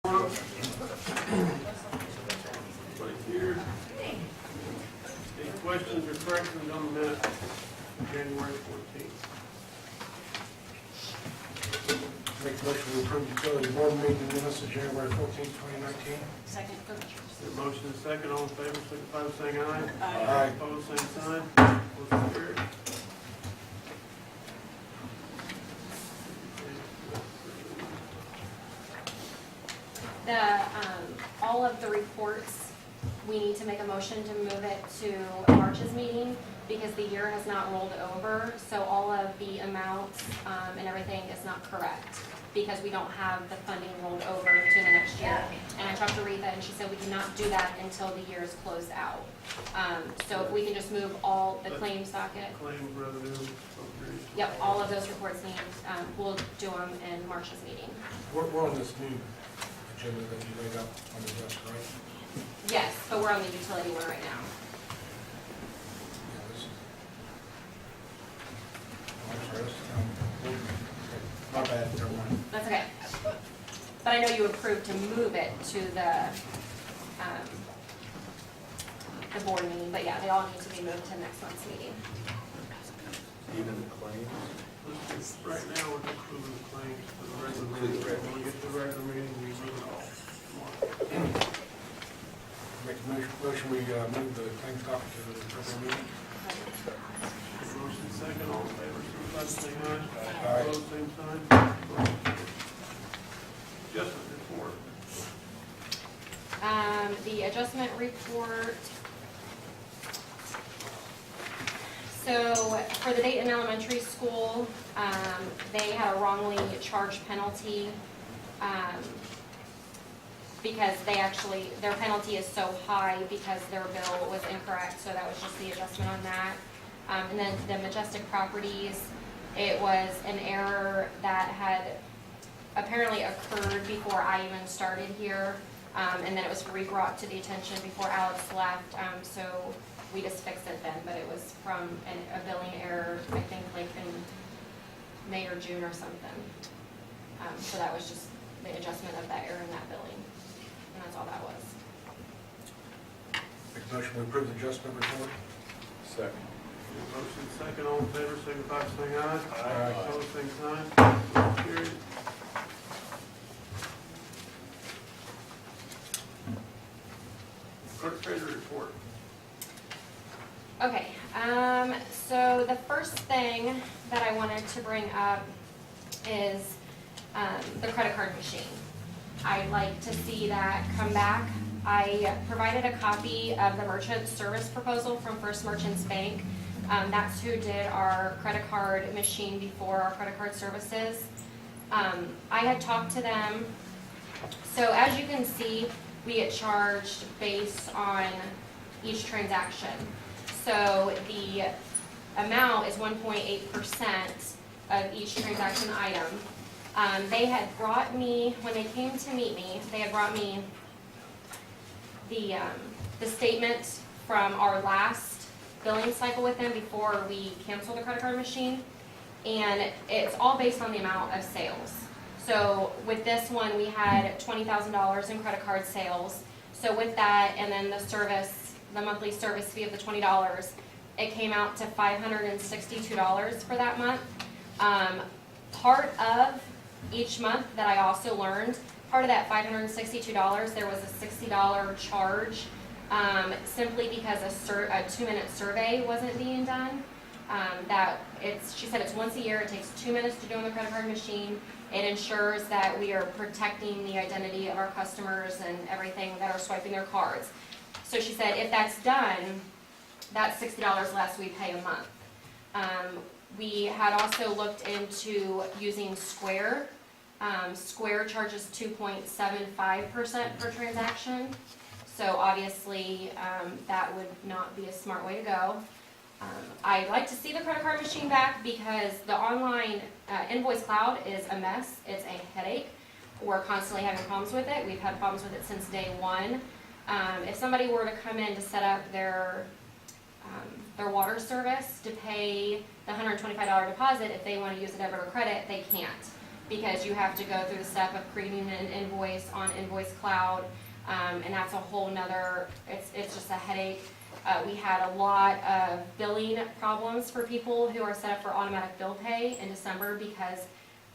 Right here. Any questions or corrections on the minutes of January 14th? Make a motion to approve utility board meeting minutes of January 14th, 2019. Second. There's a motion and a second. All in favor, signify by saying aye. Aye. Opposed, same sign. Motion carried. All of the reports, we need to make a motion to move it to March's meeting because the year has not rolled over, so all of the amounts and everything is not correct because we don't have the funding rolled over to the next year. And I talked to Retha and she said we cannot do that until the year is closed out. So if we can just move all the claims docket. Claims, revenue, appropriation. Yep, all of those reports need, we'll do them in March's meeting. We're on this new agenda that you laid out on the desk, right? Yes, but we're on the utility one right now. Yeah, this is. Oh, I'm sorry, this is, my bad, never mind. That's okay. But I know you approved to move it to the board meeting, but yeah, they all need to be moved to next month's meeting. Even the claims? Right now, we're approving the claims for the regular meeting. When we get to the regular meeting, we move it all. Make a motion, we move the claims docket to the regular meeting. Motion second, all in favor, signify by saying aye. Aye. Opposed, same sign. Adjustment report. The adjustment report. So for the Dayton Elementary School, they had a wrongly charged penalty because their penalty is so high because their bill was incorrect, so that was just the adjustment on that. And then the Majestic Properties, it was an error that had apparently occurred before I even started here, and then it was brought to the attention before Alex left, so we just fixed it then, but it was from a billing error, I think like in May or June or something. So that was just the adjustment of that error in that billing, and that's all that was. Make a motion, we approve the adjustment report. Second. Motion second, all in favor, signify by saying aye. Aye. Opposed, same sign. Motion carried. Clerk-Treasurer report. Okay, so the first thing that I wanted to bring up is the credit card machine. I'd like to see that come back. I provided a copy of the merchant service proposal from First Merchants Bank. That's who did our credit card machine before our credit card services. I had talked to them. So as you can see, we get charged based on each transaction. So the amount is 1.8% of each transaction item. They had brought me, when they came to meet me, they had brought me the statement from our last billing cycle with them before we canceled the credit card machine. And it's all based on the amount of sales. So with this one, we had $20,000 in credit card sales. So with that, and then the monthly service fee of the $20, it came out to $562 for that month. Part of each month that I also learned, part of that $562, there was a $60 charge simply because a 2-minute survey wasn't being done. She said it's once a year, it takes 2 minutes to do on the credit card machine. It ensures that we are protecting the identity of our customers and everything that are swiping their cards. So she said if that's done, that's $60 less we pay a month. We had also looked into using Square. Square charges 2.75% per transaction. So obviously that would not be a smart way to go. I'd like to see the credit card machine back because the online invoice cloud is a mess. It's a headache. We're constantly having problems with it. We've had problems with it since day one. If somebody were to come in to set up their water service to pay the $125 deposit, if they want to use a debit or credit, they can't. because you have to go through the step of creating an invoice on Invoice Cloud, and that's a whole nother, it's just a headache. We had a lot of billing problems for people who are set up for automatic bill pay in December because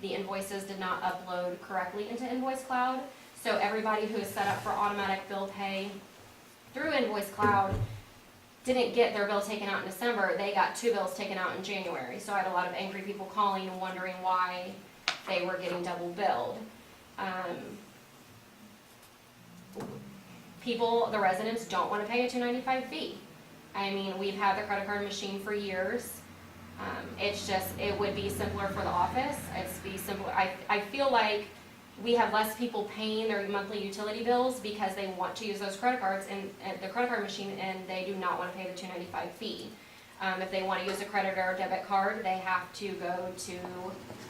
the invoices did not upload correctly into Invoice Cloud. So everybody who is set up for automatic bill pay through Invoice Cloud didn't get their bill taken out in December. They got 2 bills taken out in January. So I had a lot of angry people calling and wondering why they were getting double billed. People, the residents, don't want to pay a $295 fee. I mean, we've had the credit card machine for years. It's just, it would be simpler for the office. It's be simpler. I feel like we have less people paying their monthly utility bills because they want to use those credit cards and the credit card machine, and they do not want to pay the $295 fee. If they want to use a credit or debit card, they have to go to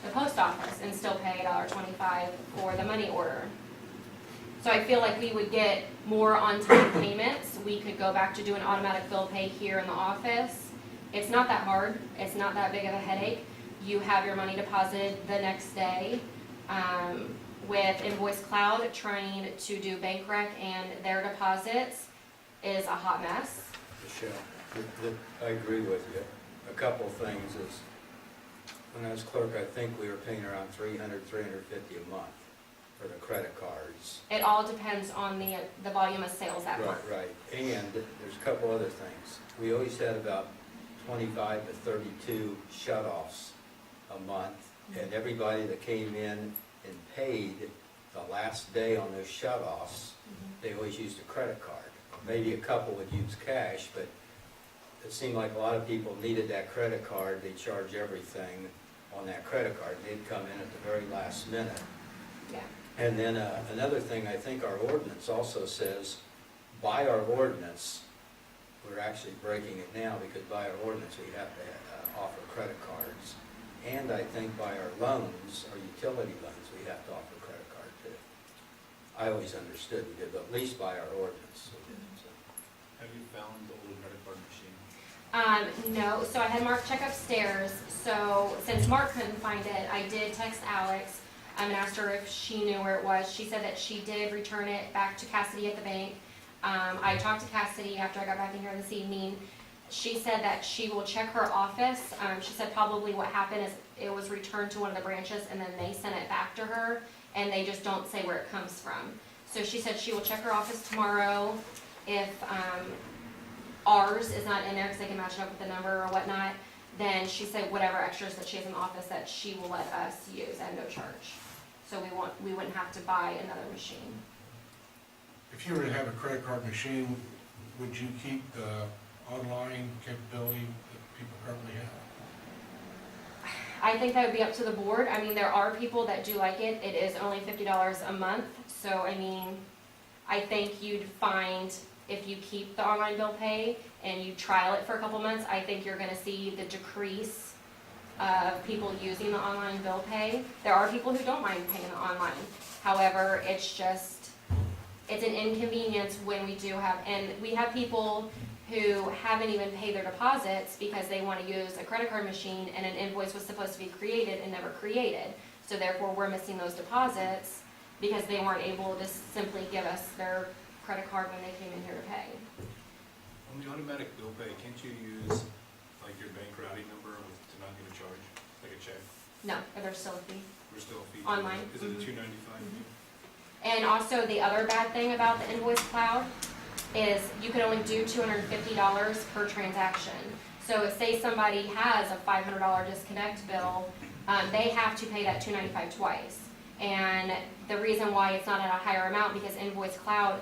the post office and still pay $1.25 for the money order. So I feel like we would get more on-time payments. We could go back to doing automatic bill pay here in the office. It's not that hard. It's not that big of a headache. You have your money deposited the next day. With Invoice Cloud, trying to do bank rec and their deposits is a hot mess. Michelle, I agree with you. A couple things is, when I was clerk, I think we were paying around $300, $350 a month for the credit cards. It all depends on the volume of sales that month. Right. And there's a couple other things. We always had about 25 to 32 shut-offs a month, and everybody that came in and paid the last day on those shut-offs, they always used a credit card. Maybe a couple would use cash, but it seemed like a lot of people needed that credit card. They charge everything on that credit card. They'd come in at the very last minute. Yeah. And then another thing, I think our ordinance also says, by our ordinance, we're actually breaking it now because by our ordinance we have to offer credit cards. And I think by our loans, our utility loans, we have to offer credit card too. I always understood we did, but at least by our ordinance we did. So. Have you found the old credit card machine? No, so I had Mark check upstairs. So since Mark couldn't find it, I did text Alex and asked her if she knew where it was. She said that she did return it back to Cassidy at the bank. I talked to Cassidy after I got back in here this evening. She said that she will check her office. She said probably what happened is it was returned to one of the branches and then they sent it back to her and they just don't say where it comes from. So she said she will check her office tomorrow. If ours is not in there because they can match it up with the number or whatnot, then she said whatever extras that she has in the office that she will let us use at no charge. So we wouldn't have to buy another machine. If you were to have a credit card machine, would you keep the online capability that people currently have? I think that would be up to the board. I mean, there are people that do like it. It is only $50 a month. So, I mean, I think you'd find if you keep the online bill pay and you trial it for a couple months, I think you're gonna see the decrease of people using the online bill pay. There are people who don't mind paying the online. However, it's an inconvenience when we do have, and we have people who haven't even paid their deposits because they want to use a credit card machine and an invoice was supposed to be created and never created. So therefore, we're missing those deposits because they weren't able to simply give us their credit card when they came in here to pay. On the automatic bill pay, can't you use like your bank routing number to not get a charge, like a check? No, there's still a fee. We're still a fee. Online. Is it a $2.95? And also the other bad thing about the Invoice Cloud is you can only do $250 per transaction. So if say somebody has a $500 disconnect bill, they have to pay that $295 twice. And the reason why it's not at a higher amount because Invoice Cloud,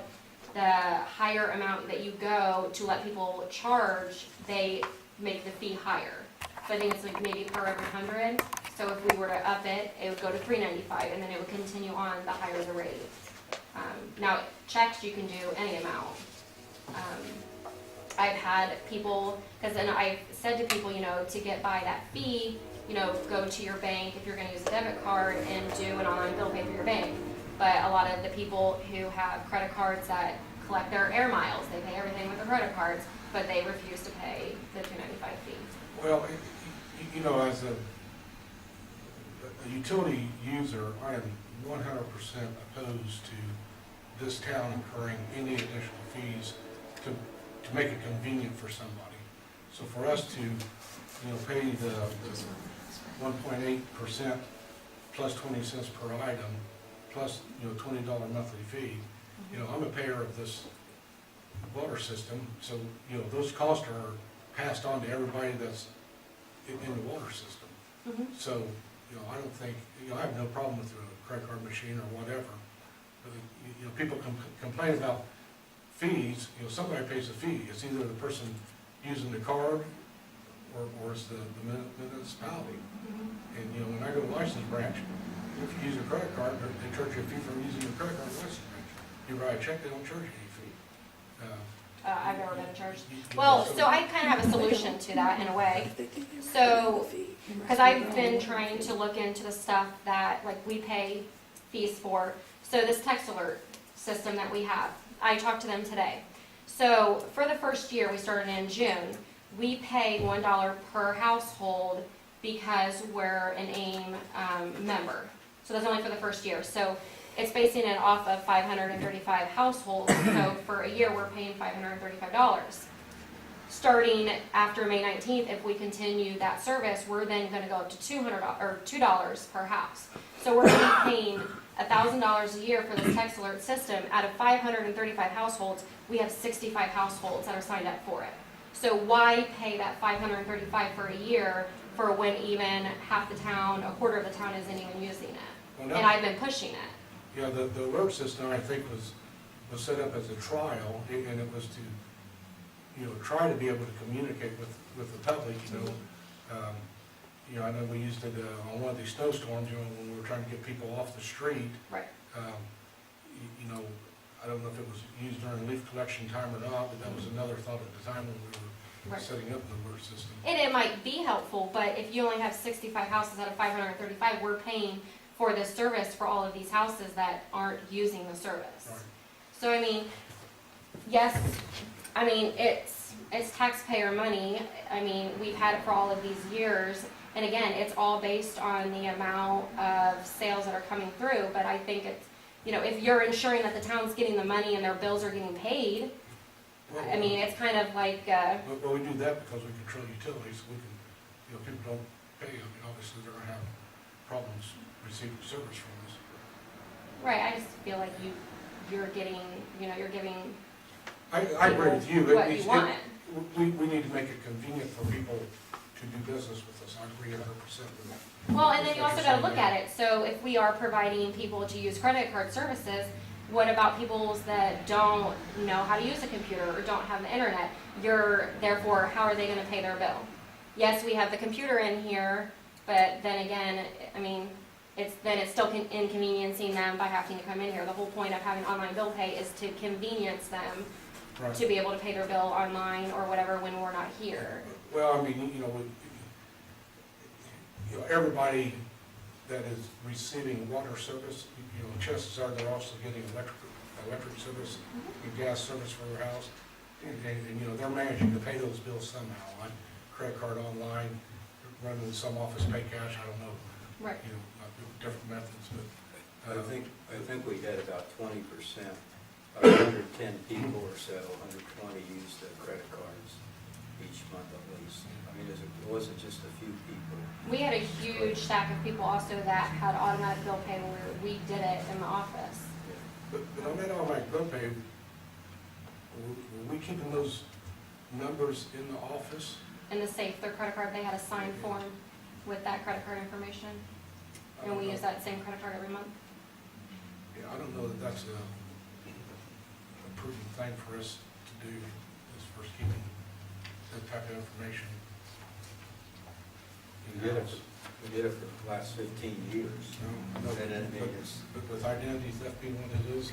the higher amount that you go to let people charge, they make the fee higher. So I think it's like maybe per every 100. So if we were to up it, it would go to $395, and then it would continue on the higher the rate. Now, checks you can do any amount. I've had people, because then I've said to people, to get by that fee, go to your bank if you're going to use a debit card and do an online bill pay for your bank. But a lot of the people who have credit cards that collect their air miles, they pay everything with their credit cards, but they refuse to pay the $295 fee. Well, a utility user, I am 100% opposed to this town incurring any additional fees to make it convenient for somebody. So for us to, pay the 1.8% plus 20 cents per item, plus, $20 monthly fee, I'm a payer of this water system, so, those costs are passed on to everybody that's in the water system. Mhm. So, I don't think, I have no problem with a credit card machine or whatever. But, people complain about fees, somebody pays a fee. It's either the person using the card or it's the municipality. Mhm. And, when I go to a license branch, if you use a credit card, they charge you a fee for using your credit card at the license branch. You write a check, they don't charge you any fee. I've never been charged. You- Well, so I kind of have a solution to that in a way. So, because I've been trying to look into the stuff that, like, we pay fees for. So this text alert system that we have, I talked to them today. So for the first year, we started in June, we pay $1 per household because we're an AIM member. So that's only for the first year. So it's basing it off of 535 households. So for a year, we're paying $535. Starting after May 19th, if we continue that service, we're then going to go up to $200 per house. So we're going to be paying $1,000 a year for this text alert system. Out of 535 households, we have 65 households that are signed up for it. So why pay that $535 for a year for when even half the town, a quarter of the town isn't even using it? Well, And I've been pushing it. Yeah, the alert system, I think, was set up as a trial, and it was to, try to be able to communicate with the public, I know we used it on one of these snowstorms, when we were trying to get people off the street. Right. I don't know if it was used during leaf collection time or not, but that was another thought at the time when we were Right. setting up the alert system. And it might be helpful, but if you only have 65 houses out of 535, we're paying for this service for all of these houses that aren't using the service. Right. So, I mean, yes, I mean, it's taxpayer money. I mean, we've had it for all of these years. And again, it's all based on the amount of sales that are coming through. But I think it's, if you're ensuring that the town's getting the money and their bills are getting paid, I mean, it's kind of like, Well, we do that because we control utilities, we can, if people don't pay, obviously they're gonna have problems receiving service from us. right, I just feel like you're getting, you're giving I agree with you. what you want. We need to make it convenient for people to do business with us. I agree 100% with that. Well, and then you also gotta look at it, so if we are providing people to use credit card services, what about people that don't know how to use a computer or don't have the internet? Therefore, how are they gonna pay their bill? Yes, we have the computer in here, but then again, I mean, it's still inconveniencing them by having to come in here. The whole point of having online bill pay is to convenience them Right. to be able to pay their bill online or whatever when we're not here. Well, I mean, everybody that is receiving water service, chances are they're also getting electric service and gas service for their house. And they're managing to pay those bills somehow, like credit card online, running some office pay cash, I don't know. Right. Different methods, but. I think we had about 20%, 110 people or so, 120 used the credit cards each month at least. I mean, it wasn't just a few people. We had a huge stack of people also that had automatic bill pay where we did it in the office. But on that automatic bill pay, were we keeping those numbers in the office? In the safe, their credit card, they had a signed form with that credit card information. And we use that same credit card every month. Yeah, I don't know that that's a prudent thing for us to do, is for keeping that type of information. We did it for the last 15 years. No, And then it made us- but with identity theft being what it is,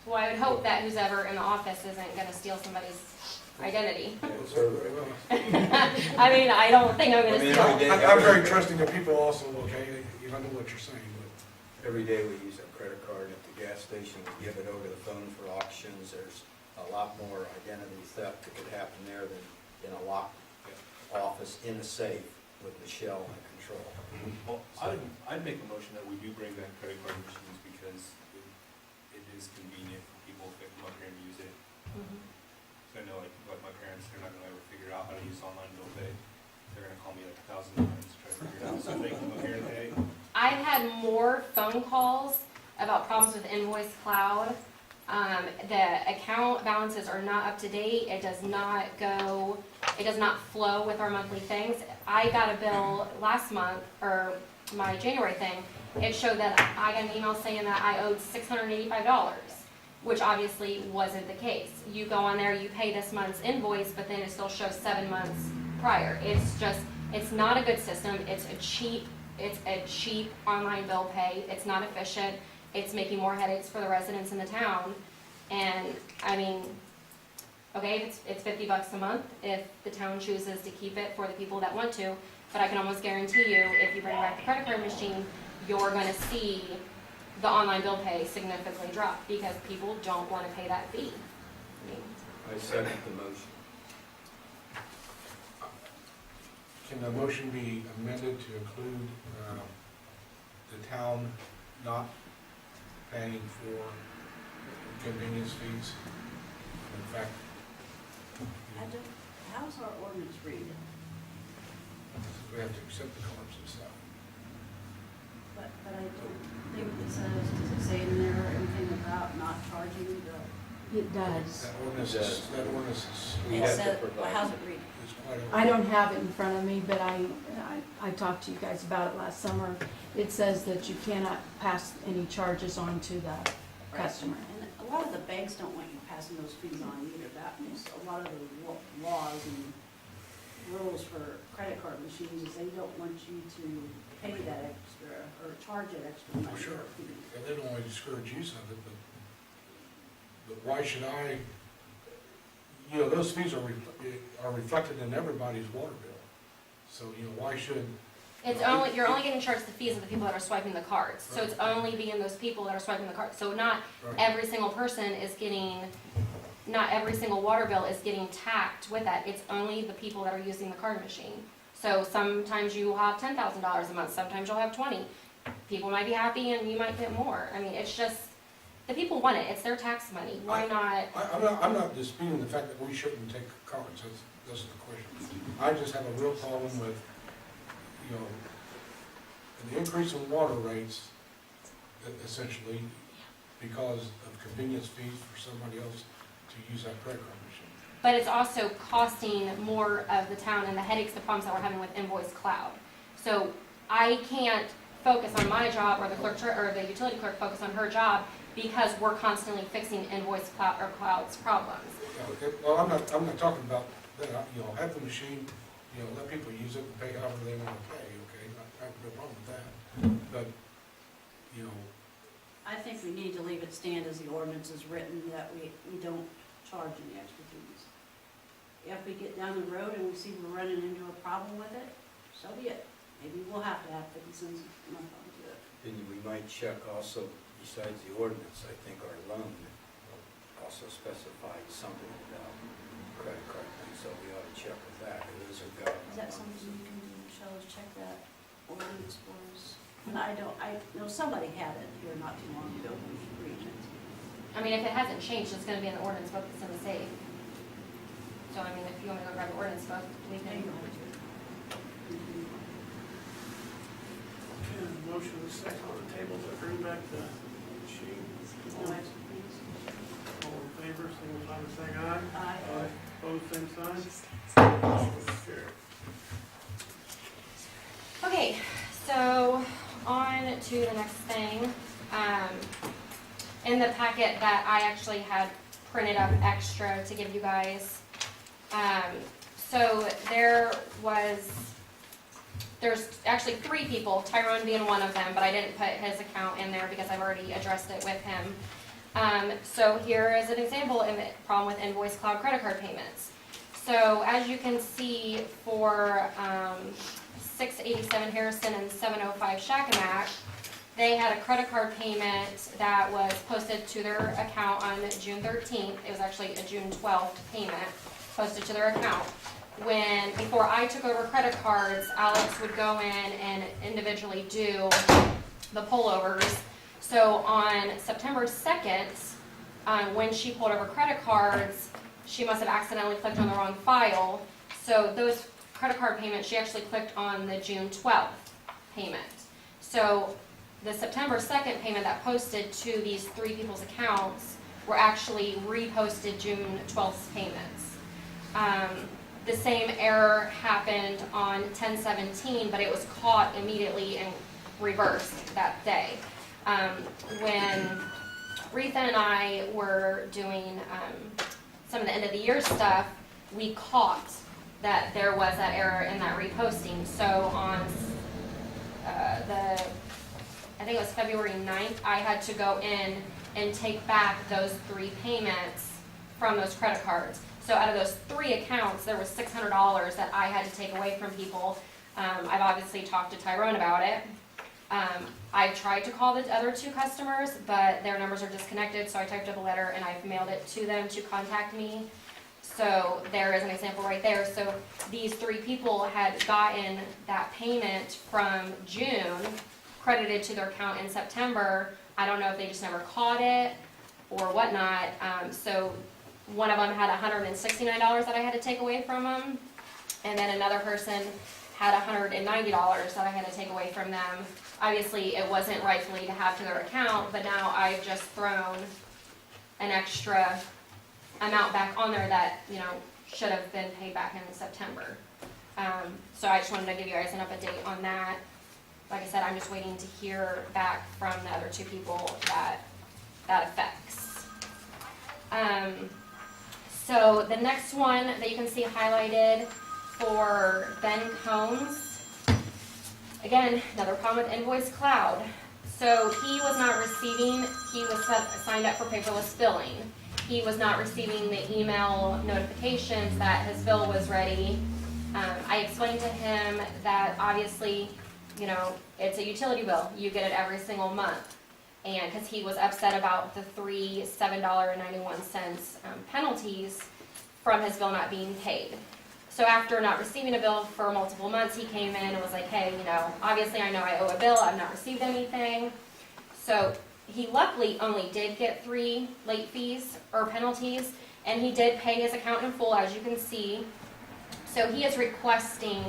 Well, I would hope that who's ever in the office isn't gonna steal somebody's identity. It's over. I mean, I don't think I'm I gonna mean, steal. every day- I'm very trusting that people also, okay, I know what you're saying, but. Every day we use a credit card at the gas station, we give it over the phone for auctions. There's a lot more identity theft that could happen there than in a locked office in a safe. with Michelle in control. Well, I'd make a motion that we do bring back credit card machines because it is convenient for people to come up here and use it. So I know like my parents, they're not gonna ever figure out how to use online bill pay. They're gonna call me like 1,000 times to try to figure it out, so they can come up here and pay. I've had more phone calls about problems with Invoice Cloud. The account balances are not up to date. It does not flow with our monthly things. I got a bill last month, or my January thing. It showed that I got an email saying that I owed $685, which obviously wasn't the case. You go on there, you pay this month's invoice, but then it still shows 7 months prior. It's not a good system. It's a cheap online bill pay. It's not efficient. It's making more headaches for the residents in the town. And I mean, okay, it's $50 a month if the town chooses to keep it for the people that want to, but I can almost guarantee you, if you bring back the credit card machine, you're gonna see the online bill pay significantly drop because people don't wanna pay that fee. I mean, I second the motion. Can the motion be amended to include the town not paying for convenience fees? In fact, How's our ordinance read? we have to accept the cards and stuff. But I don't think it says, does it say in there anything about not charging the? It does. That ordinance is, We It have to says, provide- how's it read? is quite a. I don't have it in front of me, but I talked to you guys about it last summer. It says that you cannot pass any charges on to the customer. And a lot of the banks don't want you passing those fees on either. That means a lot of the laws and rules for credit card machines is they don't want you to pay that extra or charge that extra money. Oh, sure. for fee. Yeah, they don't want to discourage use of it, but why should I, those fees are reflected in everybody's water bill. So, why should, you're only getting charged the fees of the people that are swiping the cards. So it's only being those people that are swiping the cards. So not right, every single person is getting, not every single water bill is getting tacked with that. It's only the people that are using the card machine. So sometimes you will have $10,000 a month, sometimes you'll have 20. People might be happy and you might get more. I mean, it's just, the people want it, it's their tax money. Why not? I'm not disputing the fact that we shouldn't take cards, that's the question. I just have a real problem with, the increase in water rates, essentially, because of convenience fees for somebody else to use that credit card machine. But it's also costing more of the town and the headaches, the problems that we're having with Invoice Cloud. So I can't focus on my job, or the clerk, or the utility clerk focus on her job, because we're constantly fixing Invoice Cloud, or Cloud's problems. Well, I'm not talking about that, have the machine, let people use it and pay however they want to pay, okay? I have no problem with that. But, I think we need to leave it stand as the ordinance is written, that we don't charge any extra fees. If we get down the road and we see we're running into a problem with it, so be it. Maybe we'll have to have 50 cents a month onto it. And we might check also, besides the ordinance, I think our loan also specified something about credit card things, so we ought to check with that. It is a government. Is that something you can do, Michelle, is check that ordinance for us? And I know somebody had it here not too long ago when we read it. I mean, if it hasn't changed, it's gonna be in the ordinance book that's in the safe. So I mean, if you want me to go grab the ordinance book, we There can. you go. Okay, motion is second on the table to bring back the machine. No extra fees? All in favor, signify by saying aye. Aye. Opposed, same sign. Motion carried. Okay, so on to the next thing. In the packet that I actually had printed up extra to give you guys. So there's actually 3 people, Tyrone being one of them, but I didn't put his account in there because I've already addressed it with him. So here is an example of a problem with Invoice Cloud credit card payments. So as you can see for 687 Harrison and 705 Shakamak, they had a credit card payment that was posted to their account on June 13th. It was actually a June 12th payment posted to their account. before I took over credit cards, Alex would go in and individually do the pullovers. So on September 2nd, when she pulled over credit cards, she must have accidentally clicked on the wrong file. So those credit card payments, she actually clicked on the June 12th payment. So the September 2nd payment that posted to these three people's accounts were actually reposted June 12th's payments. The same error happened on 10/17, but it was caught immediately and reversed that day. When Retha and I were doing some of the end of the year stuff, we caught that there was that error in that reposting. So on I think it was February 9th, I had to go in and take back those three payments from those credit cards. So out of those three accounts, there was $600 that I had to take away from people. I've obviously talked to Tyrone about it. I tried to call the other two customers, but their numbers are disconnected, so I typed up a letter and I've mailed it to them to contact me. So there is an example right there. So these three people had gotten that payment from June credited to their account in September. I don't know if they just never caught it or whatnot. So one of them had $169 that I had to take away from them, and then another person had $190 that I had to take away from them. Obviously, it wasn't rightfully to have to their account, but now I've just thrown an extra amount back on there that, you know, should have been paid back in September. So I just wanted to give you guys an update on that. Like I said, I'm just waiting to hear back from the other two people that affects. So the next one that you can see highlighted for Ben Combs, again, another problem with Invoice Cloud. So he was not receiving, he was signed up for paperless billing. He was not receiving the email notifications that his bill was ready. I explained to him that obviously, you know, it's a utility bill. You get it every single month. And because he was upset about the three $7.91 penalties from his bill not being paid. So after not receiving a bill for multiple months, he came in and was like, hey, you know, obviously I know I owe a bill. I've not received anything. So he luckily only did get 3 late fees or penalties, and he did pay his account in full, as you can see. So he is requesting,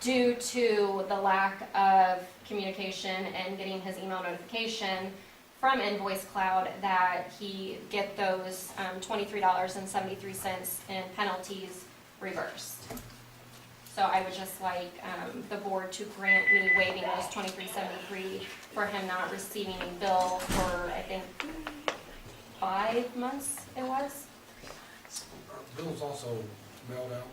due to the lack of communication and getting his email notification from Invoice Cloud, that he get those $23.73 in penalties reversed. So I would just like the board to grant me waiving those $23.73 for him not receiving a bill for, I think, 5 months it was. Are bills also mailed out?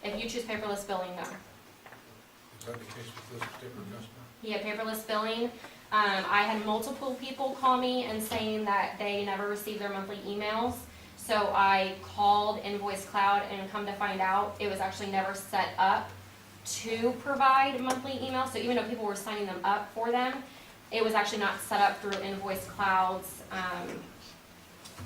If you choose paperless billing, no. Is that the case with this particular customer? He had paperless billing. I had multiple people call me and saying that they never received their monthly emails. So I called Invoice Cloud, and come to find out, it was actually never set up to provide monthly emails. So even though people were signing them up for them, it was actually not set up through Invoice Cloud's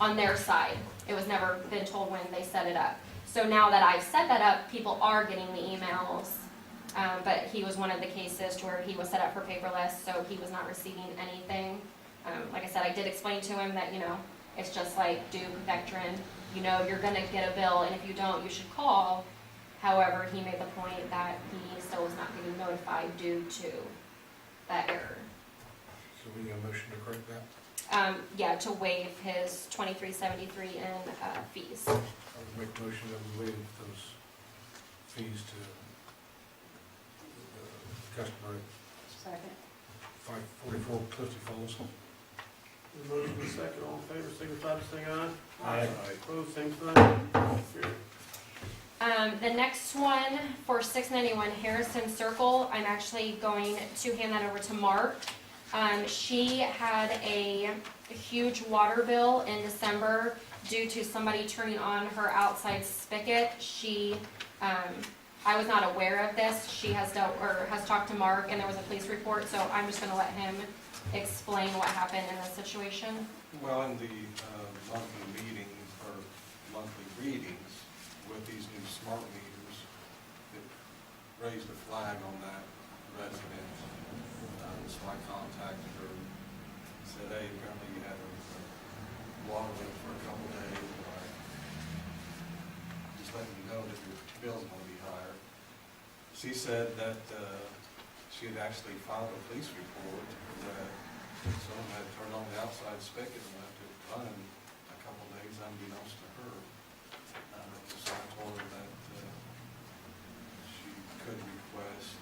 on their side. It was never been told when they set it up. So now that I've set that up, people are getting the emails. But he was one of the cases to where he was set up for paperless, so he was not receiving anything. Like I said, I did explain to him that, you know, it's just like Duke, Vectrin, you know, you're gonna get a bill, and if you don't, you should call. However, he made the point that he still was not getting notified due to that error. So we need a motion to correct that? Yeah, to waive his $23.73 in fees. I would make a motion that we waive those fees to the customer Second. at 544 Clifty Falls. The motion is second, all in favor, signify by saying aye. Aye. Opposed, same sign. Carried. The next one for 691 Harrison Circle, I'm actually going to hand that over to Mark. She had a huge water bill in December due to somebody turning on her outside spigot. I was not aware of this. She has talked to Mark, and there was a police report, so I'm just gonna let him explain what happened in this situation. Well, in the monthly meetings or monthly readings with these new smart meters, raised a flag on that residence. So I contacted her, said, hey, apparently you had a water leak for a couple of days, but just letting you know that your bill's gonna be higher. She said that she had actually filed a police report that someone had turned on the outside spigot and left it running a couple of days unbeknownst to her. So I told her that she could request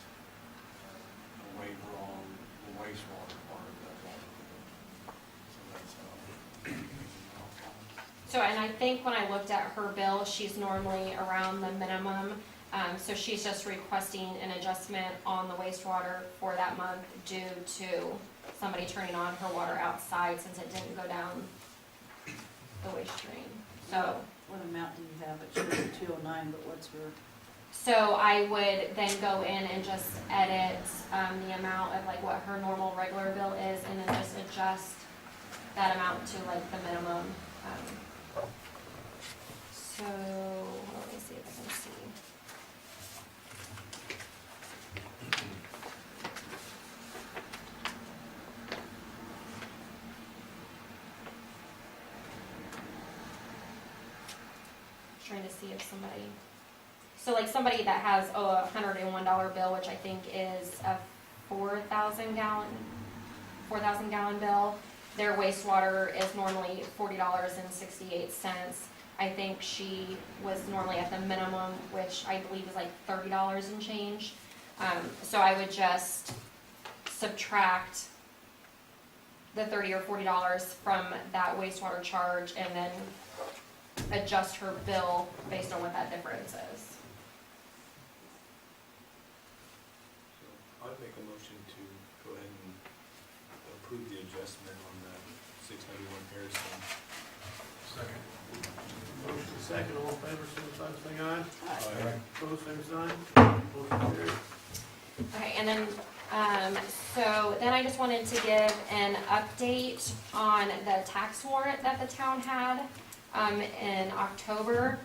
a waiver on the wastewater part of that water bill. So that's how. So, and I think when I looked at her bill, she's normally around the minimum. So she's just requesting an adjustment on the wastewater for that month due to somebody turning on her water outside since it didn't go down the waste stream. So, What amount do you have? It shows 209, but what's her? so I would then go in and just edit the amount of like what her normal regular bill is and then just adjust that amount to like the minimum. So, let me see if I can see. Trying to see if somebody, so like somebody that has a $101 bill, which I think is a 4,000 gallon bill, their wastewater is normally $40.68. I think she was normally at the minimum, which I believe is like $30 and change. So I would just subtract the $30 or $40 from that wastewater charge and then adjust her bill based on what that difference is. So I'd make a motion to go ahead and approve the adjustment on that 691 Harrison. Second. Motion second, all in favor, signify by saying aye. Aye. Opposed, same sign. Motion carries. Okay, and then, so then I just wanted to give an update on the tax warrant that the town had, in October.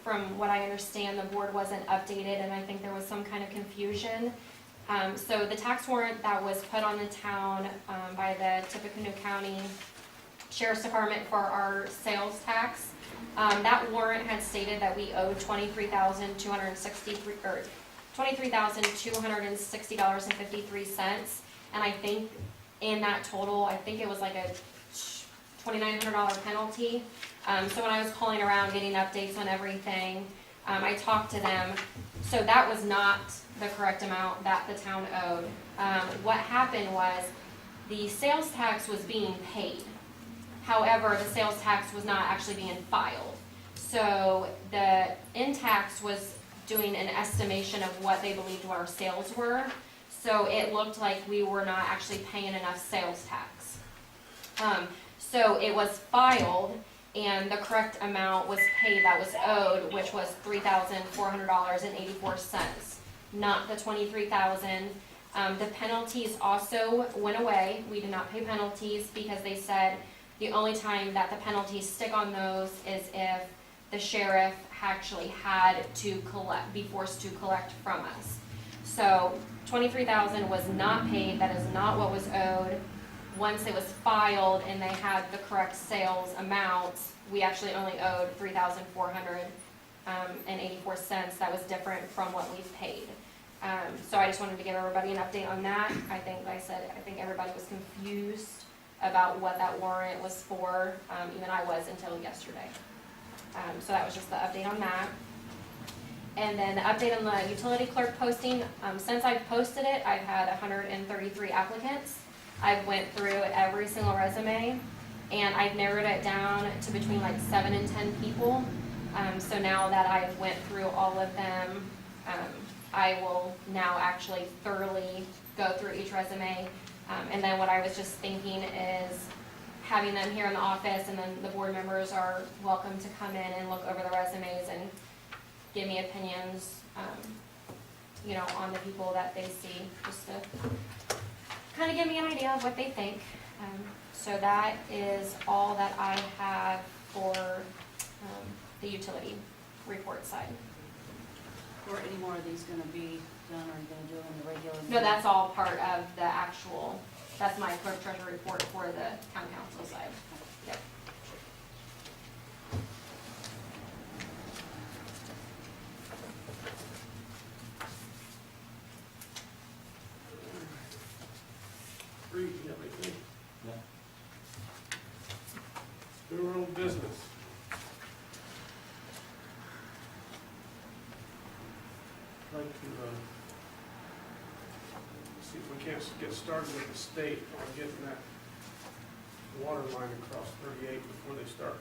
From what I understand, the board wasn't updated and I think there was some kind of confusion. So the tax warrant that was put on the town, by the Tippecanoe County Sheriff's Department for our sales tax, that warrant had stated that we owed $23,260.53, and I think in that total, I think it was like a $2,900 penalty. So when I was calling around getting updates on everything, I talked to them. So that was not the correct amount that the town owed. What happened was the sales tax was being paid. However, the sales tax was not actually being filed. So the in-tax was doing an estimation of what they believed what our sales were. So it looked like we were not actually paying enough sales tax. So it was filed and the correct amount was paid that was owed, which was $3,400.84, not the $23,000. The penalties also went away. We did not pay penalties because they said the only time that the penalties stick on those is if the sheriff actually had to be forced to collect from us. So $23,000 was not paid. That is not what was owed. Once it was filed and they had the correct sales amounts, we actually only owed $3,484. That was different from what we've paid. So I just wanted to give everybody an update on that. I think, like I said, I think everybody was confused about what that warrant was for. Even I was until yesterday. So that was just the update on that. And then the update on the utility clerk posting. Since I've posted it, I've had 133 applicants. I've went through every single resume and I've narrowed it down to between like 7 and 10 people. So now that I've went through all of them, I will now actually thoroughly go through each resume. And then what I was just thinking is having them here in the office, and then the board members are welcome to come in and look over the resumes and give me opinions, on the people that they see, just to kind of give me an idea of what they think. So that is all that I have for the utility report side. Or any more of these gonna be done, or are you gonna do it in the regular? No, that's all part of the actual, that's my clerk-treasurer report for the town council side. Yep. Reed, you have anything? Do our own business. I'd like to, see if we can't get started with the state on getting that water line across 38 before they start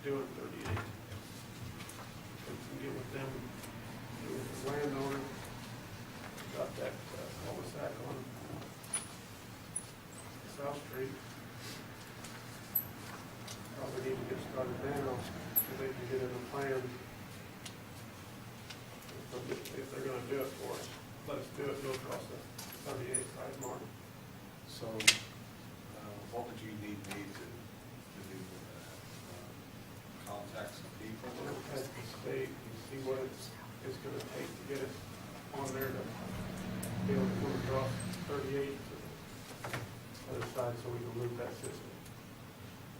doing 38. We can get with them, get with the landowner, got that cul-de-sac on South Street. Probably need to get started now, so they can get in a plan. If they're gonna do it for us, let us do it, go across the 38 side mark. So, what would you need me to do with that? Contact some people? We'll have to state and see what it's gonna take to get it on there to be able to go across 38 to the other side so we can loop that system.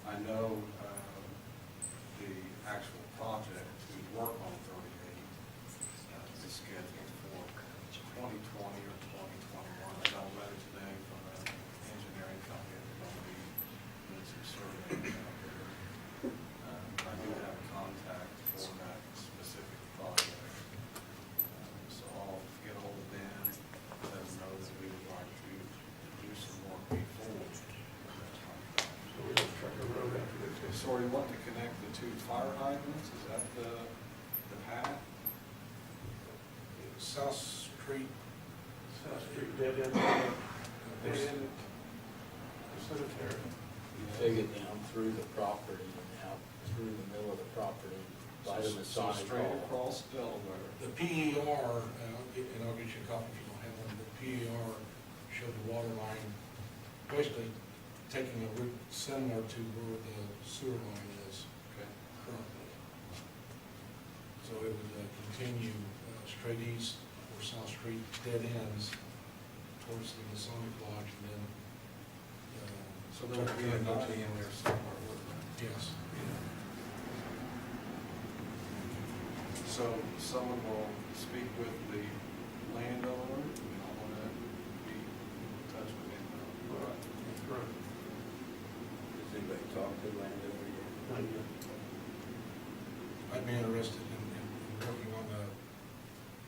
I know the actual project to work on 38 is scheduled for 2020 or 2021. I got a letter today from an engineering company that's going to be doing some surveying out there. I do have a contact for that specific project. So I'll get a hold of them, let them know that we would like to do some work before that contract. So we don't truck a road after this. So you want to connect the two fire hydrants, is that the path? South Street, South Street dead end, dead end, the cemetery. You take it down through the property and out through the middle of the property, by the So Masonic straight Hall. across Delaware. the PER, and I'll get you a copy if you don't have one, the PER showed the water line basically taking a route similar to where the sewer line is Okay. currently. So it would continue straight east where South Street dead ends towards the Masonic Lodge and then. So there would be a body in there somewhere, wouldn't there? Yes. So someone will speak with the landowner, and I want to be in touch with him. Right. Right. Does anybody talk to the landowner yet? Not yet. I'd be interested in working on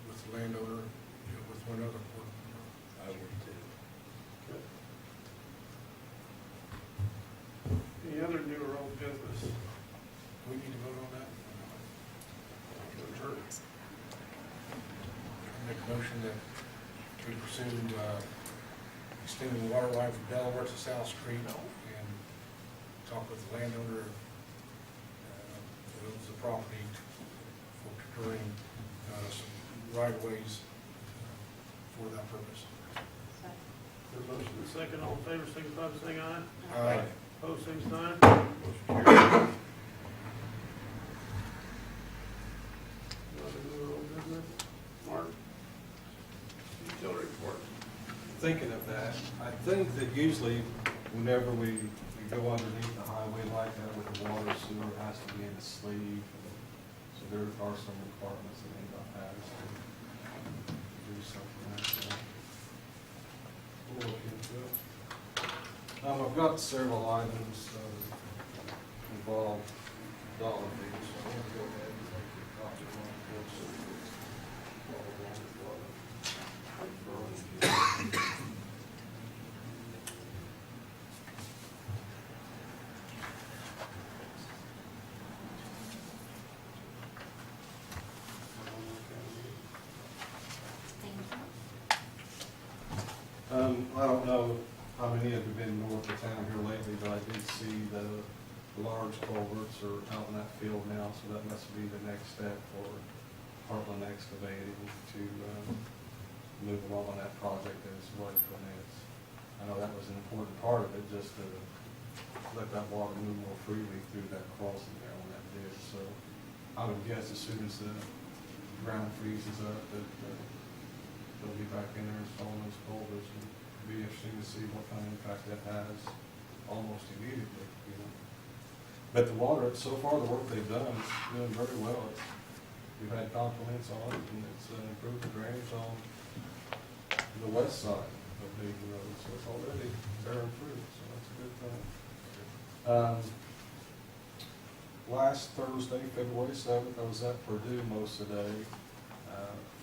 with the landowner, with one other board member. I would too. Good. Any other new or old business? Do we need to vote on that? Sure. Make a motion that we pursue extending the water line from Delaware to South Street and talk with the landowner who owns the property for procuring some right-of-ways for that purpose. There's a motion and a second, all in favor, signify by saying aye. Aye. Opposed, same sign. Motion carries. Other new or old business? Mark? Utility report. Thinking of that, I think that usually whenever we go underneath the highway like that with the water sewer, it has to be in a sleeve. So there are some requirements that NDOT has to do something like that. We'll look into it. I've got several items involved dollar fees, so I'm gonna go ahead and take a copy of my report so it's all along with what I'm referring to. Thank you. I don't know how many of you have been north of town here lately, but I did see the large culverts are out in that field now, so that must be the next step for Heartland Excavating to move along on that project as what it is. I know that was an important part of it, just to let that water move more freely through that crossing there on that ditch. So I would guess as soon as the ground freezes up, that they'll be back in there installing those culverts, and it'll be interesting to see what kind of impact that has almost immediately, you know. But the water, so far, the work they've done is doing very well. We've had compliments on it, and it's improved the drainage on the west side of Dayton Road, so it's already bearing fruit, so that's a good thing. Last Thursday, February 7th, I was at Purdue most of the day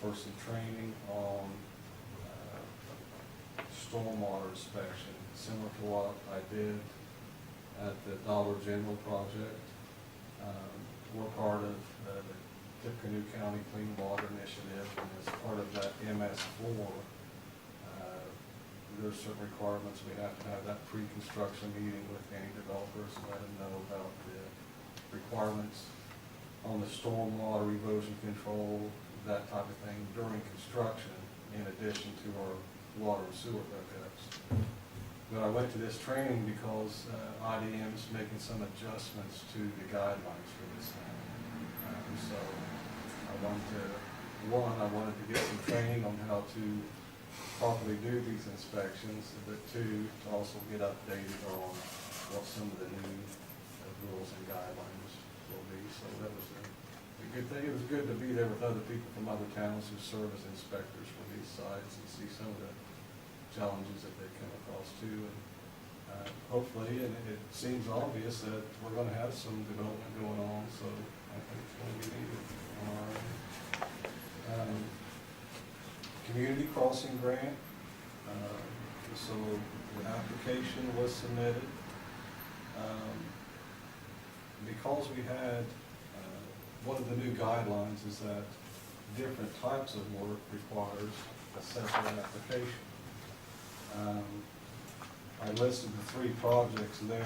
for some training on stormwater inspection, similar to what I did at the Dollar General project. We're part of the Tippecanoe County Clean Water Initiative, and as part of that MS4, there's certain requirements. We have to have that pre-construction meeting with any developers and let them know about the requirements on the stormwater erosion control, that type of thing during construction, in addition to our water and sewer hookups. But I went to this training because IDM's making some adjustments to the guidelines for this thing. So I wanted to get some training on how to properly do these inspections, but two, to also get updated on what some of the new rules and guidelines will be. So that was a good thing. It was good to be there with other people from other towns who serve as inspectors for these sites and see some of the challenges that they come across too. And hopefully, and it seems obvious that we're going to have some development going on, so I think it's going to be needed on our end. Community Crossing Grant, so the application was submitted. Because we had, one of the new guidelines is that different types of work requires a separate application. I listed the 3 projects there.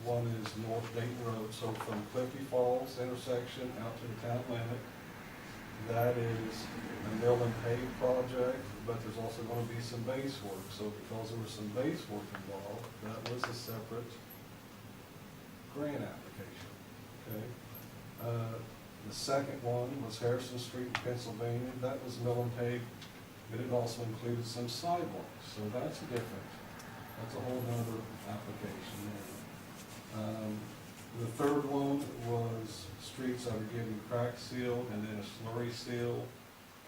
One is North Dayton Road, so from Cliffy Falls intersection out to the town limit. That is a mill and pave project, but there's also going to be some base work. So because there was some base work involved, that was a separate grant application. Okay. The second one was Harrison Street in Pennsylvania. That was mill and pave, but it also included some sidewalks. So that's a whole nother application there. The third one was streets that are getting crack sealed and then a slurry seal,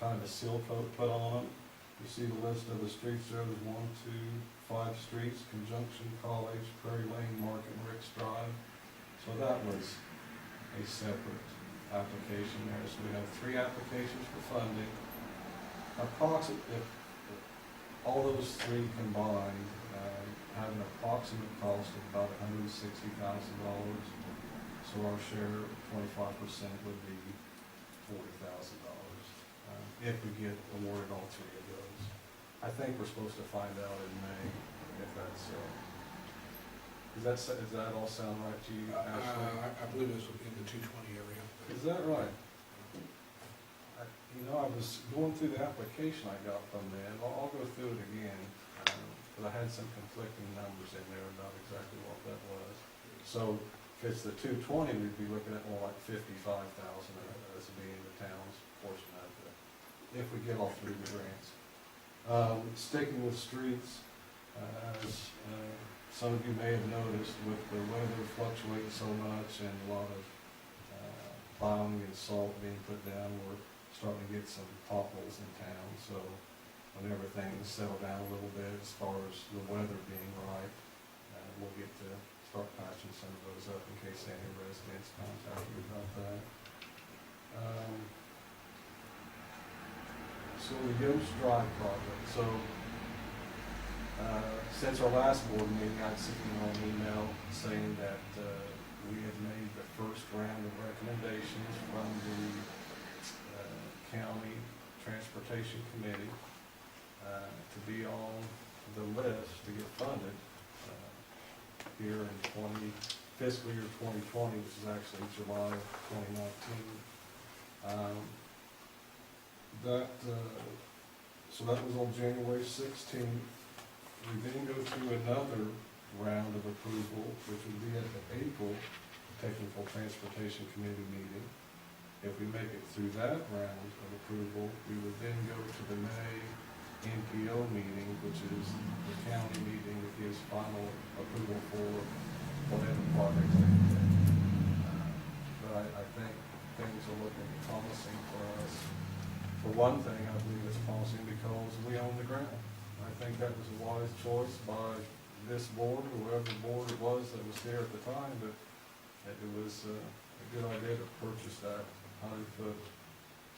kind of a seal coat put on them. You see the list of the streets there. There's 1, 2, 5 streets: Conjunction, College, Prairie Lane, Market, and Ricks Drive. So that was a separate application there. So we have 3 applications for funding. Approximately, all those 3 combined have an approximate cost of about $160,000. So our share, 25%, would be $40,000 if we get awarded all 3 of those. I think we're supposed to find out in May if that's. Does that all sound right to you, Ashley? I believe it's in the 220 area. Is that right? I was going through the application I got from them. I'll go through it again, but I had some conflicting numbers in there about exactly what that was. So if it's the 220, we'd be looking at more like $55,000 as being the town's portion of it, if we get all 3 of the grants. Sticking with streets, as some of you may have noticed, with the weather fluctuating so much and a lot of plowing and salt being put down, we're starting to get some potholes in town. So whenever things settle down a little bit, as far as the weather being right, we'll get to start patching some of those up in case any residents contact you about that. So the Yost Drive project. So since our last board meeting, I'd sent you an email saying that we had made the first round of recommendations from the County Transportation Committee to be on the list to get funded here in fiscal year 2020, which is actually July of 2019. So that was on January 16th. We then go through another round of approval, which would be at the April Technical Transportation Committee meeting. If we make it through that round of approval, we would then go to the May NPO meeting, which is the county meeting that gives final approval for whatever projects they take. But I think things are looking promising for us. For one thing, I believe it's promising because we own the ground. I think that was a wise choice by this board, whoever board it was that was there at the time, but it was a good idea to purchase that 100-foot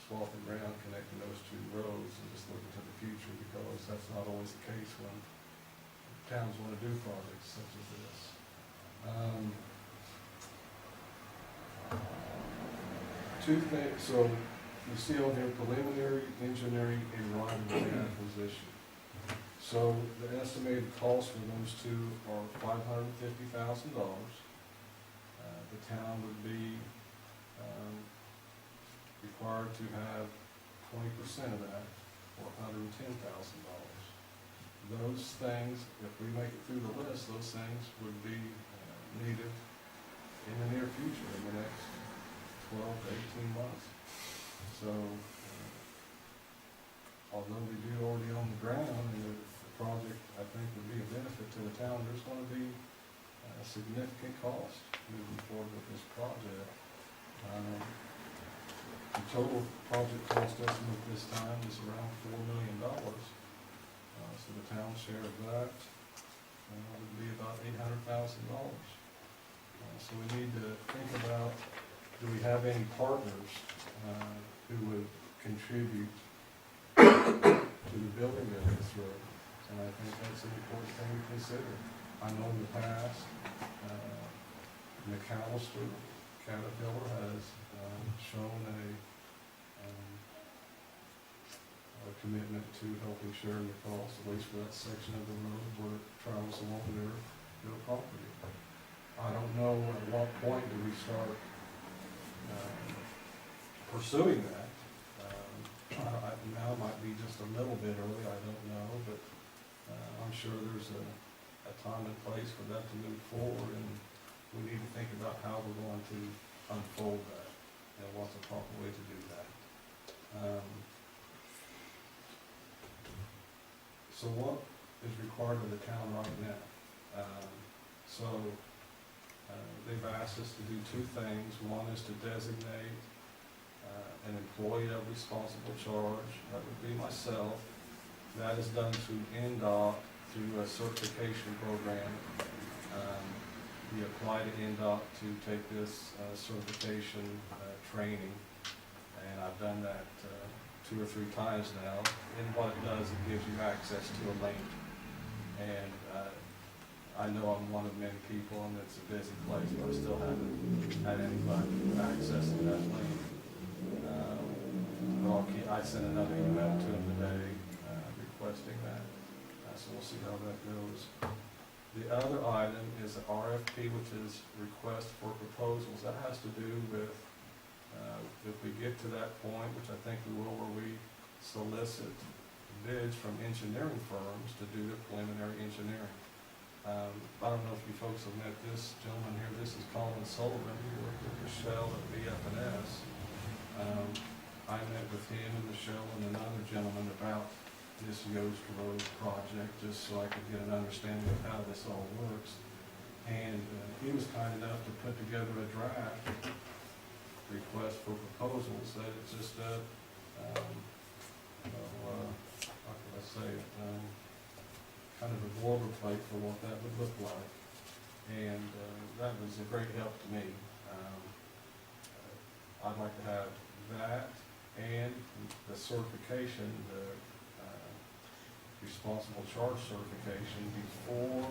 swath of ground connecting those two roads and just looking to the future, because that's not always the case when towns want to do projects such as this. Two things, so you see on here preliminary engineering and right-of-way acquisition. So the estimated cost for those two are $550,000. The town would be required to have 20% of that, or $110,000. Those things, if we make it through the list, those things would be needed in the near future, in the next 12 to 18 months. So, although we do already own the ground, and the project, I think, would be a benefit to the town, there's going to be a significant cost moving forward with this project. The total project cost estimate this time is around $4 million. So the town share of that would be about $800,000. So we need to think about, do we have any partners who would contribute to the building of this road? And I think that's an important thing to consider. I know in the past, McAllister, Caterpillar has shown a commitment to helping share the cost, at least for that section of the road where it travels along their property. I don't know at what point do we start pursuing that. Now might be just a little bit early, I don't know, but I'm sure there's a time and place for that to move forward, and we need to think about how we're going to unfold that and what's the proper way to do that. So what is required of the town right now? They've asked us to do two things. One is to designate an employee of responsible charge. That would be myself. That is done through NDOT through a certification program. We apply to NDOT to take this certification training, and I've done that 2 or 3 times now. And what it does, it gives you access to a lane. And I know I'm one of many people, and it's a busy place, but I still haven't had anybody accessing that lane. I sent another email to him today requesting that, so we'll see how that goes. The other item is an RFP, which is request for proposals. That has to do with, if we get to that point, which I think we will, where we solicit bids from engineering firms to do the preliminary engineering. I don't know if you folks have met this gentleman here. This is Colin Sullivan. He worked with Marshal at BF&S. I met with him and Marshal and another gentleman about this Yost Road project, just so I could get an understanding of how this all works. And he was kind enough to put together a draft request for proposals that it's just a, how can I say it, kind of a boilerplate for what that would look like. And that was a great help to me. I'd like to have that and the certification, the responsible charge certification before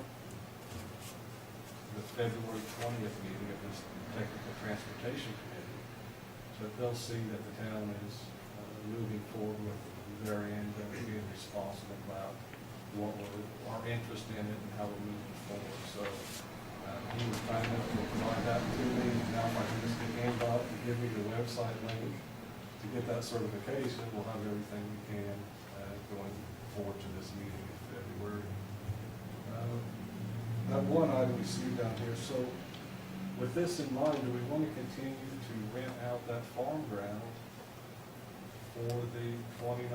the February 20th meeting of this Technical Transportation Committee, so that they'll see that the town is moving forward with their end and being responsible about what our interest in it and how we're moving forward. So he was kind enough to provide that to me. Now if I can just get NDOT to give me the website link to get that certification, we'll have everything we can going forward to this meeting in February. That one item we see down here, so with this in mind, do we want to continue to rent out that farm ground for the 2019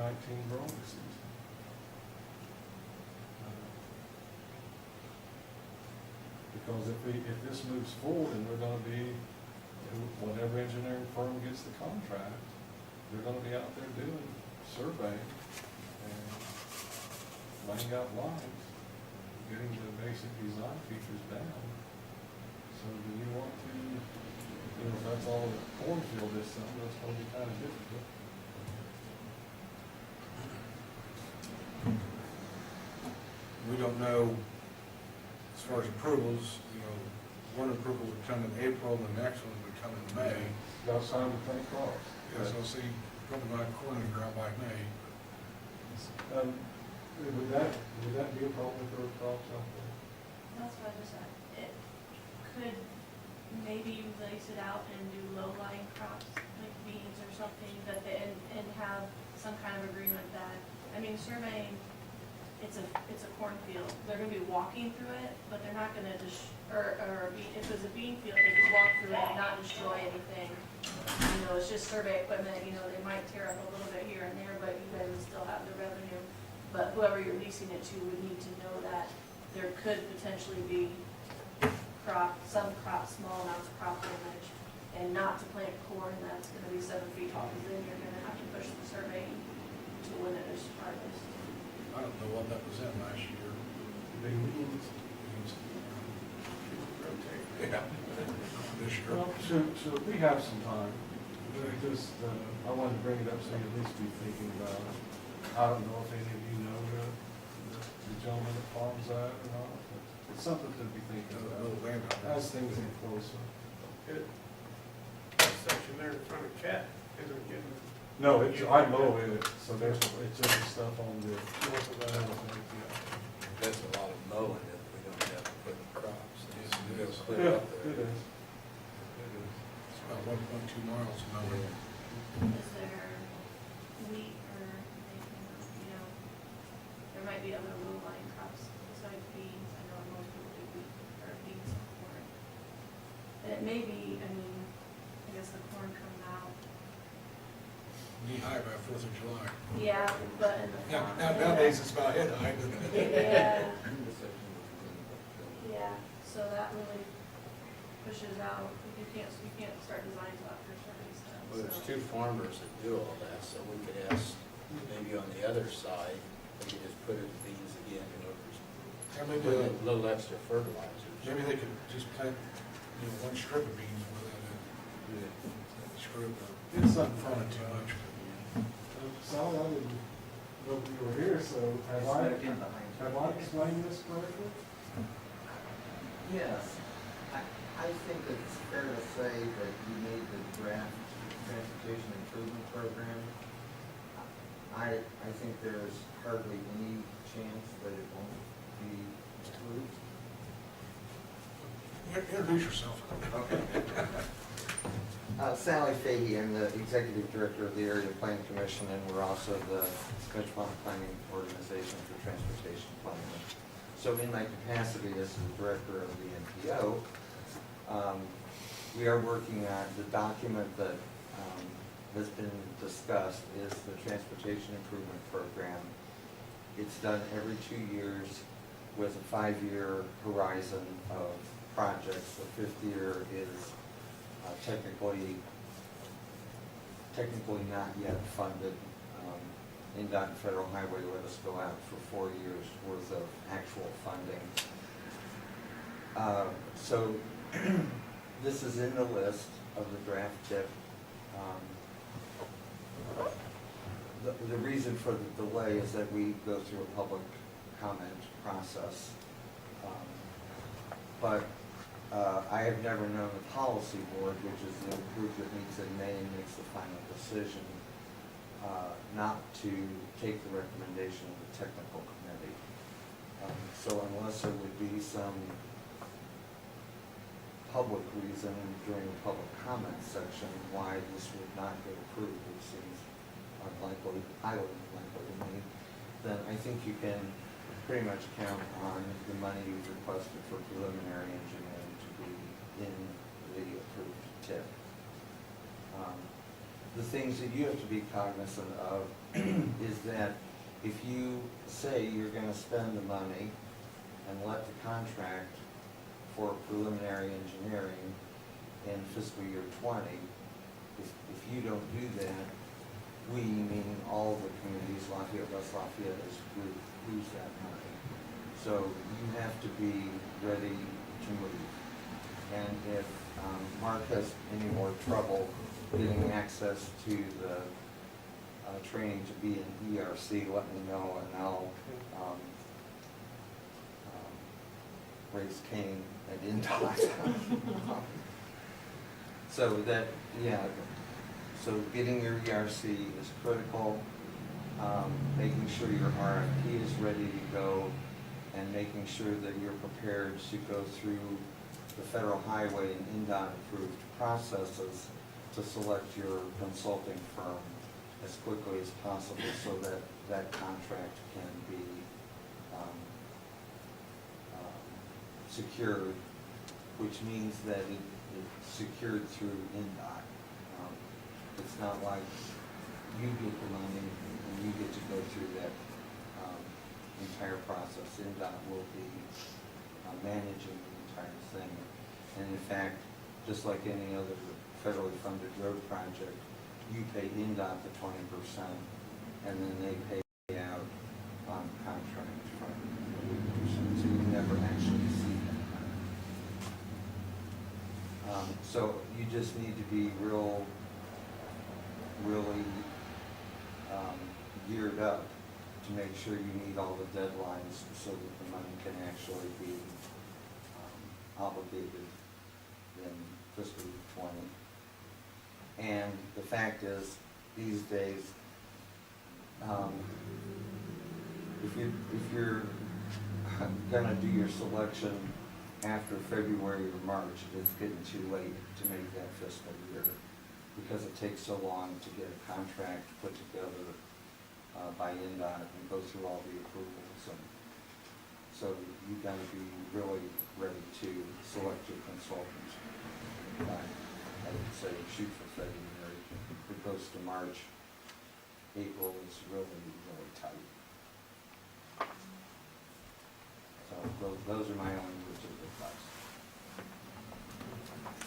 growing season? Because if this moves forward and we're gonna be, whatever engineering firm gets the contract, they're gonna be out there doing surveying and laying out lines, getting the basic design features down. So do you want to, if that's all a cornfield this summer, that's gonna be kind of difficult. We don't know, as far as approvals, one approval would come in April, the next one would come in May. Got time to think cross. Yeah, so see, probably not corn in the ground by May. Would that be a problem for crops out there? That's what I just said. It could, maybe you lace it out and do low-lying crops, like beans or something, that they, and have some kind of agreement that, I mean, surveying, it's a cornfield. They're gonna be walking through it, but they're not gonna if it was a bean field, they could walk through it and not destroy anything. You know, it's just survey equipment, you know, they might tear up a little bit here and there, but you guys would still have the revenue. But whoever you're leasing it to would need to know that there could potentially be some small amounts of crop damage, and not to plant corn that's gonna be 7 feet tall, because then you're gonna have to push the survey to when it is harvest. I don't know what that was in last year. Beans. Rotate. Yeah. This year. Well, so we have some time. I wanted to bring it up so you at least be thinking about it. I don't know if any of you know the gentleman that farms that or not, but it's something to be thinking No about land on as things get closer. That section there in front of Cat isn't getting No, I mow it, so it's just the stuff on the north of that. That's a lot of mowing if we don't have to put in crops. Yes, it We gotta is. clear Yeah, up it there. is. It's about 1.2 miles an hour. Is there wheat or anything, you know, there might be other low-lying crops besides beans. I know most people do wheat or beans and corn. And it may be, I mean, I guess the corn comes out. Knee high by 4th of July. Yeah, but in the fall. Nowadays it's about head high, isn't it? Yeah, yeah, so that really pushes out, you can't start designs till after survey's done. Well, there's so. 2 farmers that do all that, so we could ask, maybe on the other side, we could just put in beans again, And put in a little extra fertilizers. maybe they could just plant, one strip of beans where that screw up It's the something front fun too much. Sally, I didn't know you were here, so have I explained this correctly? Yes, I think it's fair to say that you made the draft transportation improvement program. I think there's hardly any chance that it won't be approved. Introduce yourself. Okay. Sally Fahey, I'm the Executive Director of the Area Planning Commission, and we're also the Metropolitan Planning Organization for Transportation Planning. So in my capacity as the Director of the NPO, we are working on the document that has been discussed is the Transportation Improvement Program. It's done every 2 years with a 5-year horizon of projects. The 5th year is technically not yet funded. NDOT and Federal Highway let us go out for 4 years worth of actual funding. So this is in the list of the draft tip. The reason for the delay is that we go through a public comment process. But I have never known the policy board, which is the group that meets in May and makes the final decision, not to take the recommendation of the technical committee. So unless there would be some public reason during the public comment section why this would not get approved, which seems unlikely, highly unlikely to me, then I think you can pretty much count on the money you've requested for preliminary engineering to be in the things that you have to be cognizant of is that if you say you're gonna spend the money and let the contract for preliminary engineering in fiscal year 20, if you don't do that, we, meaning all the communities, Lafayette, West Lafayette, as a group, lose that money. So you have to be ready to move. And if Mark has any more trouble getting access to the training to be in ERC, let me know, and I'll raise Cain at INDOT. So that, yeah, so getting your ERC is critical, making sure your RFP is ready to go, and making sure that you're prepared to go through the federal highway and INDOT approved processes to select your consulting firm as quickly as possible so that that contract can be secured, which means that it's secured through INDOT. It's not like you get the money and you get to go through that entire process. INDOT will be managing the entire thing. And in fact, just like any other federally funded road project, you pay INDOT the 20%, and then they pay out on contract from the 80%, so you never actually see that. So you just need to be really geared up to make sure you meet all the deadlines so that the money can actually be obligated in fiscal year 20. And the fact is, these days, if you're gonna do your selection after February or March, it's getting too late to make that fiscal year, because it takes so long to get a contract put together by INDOT and go through all the approvals. And so you've got to be really ready to select your consultant. I would say shoot for February. If it goes to March, April is really, really tight. So those are my only words of advice.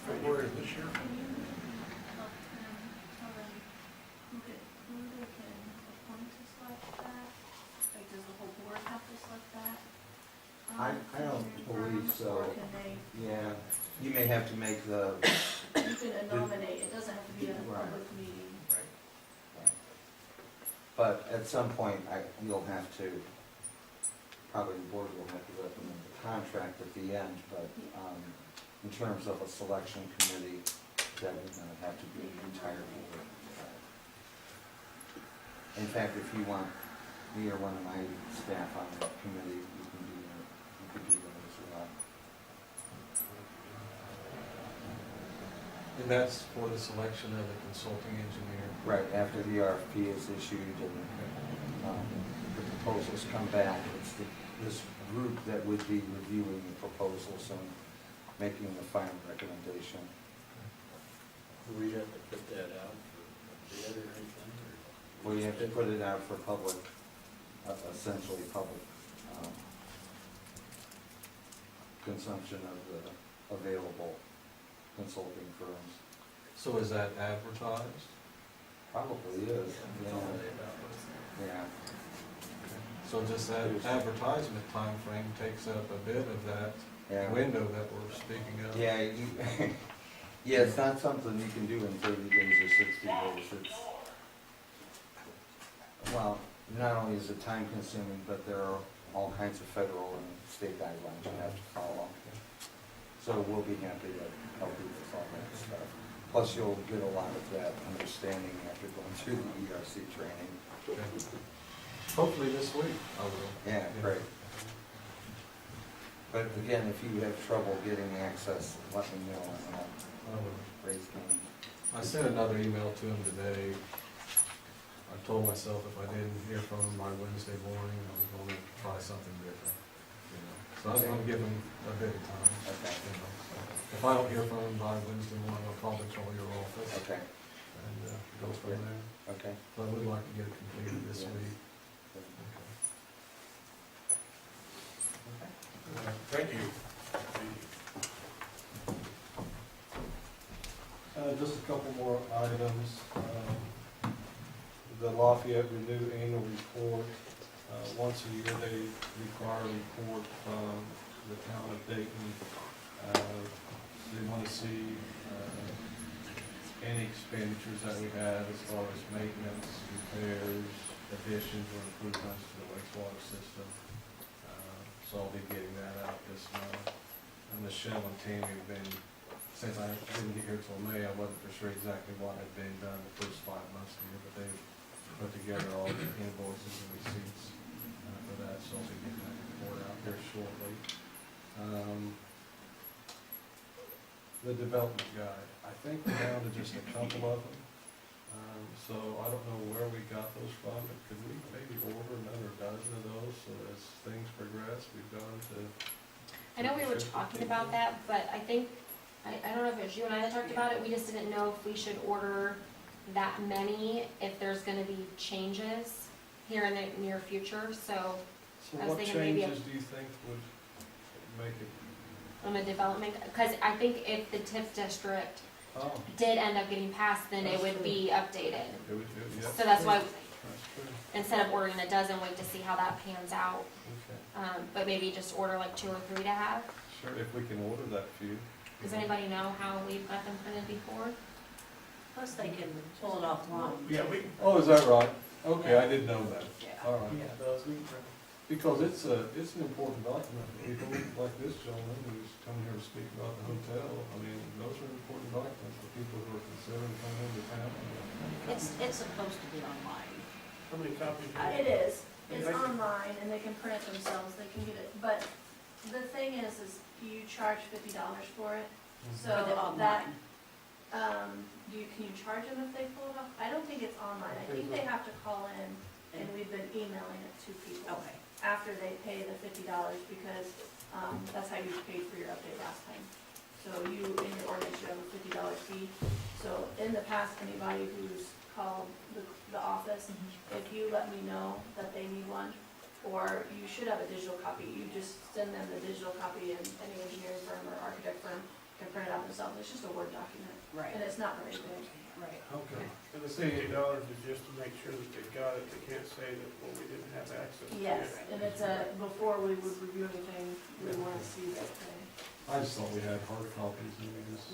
February of this year? Can you tell them who they can appoint to select that? Like, does the whole board have to select that? I don't believe so. Or can they, Yeah, you may have to make the, you can nominate, it doesn't have to be a Right. public meeting. but at some point, you'll have to, probably the board will have to recommend the contract at the end, but in terms of a selection committee, that would not have to be the entire board. In fact, if you want me or one of my staff on that committee, you can do that. You could do that as well. And that's for the selection of the consulting engineer. Right, after the RFP is issued and the proposals come back, it's this group that would be reviewing the proposals and making the final recommendation. Do we have to put that out for bid or anything? Well, you have to put it out for public, essentially public consumption of the available consulting firms. So is that advertised? Probably is, yeah. So just that advertisement time frame takes up a bit of that Yeah. window that we're speaking of. Yeah, yeah, it's not something you can do in 30 days or 60 days. It's, well, not only is it time consuming, but there are all kinds of federal and state guidelines you have to follow. So we'll be happy to help you with all that stuff. Plus, you'll get a lot of that understanding after going through the ERC training. Okay. Hopefully this week I will. Yeah, great. But again, if you have trouble getting access, let me know and I'll I will. raise money. I sent another email to him today. I told myself if I didn't hear from him by Wednesday morning, I was going to try something different. You know. So I was going to give him a bit of time. Okay. You know. So if I don't hear from him by Wednesday morning, I'll probably call your office Okay. and go from there. Okay. But we'd like to get it completed this Yeah. week. Thank you. Just a couple more items. The Lafayette Renew Annual Report, once a year they require a report from the town of Dayton. They want to see any expenditures that we have as far as maintenance, repairs, additions or improvements to the wastewater system. So I'll be getting that out this month. And Michelle and Tammy have been, since I didn't get here till May, I wasn't for sure exactly what had been done the first 5 months of the year, but they've put together all the invoices and receipts for that, so I'll be getting that report out here shortly. The development guide, I think we're down to just a couple of them. So I don't know where we got those from, but could we maybe order another dozen of those so as things progress, we've got them to. I know we were talking about that, but I think, I don't know if it was you and I that talked about it, we just didn't know if we should order that many, if there's gonna be changes here in the near future, so So I was what thinking maybe changes do you think would make it? on the development, because I think if the TIF district Oh, did end up getting passed, then it That's would true. be updated. it would, yeah. So that's why, That's true, instead of ordering a dozen, wait to see how that pans out. okay. But maybe just order like 2 or 3 to have. Sure, if we can order that few. Does anybody know how we've got them printed before? Plus they can pull it offline. Yeah, we, Oh, is that right? Okay, I didn't know that. Yeah. All right. yeah, those, we can print. Because it's an important document for people like this gentleman who's coming here to speak about the hotel. I mean, those are important documents for people who are considering coming into town. It's supposed to be online. How many copies? do It you have? is, it's online and they can print it themselves, they can get it, but the thing is you charge $50 for it, so For the that, online. can you charge them if they pull it off? I don't think it's online, I think they have to call in, and we've been emailing it to people Okay. after they pay the $50, because, that's how you paid for your update last time. So you, in your ordinance, you have a $50 fee, so in the past, anybody who's called the office, if you let me know that they need one, or you should have a digital copy, you just send them the digital copy, and any engineering firm or architect firm can print it out themselves, it's just a Word document, Right. and it's not very big. Right. Okay. And the $50 is just to make sure that they got it, they can't say that, well, we didn't have access to it. Yes, and it's before we would review anything, we want to see that thing. I just thought we had hard copies and we just.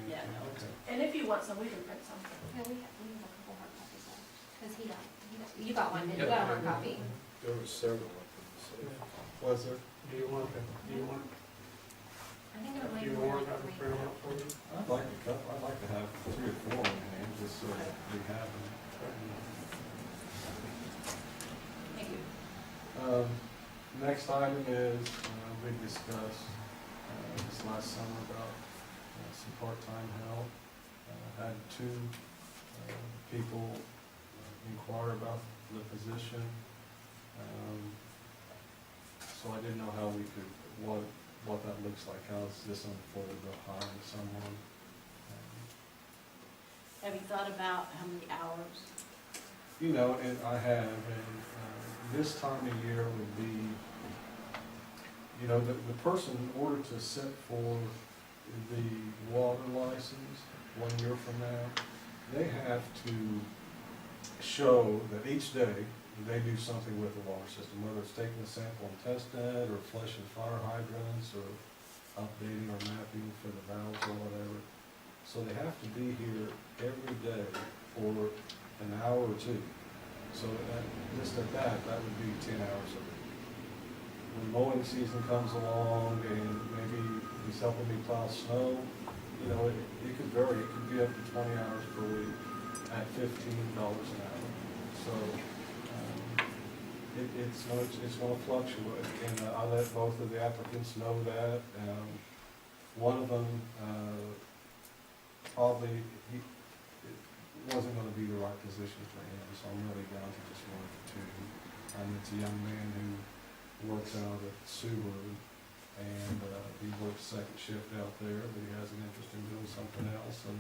Yeah, no. Okay. And if you want some, we can print some. Yeah, we have a couple hard copies left, because you got one, didn't you? You got a hard copy. There were several of them, so. Was there? Do you want, I think there might do be you more want than that 3. print out for you? I'd like to have 3 or 4 in hand, just so that we have them. Thank you. Next item is, we discussed this last summer about some part-time help. Had 2 people inquire about the position. So I didn't know how we could, what that looks like, how is this unfolded of hiring someone? Have you thought about how many hours? You know, and I have, and this time of year would be, you know, the person, in order to sit for the water license 1 year from now, they have to show that each day they do something with the water system, whether it's taking a sample and testing it, or flushing fire hydrants, or updating or mapping for the valves or whatever. So they have to be here every day for an hour or 2. So just at that would be 10 hours a week. When mowing season comes along and maybe he's helping me plow snow, you know, it could vary. It could be up to 20 hours per week at $15 an hour. So it's going to fluctuate, and I let both of the applicants know that. One of them probably it wasn't going to be the right position for him, so I'm really down to just 1 or 2. It's a young man who works out at Subaru, and he works 2nd shift out there, but he has an interest in doing something else, and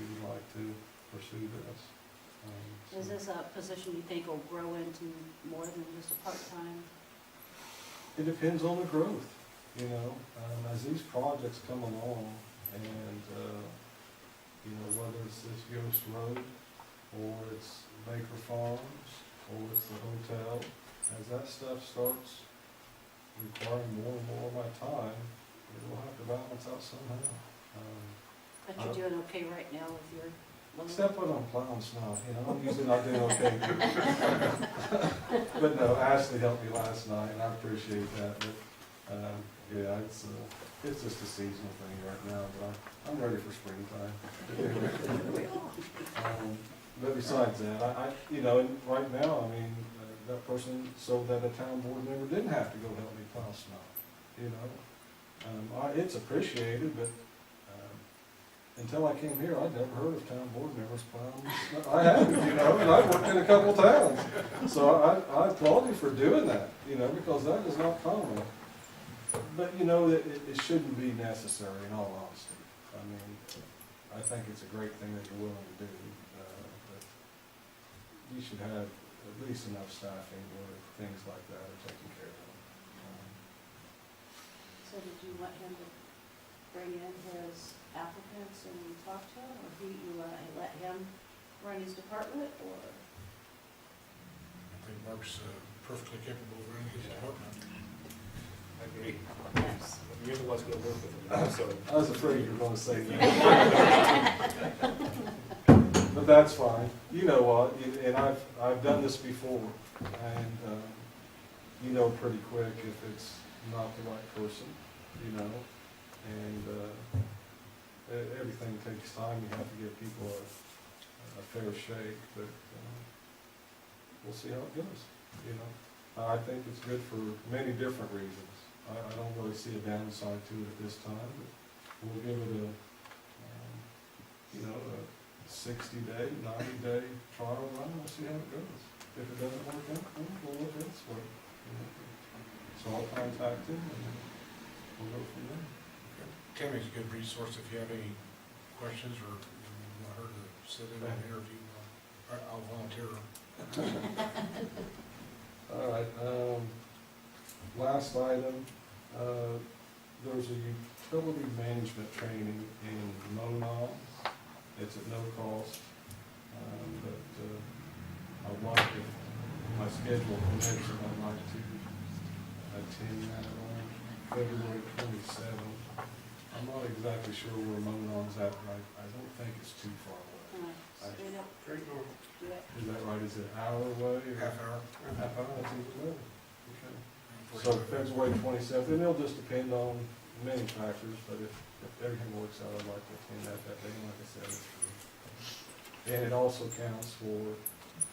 he would like to pursue this. Is So this a position you think will grow into more than just a part-time? it depends on the growth, you know, as these projects come along and, you know, whether it's this Yost Road or it's Baker Farms or it's the hotel, as that stuff starts requiring more and more of my time, it will have to balance out somehow. But you're doing okay right now with your loan? Except when I'm plowing snow, you know, I'm usually not doing okay. But no, Ashley helped me last night, and I appreciate that, but, yeah, it's just a seasonal thing right now, but I'm ready for springtime. But besides that, I, you know, and right now, I mean, that person so that a town board member didn't have to go help me plow snow, you know? It's appreciated, but, until I came here, I'd never heard of town board members plowing snow. I haven't, you know, and I've worked in a couple towns. So I applaud you for doing that, you know, because that is not common. But, you know, it shouldn't be necessary in all honesty. I mean, I think it's a great thing that you're willing to do, but you should have at least enough staffing where things like that are taken care of. So did you want him to bring in his applicants and talk to him, or you let him run his department, or? I think Mark's perfectly capable of running his department. I agree. Yes. You're the one's gonna work with them, so. I was afraid you were gonna say that. But that's fine. You know what, and I've done this before, and, you know pretty quick if it's not the right person, you know, and, everything takes time. You have to give people a fair shake, but, we'll see how it goes, you know. I think it's good for many different reasons. I don't really see a downside to it at this time, but we'll give it a, you know, a 60-day, 90-day trial run. We'll see how it goes. If it doesn't work out, we'll look elsewhere. You know. So I'll contact him and we'll go from there. Tammy's a good resource if you have any questions or you want her to sit in and interview. I'll volunteer her. All right, last item, there's a utility management training in Monon. It's at no cost, but I'd like, if my schedule permits it, I'd like to attend that on February 27th. I'm not exactly sure where Monon's at, right? I don't think it's too far away. Straight up, Straight north. do it. Is that right? Is it an hour away or? Half hour. Half hour, that's even better. Okay. So February 27th, and it'll just depend on many factors, but if everything works out, I'd like to attend that day, like I said, it's free. And it also counts for,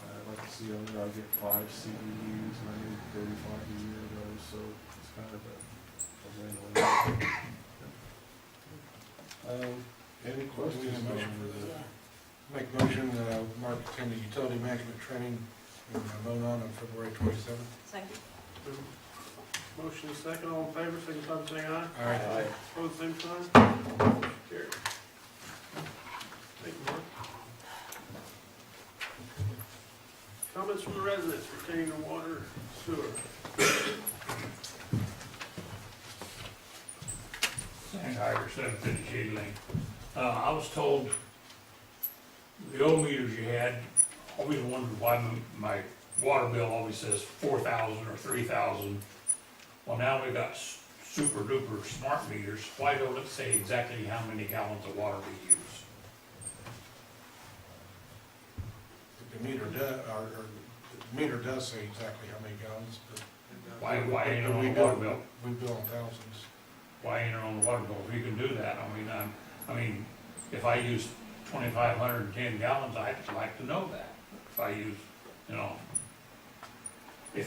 I'd like to see on there, I get 5 CEUs, and I need 35 a year of those, so it's kind of a win-win. Any questions? Do we need a motion for that? Yeah. Make a motion, Mark attend the utility management training in Monon on February 27th. Second. Motion is second, all in favor, signify by saying aye. All right. Opposed, same sign. Motion carried. Thank you, Mark. Comments from the residents pertaining to water, sewer. St. Iver, 750 Shady Lane. I was told the old meters you had, always wondered why my water bill always says 4,000 or 3,000. Well, now we've got super duper smart meters. Why don't it say exactly how many gallons of water we use? The meter does say exactly how many gallons, but. Why ain't it on we the water bill- bill? We bill in thousands. Why ain't it on the water bill? If you can do that, I mean, if I use 2,510 gallons, I'd like to know that. If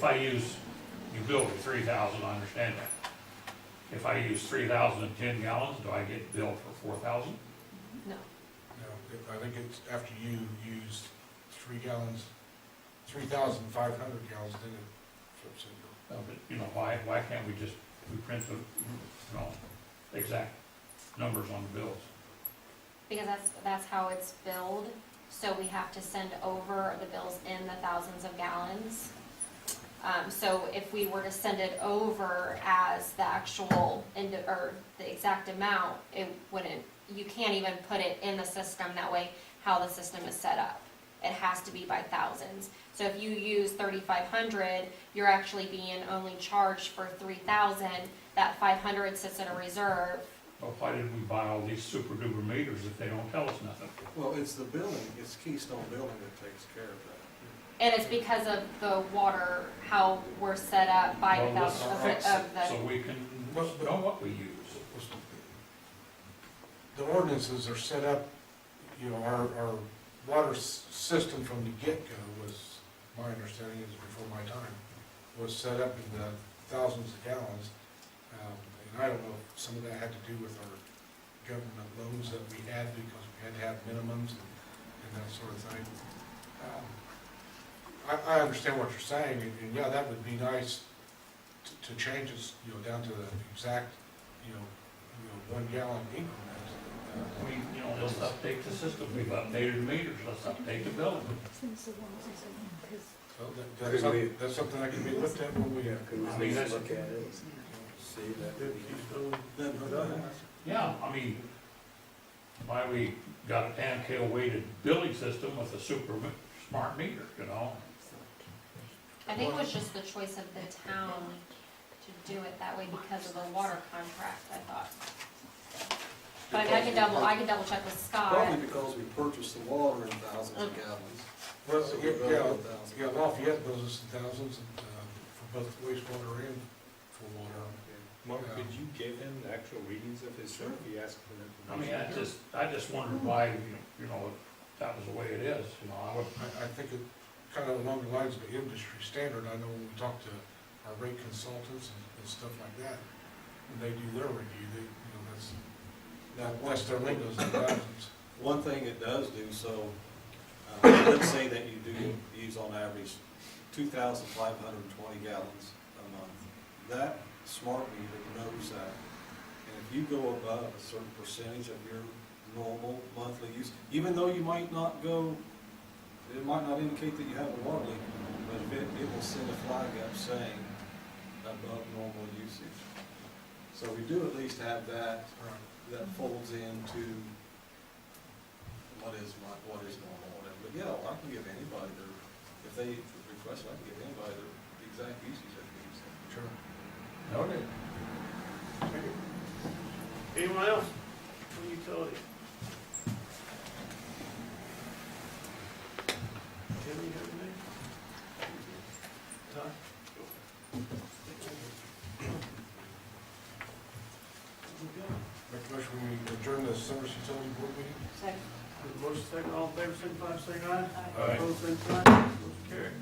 I use, you bill me 3,000, I understand that. If I use 3,010 gallons, do I get billed for 4,000? No. No, I think it's after you use 3 gallons, 3,500 gallons, then it flips into. But, why can't we just, print the, exact numbers on the bills? Because that's how it's billed. so we have to send over the bills in the thousands of gallons. So if we were to send it over as the actual, or the exact amount, it wouldn't, you can't even put it in the system that way, how the system is set up. It has to be by thousands. So if you use 3,500, you're actually being only charged for 3,000. That 500 sits in a reserve. Well, why did we buy all these super duper meters if they don't tell us nothing? Well, it's the building, it's Keystone Building that takes care of that. And it's because of the water, how we're set up by the Well, let's thousand fix of it the. so we can know what we use. The ordinances are set up, you know, our water system from the get-go was, my understanding is before my time, was set up in the thousands of gallons. And I don't know if some of that had to do with our government loans that we had because we had to have minimums and that sort of thing. I understand what you're saying, and yeah, that would be nice to change us, you know, down to the exact, you know, 1 gallon increment. We, you know, let's update the system. We've updated the meters, let's update the building. So that's something that can be looked at when we, I mean, that's, Look at it, see that. Then put that in. yeah, I mean, why we got a 10 kilo weighted billing system with a super smart meter, you know? I think it was just the choice of the town to do it that way because of the water contract, I thought. But I mean, I can double check with Scott. Probably because we purchased the water in thousands of gallons. well, So we're going with thousands. yeah, Lafayette bills us in thousands for both wastewater and for water. Mark, could you give him the actual readings of his truck if he asked for I mean, information? I just wondered why, you know, that was the way it is, you know, I would, I think it kind of along the lines of the industry standard. I know when we talk to our rate consultants and stuff like that, when they do their review, they, you know, that's their lingos in thousands. One thing it does do, so, let's say that you do use on average 2,520 gallons a month. That smart meter knows that. And if you go above a certain percentage of your normal monthly use, even though you might not go, it might not indicate that you have a water leak, but it will send a flag up saying above normal usage. So we do at least have that, that folds into what is normal, whatever. But yeah, I can give anybody their, if they request, I can give anybody the exact usage that they use. Sure. noted. Anyone else from utility? Tim, you have anything? Todd? Make a motion, we adjourn the Service Utility Board meeting? Second. Motion second, all in favor, signify by saying aye. Aye. Opposed, same sign. Motion carried.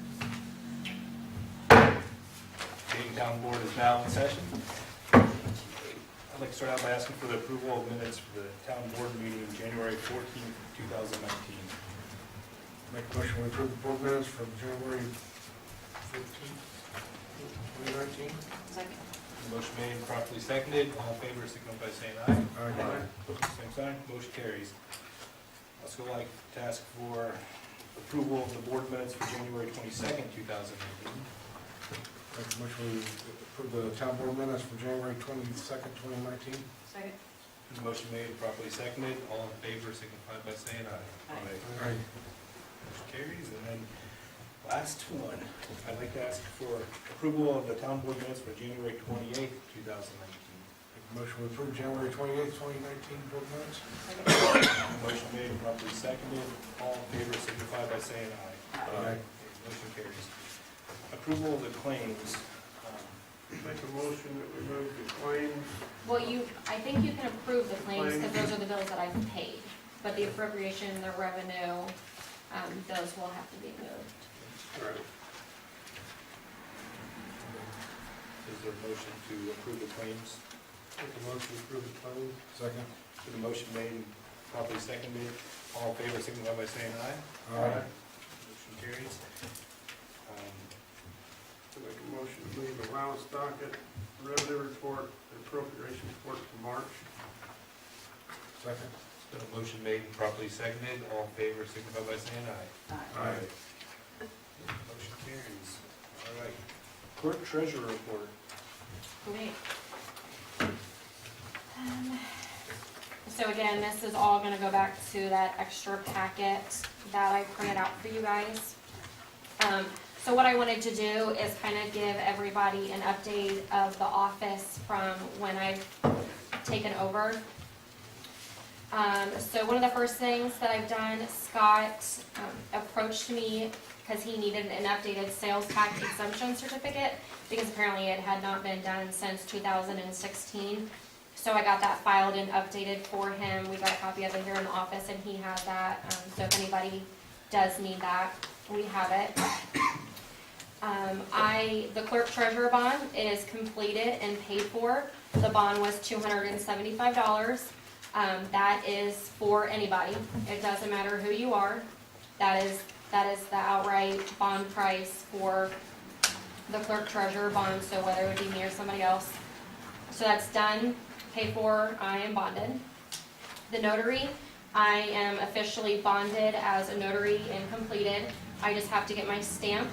Dayton Town Board is now in session. I'd like to start out by asking for the approval of minutes for the town board meeting January 14th, 2019. Make a motion, we approve the board minutes from January 15th, 2019? Second. Motion made and properly seconded. All in favor, signify by saying aye. Aye. Same sign, motion carries. I'd also like to ask for approval of the board minutes for January 22nd, 2019. Make a motion, we approve the town board minutes from January 22nd, 2019? Second. Motion made and properly seconded. All in favor, signify by saying aye. Aye. Aye. Motion carries. And then last one, I'd like to ask for approval of the town board minutes for January 28th, 2019. Make a motion, we approve January 28th, 2019 board minutes? Motion made and properly seconded. All in favor, signify by saying aye. Aye. Motion carries. Approval of the claims. Make a motion that we move the claims. Well, I think you can approve the claims because those are the bills that I've paid. But the appropriation, the revenue, those will have to be moved. All right. Is there a motion to approve the claims? Make a motion to approve the claims. Second. With the motion made and properly seconded, all in favor, signify by saying aye. Aye. Motion carries. Make a motion to leave allowance docket, revenue report, and appropriation report for March. Second. Got a motion made and properly seconded, all in favor, signify by saying aye. Aye. Motion carries. All right. Clerk-Treasurer report. Great. So again, this is all gonna go back to that extra packet that I printed out for you guys. So what I wanted to do is kind of give everybody an update of the office from when I've taken over. So one of the first things that I've done, Scott approached me because he needed an updated sales tax exemption certificate because apparently it had not been done since 2016. So I got that filed and updated for him. We got a copy of it here in the office and he has that. So if anybody does need that, we have it. The clerk-treasurer bond is completed and paid for. The bond was $275. That is for anybody. It doesn't matter who you are. That is the outright bond price for the clerk-treasurer bond, so whether it would be me or somebody else. So that's done, paid for, I am bonded. The notary, I am officially bonded as a notary and completed. I just have to get my stamp,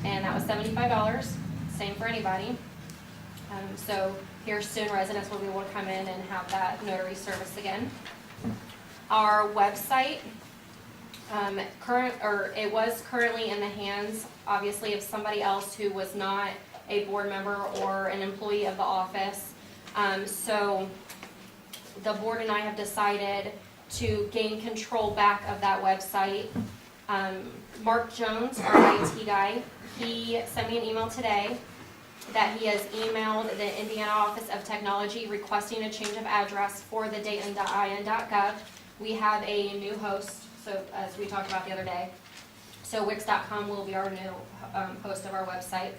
and that was $75, same for anybody. So here soon, residents will be able to come in and have that notary service again. Our website, it was currently in the hands, obviously, of somebody else who was not a board member or an employee of the office. So the board and I have decided to gain control back of that website. Mark Jones, our IT guy, he sent me an email today that he has emailed the Indiana Office of Technology requesting a change of address for the Dayton.in.gov. We have a new host, so as we talked about the other day. So Wix.com will be our new host of our website.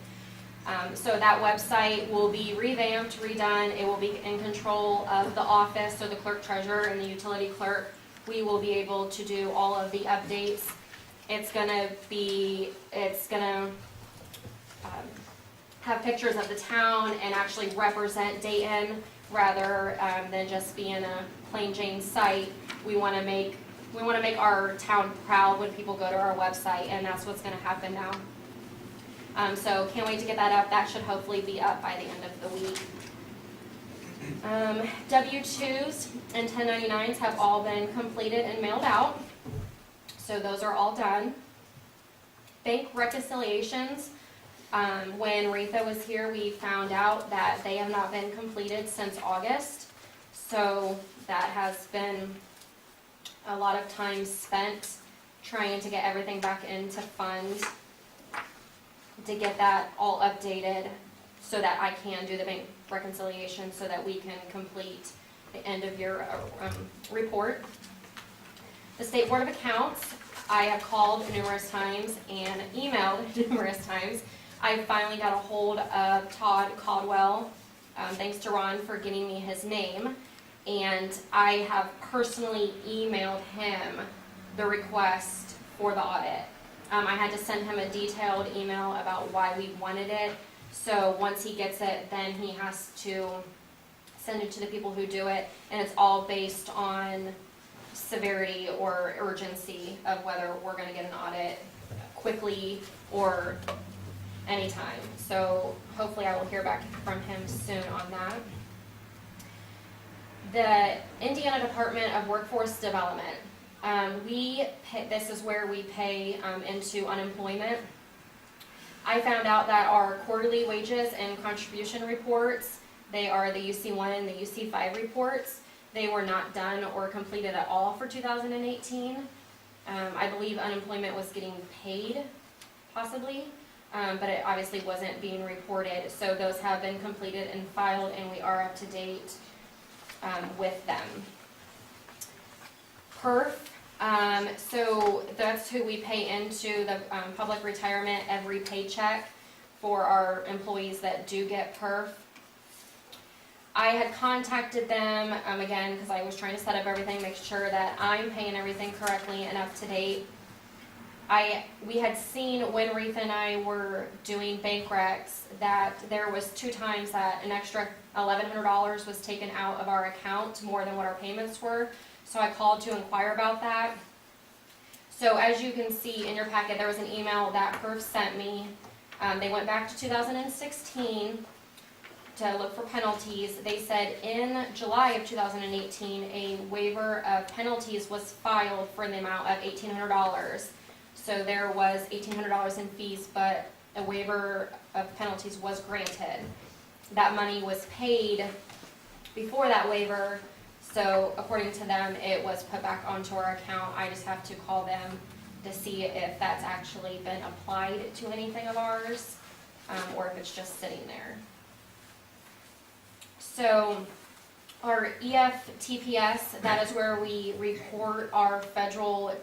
So that website will be revamped, redone. It will be in control of the office, so the clerk-treasurer and the utility clerk. We will be able to do all of the updates. It's gonna have pictures of the town and actually represent Dayton rather than just being a plain Jane site. We want to make our town proud when people go to our website, and that's what's going to happen now. So can't wait to get that up. That should hopefully be up by the end of the week. W-2s and 1099s have all been completed and mailed out. So those are all done. Bank reconciliations. When Retha was here, we found out that they have not been completed since August. So that has been a lot of time spent trying to get everything back into fund to get that all updated so that I can do the bank reconciliation so that we can complete the end of year report. The State Board of Accounts, I have called numerous times and emailed numerous times. I finally got a hold of Todd Caldwell, thanks to Ron for getting me his name, and I have personally emailed him the request for the audit. I had to send him a detailed email about why we wanted it, so once he gets it, then he has to send it to the people who do it, and it's all based on severity or urgency of whether we're going to get an audit quickly or anytime. So hopefully I will hear back from him soon on that. The Indiana Department of Workforce Development. This is where we pay into unemployment. I found out that our quarterly wages and contribution reports, they are the UC1 and the UC5 reports. They were not done or completed at all for 2018. I believe unemployment was getting paid, possibly. But it obviously wasn't being reported. So those have been completed and filed, and we are up to date with them. PERF, so that's who we pay into the public retirement every paycheck for our employees that do get PERF. I had contacted them again because I was trying to set up everything, make sure that I'm paying everything correctly and up to date. We had seen when Retha and I were doing bank recs that there was 2 times that an extra $1,100 was taken out of our account, more than what our payments were. So I called to inquire about that. So as you can see in your packet, there was an email that PERF sent me. They went back to 2016 to look for penalties. They said in July of 2018, a waiver of penalties was filed for the amount of $1,800. So there was $1,800 in fees, but a waiver of penalties was granted. That money was paid before that waiver, so according to them, it was put back onto our account. I just have to call them to see if that's actually been applied to anything of ours, or if it's just sitting there. So our EFTPS, that is where we report our federal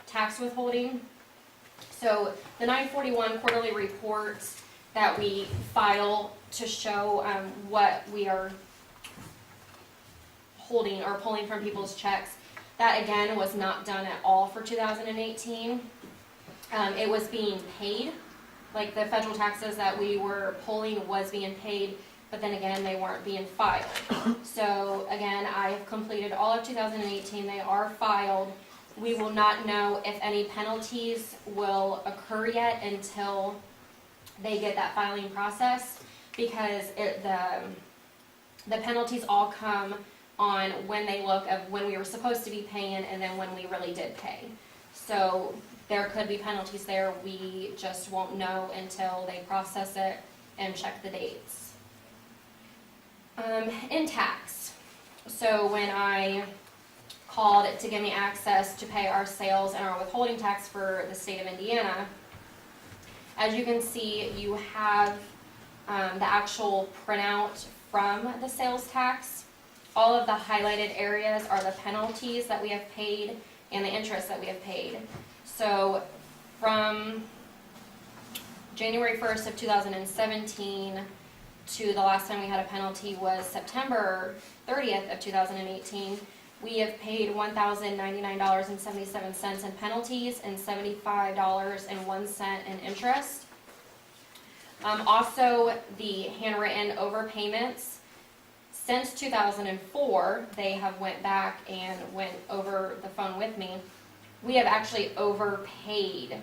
tax withholding. So the 941 quarterly reports that we file to show what we are holding or pulling from people's checks, that again was not done at all for 2018. It was being paid, like the federal taxes that we were pulling was being paid, but then again, they weren't being filed. So again, I have completed all of 2018, they are filed. We will not know if any penalties will occur yet until they get that filing process, because the penalties all come on when they look of when we were supposed to be paying and then when we really did pay. So there could be penalties there, we just won't know until they process it and check the dates. In tax, so when I called to give me access to pay our sales and our withholding tax for the state of Indiana, as you can see, you have the actual printout from the sales tax. All of the highlighted areas are the penalties that we have paid and the interest that we have paid. So from January 1st of 2017 to the last time we had a penalty was September 30th of 2018, we have paid $1,099.77 in penalties and $75.01 in interest. Also, the handwritten overpayments. Since 2004, they have went back and went over the phone with me. We have actually overpaid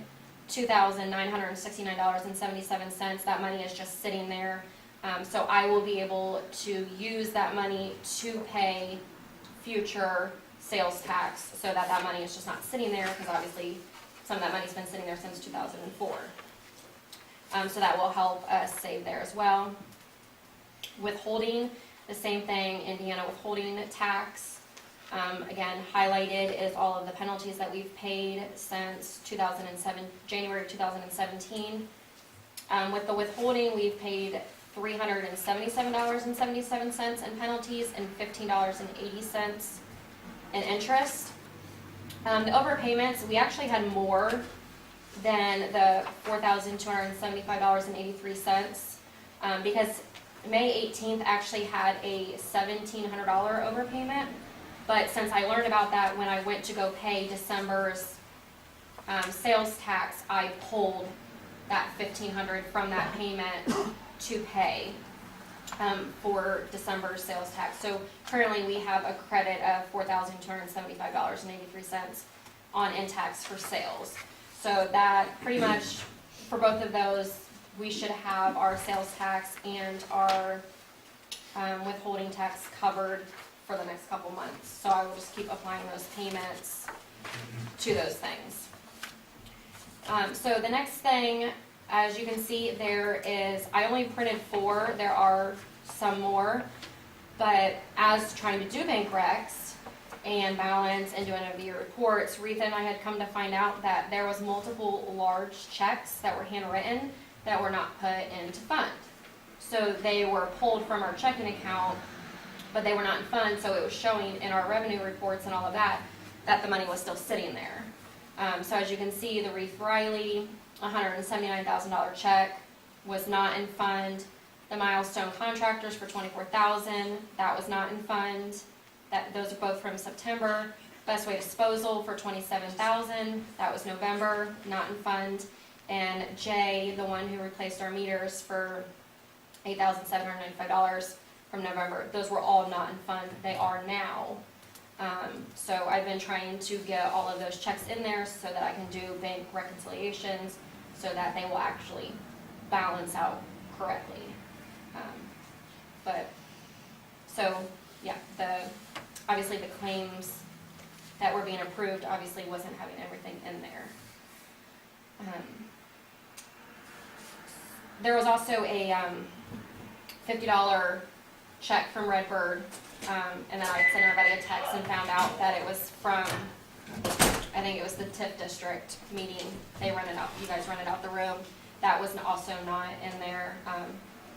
$2,969.77. That money is just sitting there. So I will be able to use that money to pay future sales tax so that that money is just not sitting there, because obviously some of that money's been sitting there since 2004. So that will help us save there as well. Withholding, the same thing, Indiana withholding tax. Again, highlighted is all of the penalties that we've paid since January 2017. With the withholding, we've paid $377.77 in penalties and $15.80 in interest. The overpayments, we actually had more than the $4,275.83 because May 18th actually had a $1,700 overpayment, but since I learned about that when I went to go pay December's sales tax, I pulled that $1,500 from that payment to pay for December's sales tax. So currently we have a credit of $4,275.83 on in-tax for sales. So that pretty much, for both of those, we should have our sales tax and our withholding tax covered for the next couple months. So I will just keep applying those payments to those things. So the next thing, as you can see, there is, I only printed 4, there are some more, but as trying to do bank recs and balance and do end of the year reports, Retha and I had come to find out that there was multiple large checks that were handwritten that were not put into fund. So they were pulled from our checking account, but they were not in fund, so it was showing in our revenue reports and all of that, that the money was still sitting there. So as you can see, the Reeve Riley $179,000 check was not in fund. The Milestone Contractors for $24,000, that was not in fund. Those are both from September. Best Way Disposal for $27,000, that was November, not in fund. And Jay, the one who replaced our meters for $8,795 from November, those were all not in fund. They are now. So I've been trying to get all of those checks in there so that I can do bank reconciliations, so that they will actually balance out correctly. Obviously the claims that were being approved obviously wasn't having everything in there. There was also a $50 check from Redbird, and then I sent everybody a text and found out that it was from, I think it was the TIF District meeting. They rented out, you guys rented out the room. That was also not in there.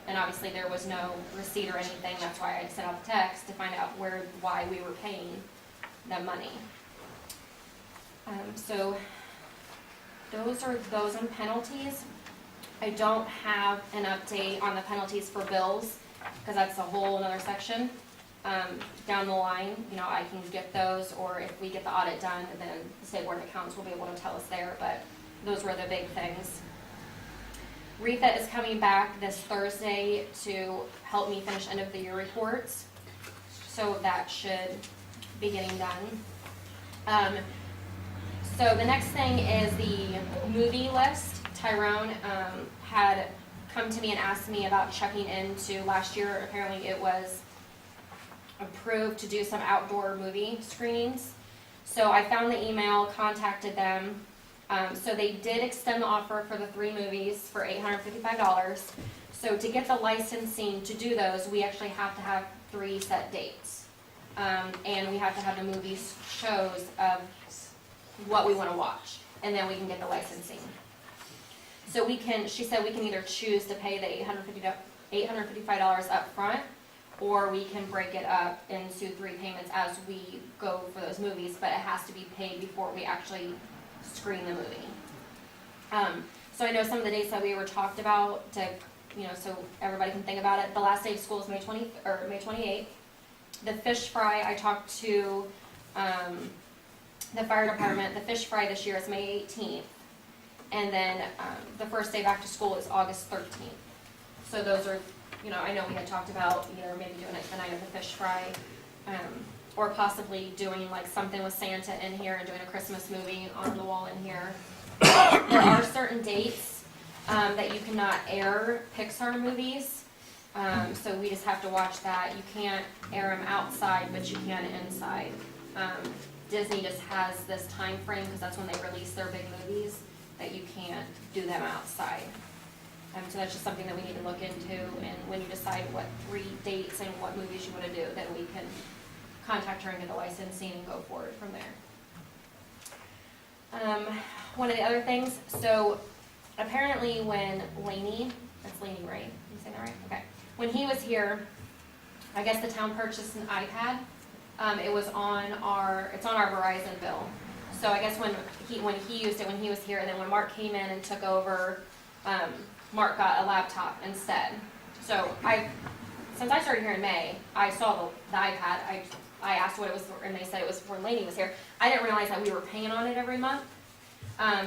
And obviously there was no receipt or anything. That's why I sent out the text to find out why we were paying the money. So those are those and penalties. I don't have an update on the penalties for bills, because that's a whole another section. Down the line, I can get those, or if we get the audit done, then the State Board of Accounts will be able to tell us there, but those were the big things. REFIT is coming back this Thursday to help me finish end of the year reports, so that should be getting done. So the next thing is the movie list. Tyrone had come to me and asked me about checking into last year. Apparently it was approved to do some outdoor movie screenings. So I found the email, contacted them. So they did extend the offer for the 3 movies for $855. So to get the licensing to do those, we actually have to have 3 set dates. And we have to have the movie shows of what we want to watch, and then we can get the licensing. So she said we can either choose to pay the $855 up front, or we can break it up into 3 payments as we go for those movies, but it has to be paid before we actually screen the movie. So I know some of the dates that we were talked about so everybody can think about it. The last day of school is May 28th. The fish fry, I talked to the fire department. The fish fry this year is May 18th. And then the first day back to school is August 13th. So those are, I know we had talked about either maybe doing it the night of the fish fry, or possibly doing like something with Santa in here and doing a Christmas movie on the wall in here. There are certain dates that you cannot air Pixar movies, so we just have to watch that. You can't air them outside, but you can inside. Disney just has this time frame, because that's when they release their big movies, that you can't do them outside. So that's just something that we need to look into, and when you decide what 3 dates and what movies you want to do, then we can contact her and get the licensing and go forward from there. One of the other things, so apparently when Laney, that's Laney, right? You saying that right? Okay. When he was here, I guess the town purchased an iPad. It was on our Verizon bill. So I guess when he used it when he was here, and then when Mark came in and took over, Mark got a laptop instead. So since I started here in May, I saw the iPad. I asked what it was for, and they said it was before Laney was here. I didn't realize that we were paying on it every month.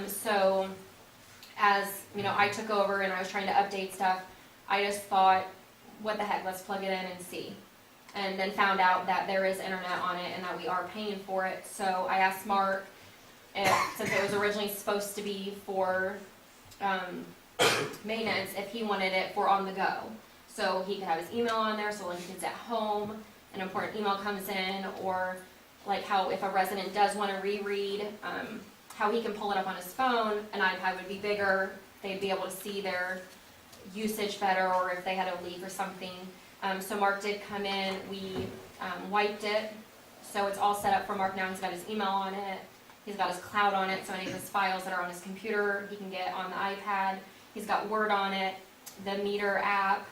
So as I took over and I was trying to update stuff, I just thought, what the heck, let's plug it in and see. And then found out that there is internet on it and that we are paying for it. So I asked Mark, since it was originally supposed to be for maintenance, if he wanted it for on the go. So he could have his email on there, so when he's at home, an important email comes in, or like how if a resident does want to reread, how he can pull it up on his phone. An iPad would be bigger, they'd be able to see their usage better, or if they had a leak or something. So Mark did come in, we wiped it, so it's all set up for Mark now. He's got his email on it, he's got his cloud on it, so any of his files that are on his computer, he can get on the iPad. He's got Word on it, the meter app.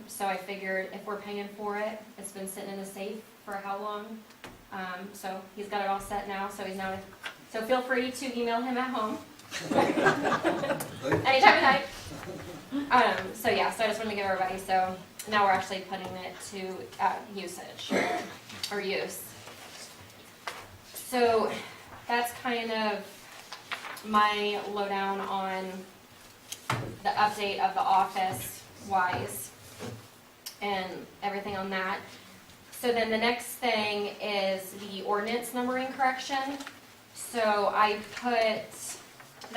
So I figured if we're paying for it, it's been sitting in the safe for how long? So he's got it all set now, so feel free to email him at home. Anytime at night. So I just wanted to give everybody, so now we're actually putting it to usage or use. So that's kind of my lowdown on the update of the office wise and everything on that. So then the next thing is the ordinance numbering correction. So I put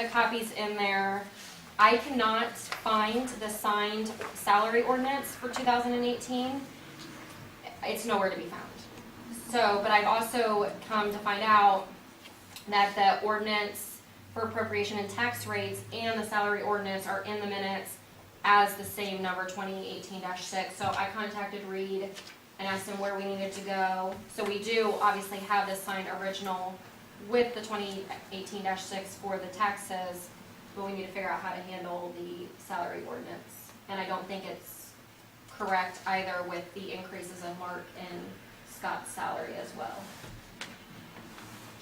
the copies in there. I cannot find the signed salary ordinance for 2018. It's nowhere to be found. So, but I've also come to find out that the ordinance for appropriation and tax rates and the salary ordinance are in the minutes as the same number, 2018-6. So I contacted Reed and asked him where we needed to go. So we do obviously have this signed original with the 2018-6 for the taxes, but we need to figure out how to handle the salary ordinance. And I don't think it's correct either with the increases in Mark and Scott's salary as well.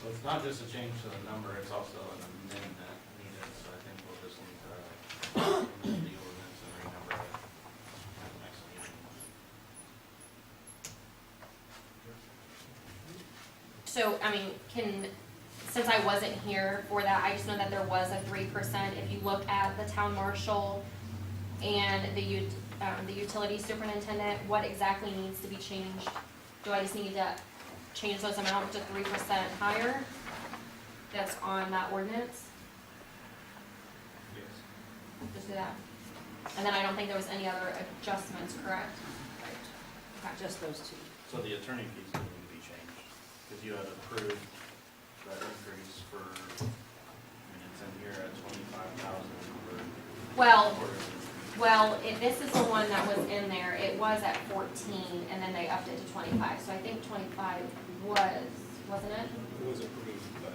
So it's not just a change to the number, it's also an amendment needed, so I think we'll just need to amend the ordinance and renumber it at the next meeting. So, I mean, since I wasn't here for that, I just know that there was a 3%. If you look at the town marshal and the utility superintendent, what exactly needs to be changed? Do I just need to change those amounts to 3% higher? That's on that ordinance? Yes. Just do that. And then I don't think there was any other adjustments, correct? Okay. Just those two. So the attorney fees don't need to be changed, because you had approved that increase for, I mean, it's in here at 25,000 for. Well, this is the one that was in there. It was at 14, and then they upped it to 25. So I think 25 wasn't it? It was approved, but.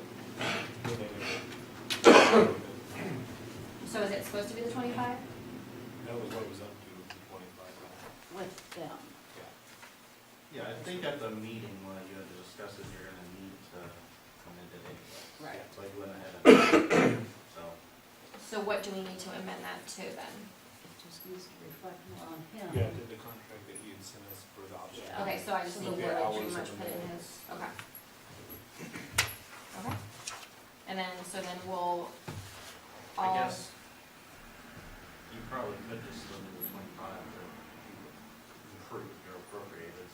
So is it supposed to be the 25? That was what was up to, the 25. With them. Yeah, I think at the meeting when you had to discuss it, you're gonna need to come in today. Right. So you went ahead and, so. So what do we need to amend that to then? It just needs to reflect more on him. Yeah, the contract that you had sent us for the option. Yeah. Okay, so I just So need the to pretty hours much of put in the his, okay. Okay. And then, so then we'll I all, guess you probably could just go to the 25 or you approved or appropriated.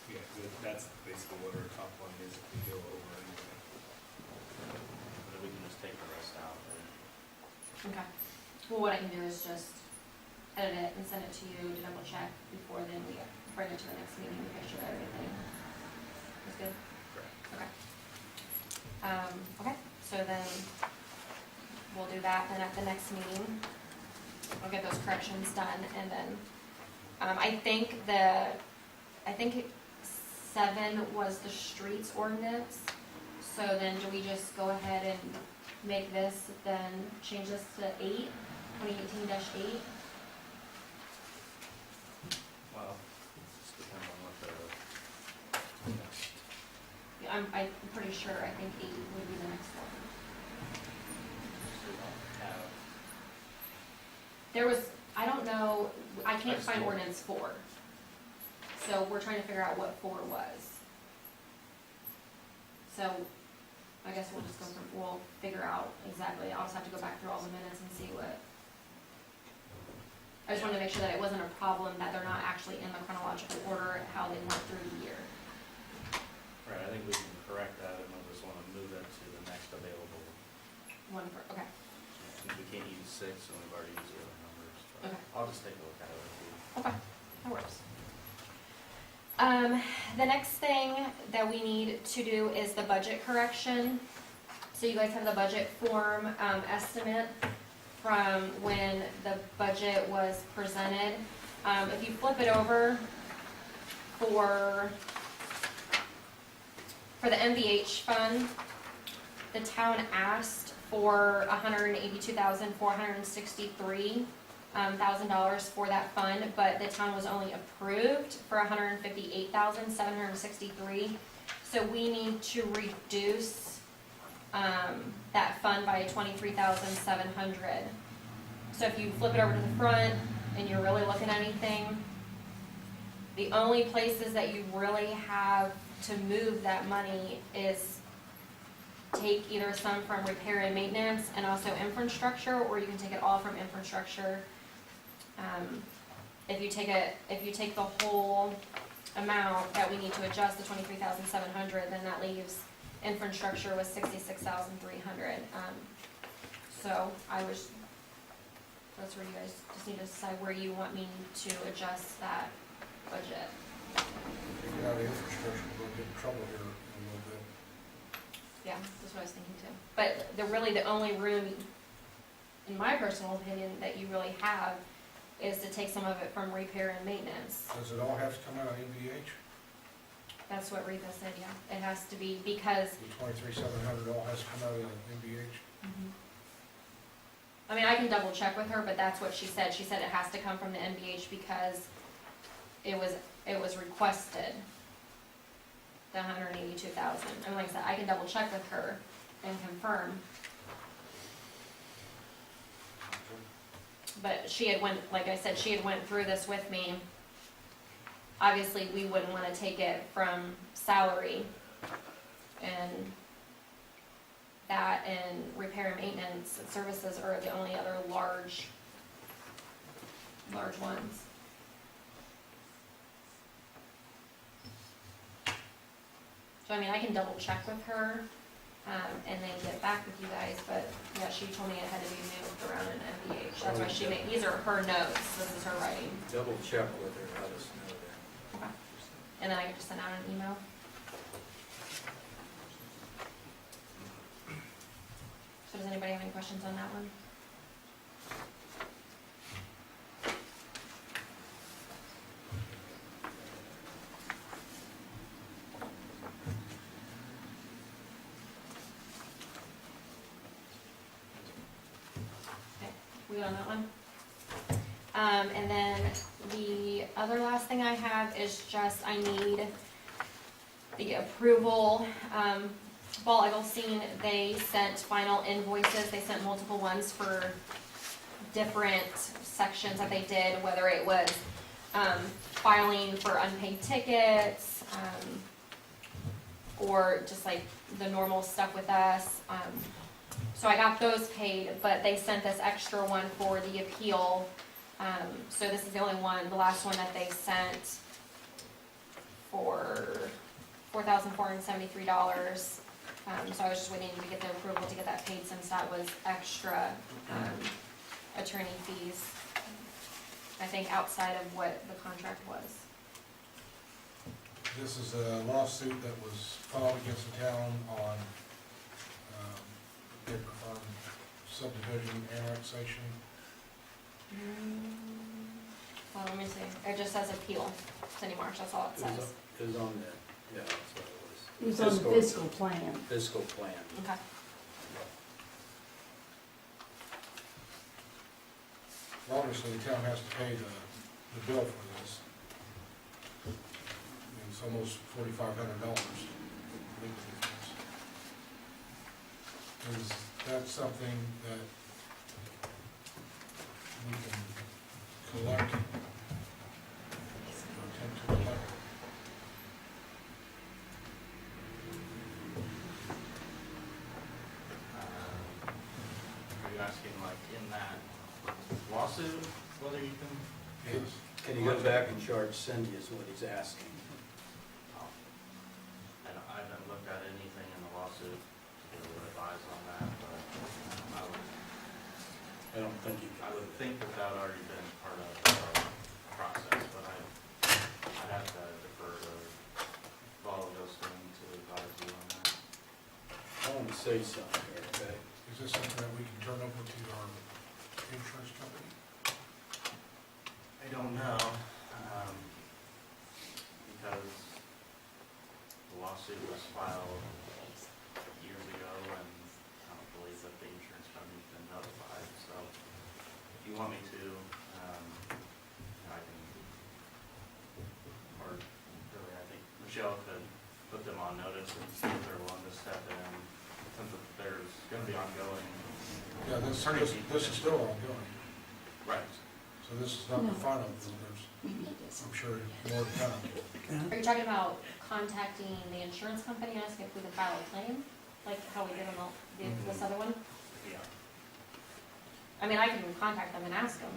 Yeah, that's basically what our top line is if we go over anything. But we can just take the rest out. okay. Well, what I can do is just edit it and send it to you to double check before then we bring it to the next meeting to make sure that everything is good. Okay. Okay, so then we'll do that, then at the next meeting, we'll get those corrections done, and then, I think 7 was the streets ordinance, so then do we just go ahead and make this, then change this to 8, 2018-8? Well, it just depends on what the next. Yeah, I'm pretty sure, I think 8 would be the next one. We don't have. There was, I don't know, I can't That's find cool. ordinance 4. So we're trying to figure out what 4 was. So I guess we'll just we'll figure out exactly, I'll just have to go back through all the minutes and see what. I just wanted to make sure that it wasn't a problem, that they're not actually in the chronological order, how they went through the year. Right, I think we can correct that and we'll just want to move that to the next available. Okay, Since we can't use 6 and we've already used the other numbers. but Okay. I'll just take a look at it with you. okay, that works. The next thing that we need to do is the budget correction. So you guys have the budget form, estimate from when the budget was presented. If you flip it over for the MVH fund, the town asked for $182,463 $1,000 for that fund, but the town was only approved for $158,763. So we need to reduce that fund by $23,700. So if you flip it over to the front and you're really looking at anything, the only places that you really have to move that money is take either some from repair and maintenance and also infrastructure, or you can take it all from infrastructure. if you take the whole amount that we need to adjust, the 23,700, then that leaves infrastructure was 66,300. So that's where you guys just need to decide where you want me to adjust that budget. Figure out the infrastructure, we'll get in trouble here in a little bit. Yeah, that's what I was thinking too. But the only room, in my personal opinion, that you really have is to take some of it from repair and maintenance. Does it all have to come out of NVH? That's what Rita said, yeah. It has to be because, The 23,700 all has to come out of NVH? I mean, I can double check with her, but that's what she said. She said it has to come from the NBH because it was requested, the 182,000. And like I said, I can double check with her and confirm. But she had like I said, she had went through this with me. Obviously, we wouldn't want to take it from salary, and that and repair and maintenance and services are the only other large ones. So I mean, I can double check with her, and then get back with you guys, but yeah, she told me it had to be moved around in MVH. That's why these are her notes, this is her writing. Double check with her, let us know that. Okay. And then I can just send out an email. So does anybody have any questions on that one? Okay, we good on that one? And then the other last thing I have is just I need the approval. Ball Eggleston, they sent final invoices. They sent multiple ones for different sections that they did, whether it was filing for unpaid tickets, or just like the normal stuff with us. So I got those paid, but they sent this extra one for the appeal. So this is the only one, the last one that they sent for $4,473. So I was just waiting to get the approval to get that paid since that was extra attorney fees, I think outside of what the contract was. This is a lawsuit that was filed against the town on subdivision annexation. Well, let me see. It just says appeal. Cindy Marsh, that's all it says. It was on the, yeah, that's what it was. It was on the fiscal plan. Fiscal plan. Okay. Well, obviously, the town has to pay the bill for this. It's almost $4,500. Is that something that we can collect, or attempt to collect? Are you asking like in that lawsuit, whether you can? Yes. Can you go back and charge Cindy is what he's asking. I haven't looked at anything in the lawsuit to advise on that, but I don't think you I can. would think that that would already been part of the process, but I'd have to defer to follow those things to advise you on that. I want to say something here, okay? Is this something that we can turn over to our insurance company? I don't know, because the lawsuit was filed years ago, and I don't believe that the insurance company's been notified, so if you want me to, I can, or really, I think Michelle could put them on notice and see if they're willing to step in, since there's gonna be ongoing. Yeah, this is still ongoing. Right. So this is not the final, there's, I'm sure, more to come. Are you talking about contacting the insurance company and asking if we can file a claim? Like how we did on this other one? Yeah. I mean, I can contact them and ask them.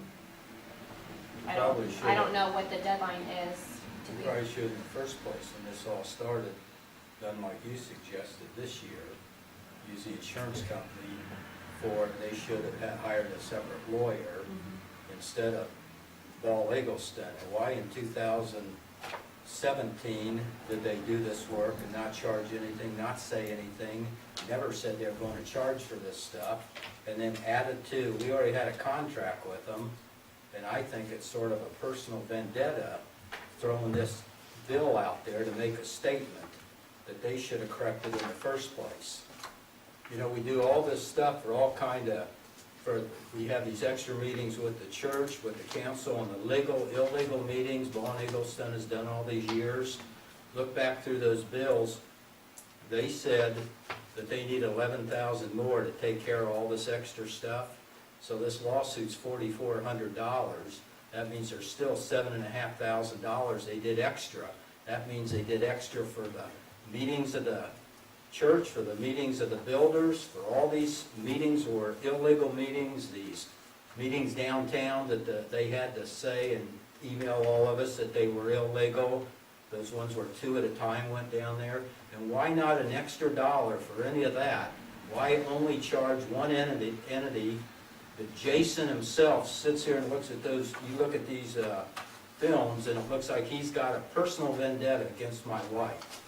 I Probably don't, should. I don't know what the deadline is to We be. probably should in the first place, when this all started, done like you suggested this year, use the insurance company for, they should have hired a separate lawyer instead of Ball Eggleston. And why in 2017 did they do this work and not charge anything, not say anything, never said they were going to charge for this stuff, and then added to, we already had a contract with them, and I think it's sort of a personal vendetta throwing this bill out there to make a statement that they should have corrected in the first place. You know, we do all this stuff for all kind of, we have these extra meetings with the church, with the council, and the legal, illegal meetings. Vaughn Eggleston has done all these years. Look back through those bills. They said that they need 11,000 more to take care of all this extra stuff. So this lawsuit's $4,400. That means there's still $7,500 they did extra. That means they did extra for the meetings of the church, for the meetings of the builders, for all these meetings were illegal meetings, these meetings downtown that they had to say and email all of us that they were illegal. Those ones were 2 at a time went down there. And why not an extra dollar for any of that? Why only charge one entity that Jason himself sits here and looks at those, you look at these films and it looks like he's got a personal vendetta against my wife.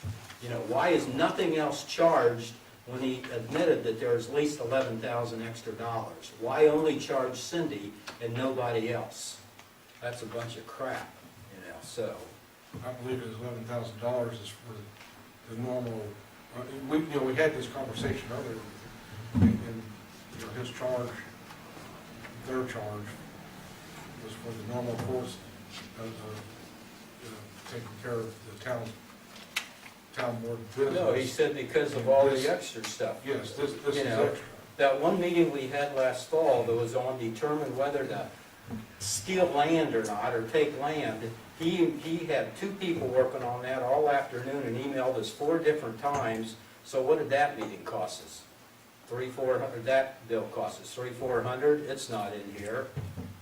You know, why is nothing else charged when he admitted that there's at least 11,000 extra dollars? Why only charge Cindy and nobody else? That's a bunch of crap, you know, so. I believe it's $11,000 is for the normal, we had this conversation earlier, and his charge, their charge was for the normal course of taking care of the town board business. No, he said because of all the extra stuff. Yes, this is You know, extra. That one meeting we had last fall that was on determine whether to steal land or not, or take land, he had 2 people working on that all afternoon and emailed us 4 different times. So what did that meeting cost us? $300-400, that bill cost us $300-400, it's not in here.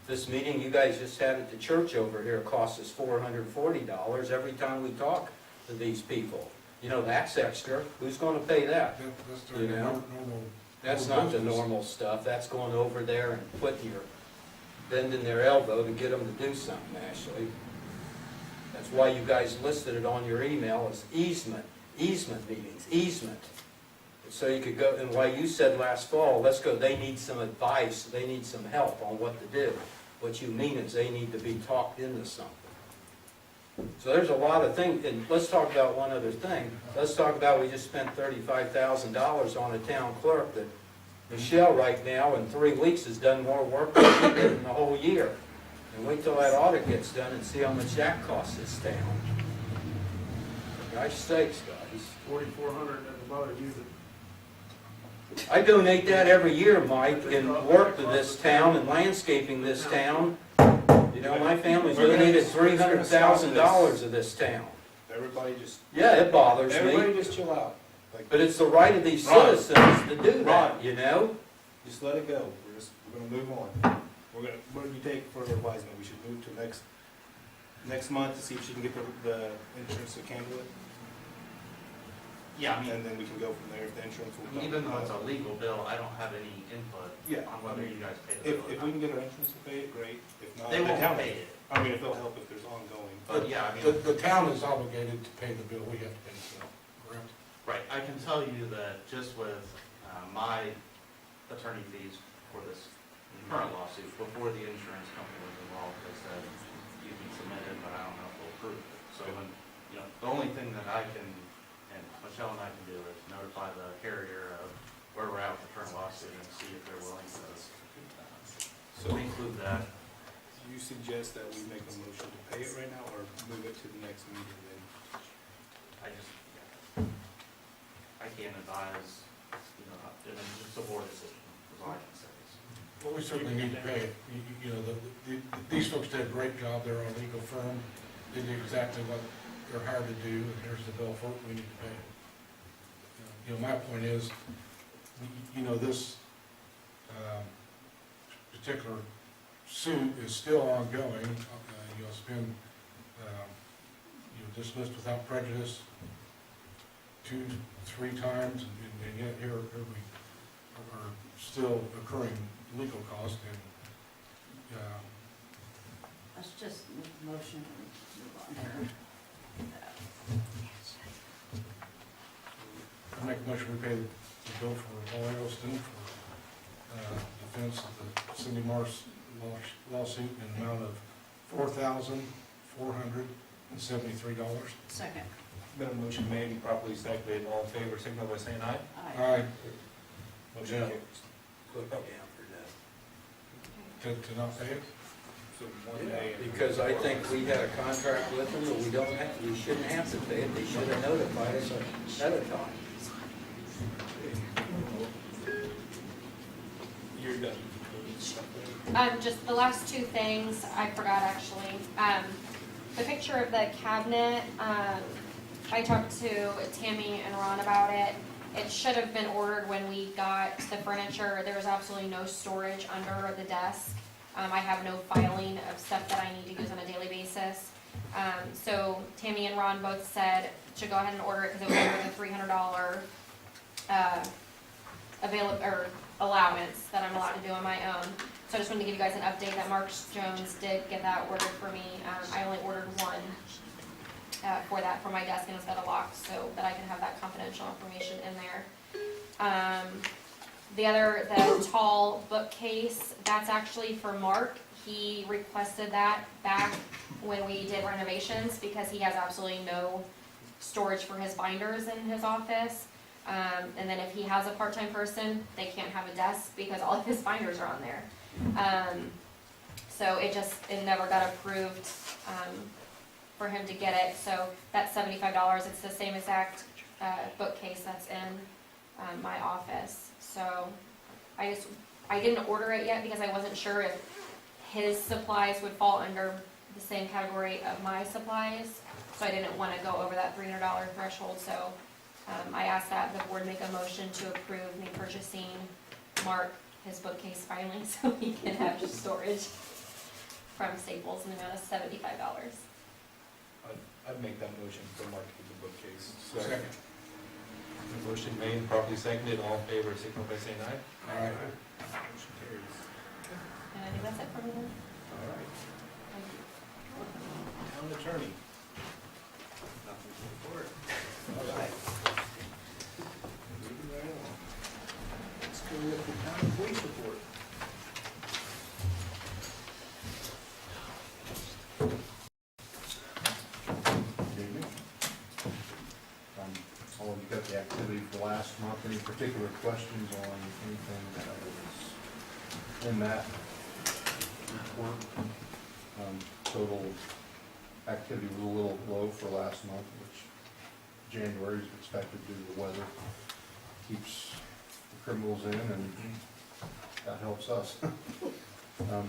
This meeting you guys just had at the church over here cost us $440 every time we talk to these people. You know, that's extra, who's gonna pay that? That's You the know? normal. That's not the normal stuff, that's going over there and putting bending their elbow to get them to do something, Ashley. That's why you guys listed it on your email as easement meetings, easement. So you could go, and why you said last fall, let's go, they need some advice, they need some help on what to do. What you mean is they need to be talked into something. So there's a lot of things, and let's talk about one other thing. Let's talk about, we just spent $35,000 on a town clerk that Michelle right now in 3 weeks has done more work than she did in the whole year. And wait till that audit gets done and see how much that costs this town. For God's sakes, guys. $4,400 doesn't bother you that I donate that every year, Mike, in work to this town and landscaping this town. You know, my family's donated $300,000 to this town. Everybody just, Yeah, it bothers everybody me, just chill out. Like, but it's the right of these Ron. citizens to do that, Ron. you know? just let it go. We're gonna move on. What do we take for advisement? We should move to next month to see if she can get the insurance to handle it. Yeah, I mean, And then we can go from there if the insurance will. even though it's a legal bill, I don't have any input Yeah, on whether you guys pay the If bill we or can not. get our insurance to pay it, great. If not, They the won't town- pay it, I mean, if they'll help if there's ongoing. but yeah, I The mean, town is obligated to pay the bill, we have to pay the bill, correct? right, I can tell you that just with my attorney fees for this current lawsuit, before the insurance company was involved, they said you can submit it, but I don't know if they'll approve it. So when, you know, the only thing that I can, and Michelle and I can do is notify the carrier of where we're at with the current lawsuit and see if they're willing to include that. You suggest that we make a motion to pay it right now or move it to the next meeting then? I can't advise, you know, and it's just a board decision, is all I can say. Well, we certainly need to pay it. You know, these folks did a great job, they're our legal firm, they do exactly what they're hired to do, and here's the bill for it, we need to pay it. You know, my point is, you know, this particular suit is still ongoing. It's been, dismissed without prejudice 2-3 times, and yet here we are still occurring legal costs, and Let's just make a motion and move on there. I make a motion we pay the bill for Paul Eggleston for defense of the Cindy Marsh lawsuit in the amount of $4,473. Second. Been a motion made and properly seconded, all in favor, signify by saying aye. Aye. Motion Yeah. carries. Put down for that. To not pay it? So 1 day. Because I think we had a contract with them, but we shouldn't have to pay it, they should have notified us ahead of time. You're done. Just the last two things, I forgot actually. The picture of the cabinet, I talked to Tammy and Ron about it. It should have been ordered when we got the furniture. There was absolutely no storage under the desk. I have no filing of stuff that I need to use on a daily basis. So Tammy and Ron both said to go ahead and order it because it was under the $300 allowance that I'm allowed to do on my own. So I just wanted to give you guys an update that Mark Jones did get that ordered for me. I only ordered one for that for my desk, and it's got a lock so that I can have that confidential information in there. The tall bookcase, that's actually for Mark. He requested that back when we did renovations because he has absolutely no storage for his binders in his office. And then if he has a part-time person, they can't have a desk because all of his binders are on there. So it never got approved for him to get it. So that's $75. It's the same exact bookcase that's in my office. So I didn't order it yet because I wasn't sure if his supplies would fall under the same category of my supplies. So I didn't want to go over that $300 threshold. So I asked that the board make a motion to approve me purchasing Mark his bookcase finally so he can have just storage from Staples in the amount of $75. I'd make that motion for Mark to get the bookcase. Second. The motion made and properly seconded, all in favor, signify by saying aye. Aye. Motion carries. And I think that's it for me then. All right. Thank you. Town attorney. Nothing to report. All right. Moving right along. Let's go with the town police report. Good evening. All of you got the activity for last month. Any particular questions on anything that was in that report? Total activity was a little low for last month, which January is expected due to the weather. Keeps the criminals in, and that helps us.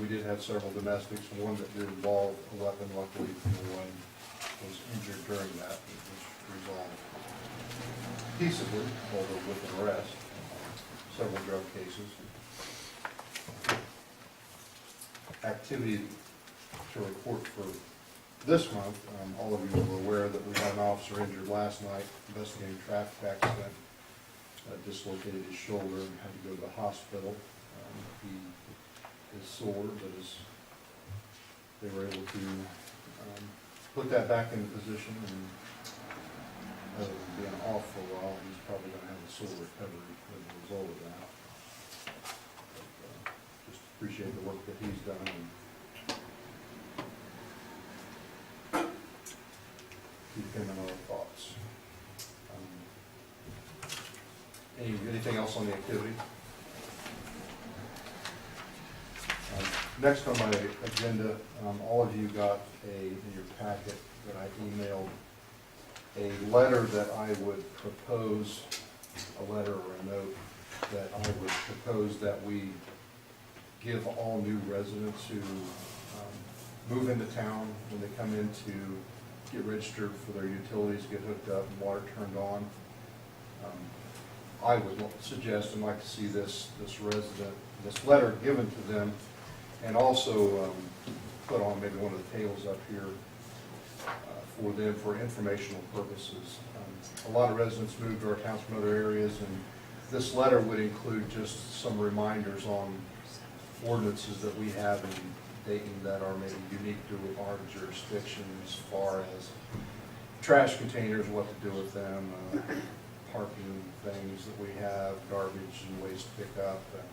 We did have several domestics, one that did involve a weapon. Luckily, no one was injured during that. It was resolved peaceably, although with an arrest. Several drug cases. Activity to report for this month. All of you are aware that we had an officer injured last night investigating a traffic accident. Dislocated his shoulder and had to go to the hospital. He is sore, but they were able to put that back into position, and other than being off for a while, he's probably going to have a sore recovery as a result of that. But, just appreciate the work that he's done, and keep him in our thoughts. Anything else on the activity? Next on my agenda, all of you got in your packet that I emailed a letter that I would propose, a letter or a note that I would propose that we give all new residents who move into town, when they come in, to get registered for their utilities, get hooked up, and water turned on. I would suggest and like to see this letter given to them, And also put on maybe one of the tables up here for them for informational purposes. A lot of residents moved to our towns from other areas, and this letter would include just some reminders on ordinances that we have in Dayton that are maybe unique to our jurisdiction as far as trash containers, what to do with them, parking things that we have, garbage and waste pickup, and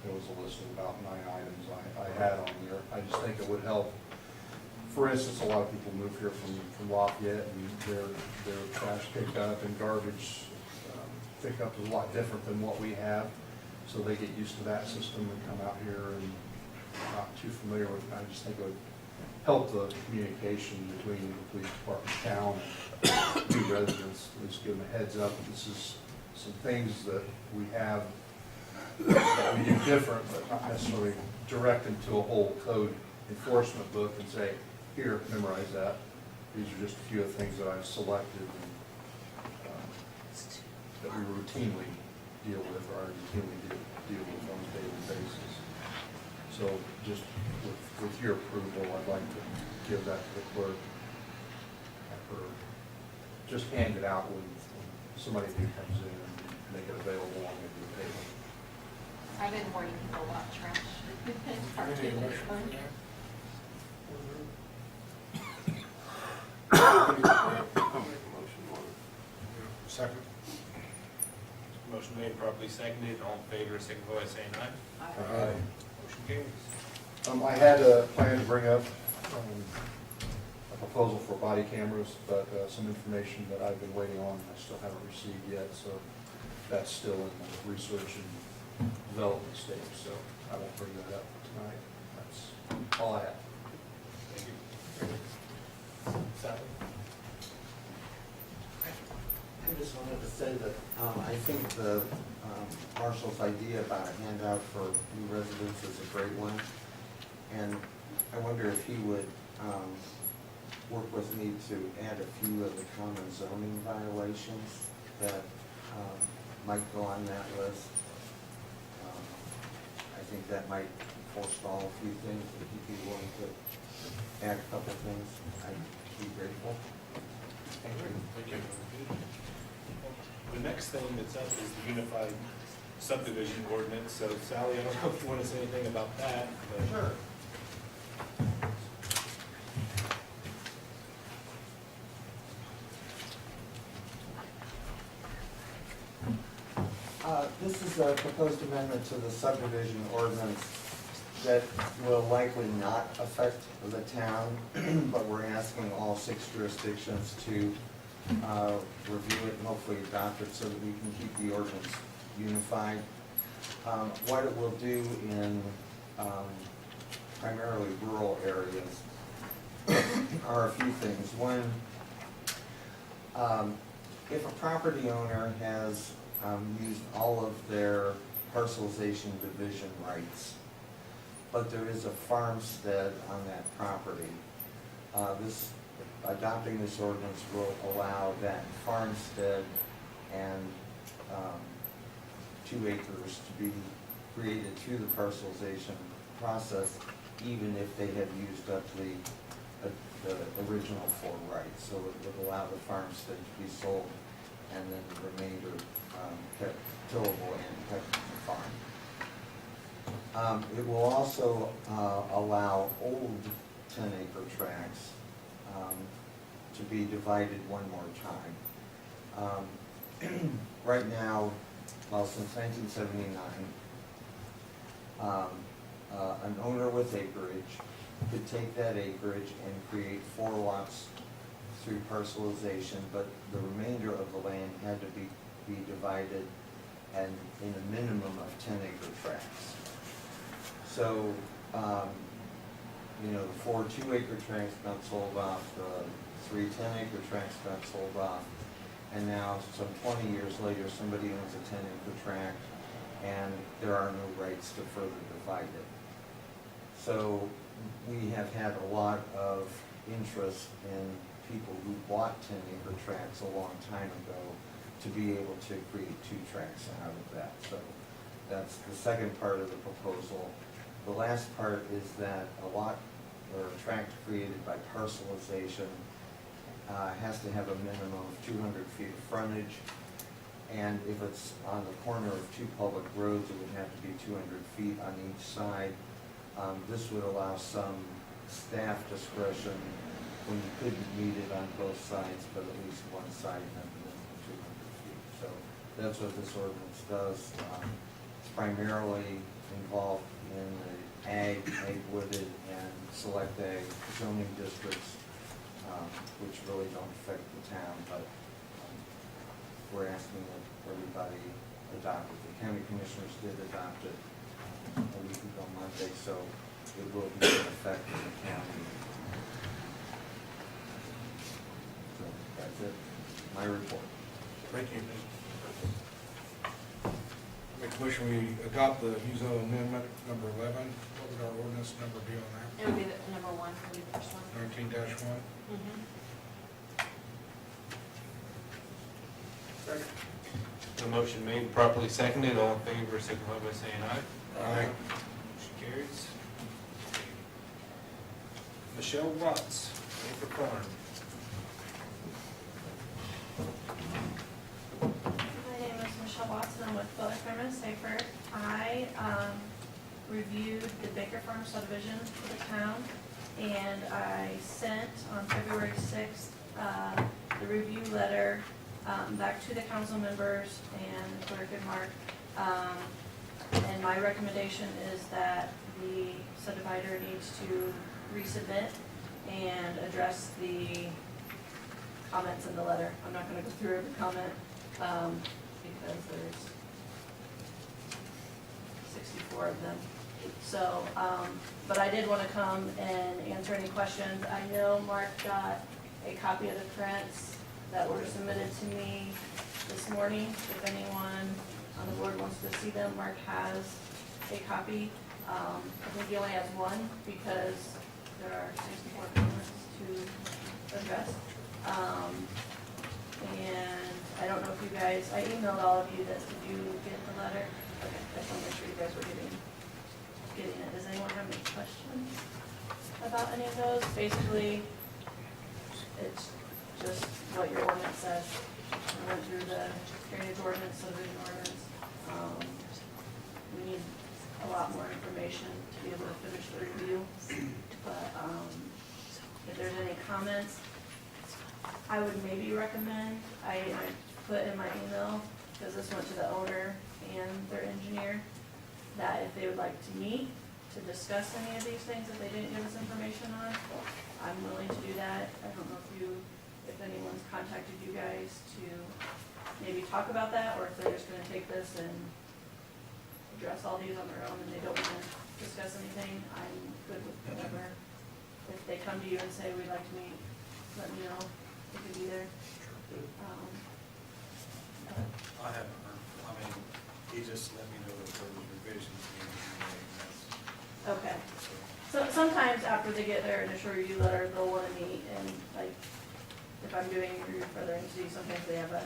there was a list of about 9 items I had on there. I just think it would help. For instance, a lot of people move here from Lafayette, and their trash pickup and garbage pickup is a lot different than what we have. So they get used to that system and come out here and not too familiar with it. I just think it would help the communication between the police department, town, and new residents. At least give them a heads up. This is some things that we have that we do different, but not necessarily direct them to a whole code enforcement book and say, here, memorize that. These are just a few of the things that I've selected and, that we routinely deal with, or routinely deal with on a daily basis. So just with your approval, I'd like to give that to the clerk. Have her just hand it out when somebody new comes in and make it available on the table. I've been warning people about trash. Any motion for that? I'll make a motion on it. Second. Motion made, properly seconded, all in favor, signify by saying aye. Aye. Motion carries. I had a plan to bring up a proposal for body cameras, but some information that I've been waiting on, I still haven't received yet, so that's still in the research and development stage, so I won't bring that up tonight. That's all I have. Thank you. Sally? I just wanted to say that I think the Marshal's idea about a handout for new residents is a great one. And I wonder if he would work with me to add a few of the common zoning violations that might go on that list. I think that might forestall a few things. If he'd be willing to add a couple things, I'd be grateful. Thank you. The next thing that's up is the unified subdivision ordinance. So Sally, I don't know if you want to say anything about that, but. Sure. This is a proposed amendment to the subdivision ordinance that will likely not affect the town, but we're asking all 6 jurisdictions to review it and hopefully adopt it so that we can keep the ordinance unified. What it will do in primarily rural areas are a few things. One, if a property owner has used all of their parcelization division rights, but there is a farmstead on that property, adopting this ordinance will allow that farmstead and 2 acres to be created through the parcelization process, even if they have used up the original 4 rights. So it would allow the farmstead to be sold and then the remainder kept tillable and kept in the farm. It will also allow old 10-acre tracts to be divided one more time. Right now, well, since 1979, an owner with acreage could take that acreage and create 4 lots through parcelization, but the remainder of the land had to be divided and in a minimum of 10-acre tracts. So, the 4 2-acre tracts got sold off, the 3 10-acre tracts got sold off, and now, some 20 years later, somebody owns a 10-acre tract, and there are no rights to further divide it. So, we have had a lot of interest in people who bought 10-acre tracts a long time ago to be able to create 2 tracts out of that. So That's the second part of the proposal. The last part is that a lot or a tract created by parcelization has to have a minimum of 200 feet of frontage. And if it's on the corner of two public roads, it would have to be 200 feet on each side. This would allow some staff discretion when you couldn't meet it on both sides, but at least one side had a minimum of 200 feet. So that's what this ordinance does. It's primarily involved in the ag wooded, and select ag zoning districts, which really don't affect the town, but we're asking that everybody adopt it. The county commissioners did adopt it a week ago Monday, so it will be in effect in the county. So that's it, my report. Thank you. Make a motion we adopt the USO amendment number 11. What would our ordinance number be on that? It would be the number 1, it would be the first one. 19-1. Second. The motion made, properly seconded, all in favor, signify by saying aye. Aye. Motion carries. Michelle Watts, Paper Farm. My name is Michelle Watson, I'm with Butler Farm and Safer. I reviewed the Baker Farm subdivision for the town, and I sent on February 6th the review letter back to the council members and the clerk and Mark. And my recommendation is that the subdivider needs to resubmit and address the comments in the letter. I'm not gonna go through every comment, because there's 64 of them. So, but I did wanna come and answer any questions. I know Mark got a copy of the prints that were submitted to me this morning. If anyone on the board wants to see them, Mark has a copy. I think he only has one because there are 64 comments to address. And I don't know if you guys, I emailed all of you this, did you get the letter? Okay, I just want to make sure you guys were getting it. Does anyone have any questions about any of those? Basically, it's just what your ordinance says. I went through the drainage ordinance, subdivision ordinance. We need a lot more information to be able to finish the review. But if there's any comments, I would maybe recommend, I put in my email, because this went to the owner and their engineer, that if they would like to meet to discuss any of these things that they didn't give us information on, I'm willing to do that. I don't know if anyone's contacted you guys to maybe talk about that, or if they're just gonna take this and address all these on their own and they don't wanna discuss anything. I'm good with whatever. If they come to you and say, we'd like to meet, let me know. We could be there. I haven't heard, I mean, he just let me know that there was revisions being made, and that's, Okay. So sometimes after they get their initial review letter, they'll wanna meet, and like, if I'm doing review for other entities, sometimes they have a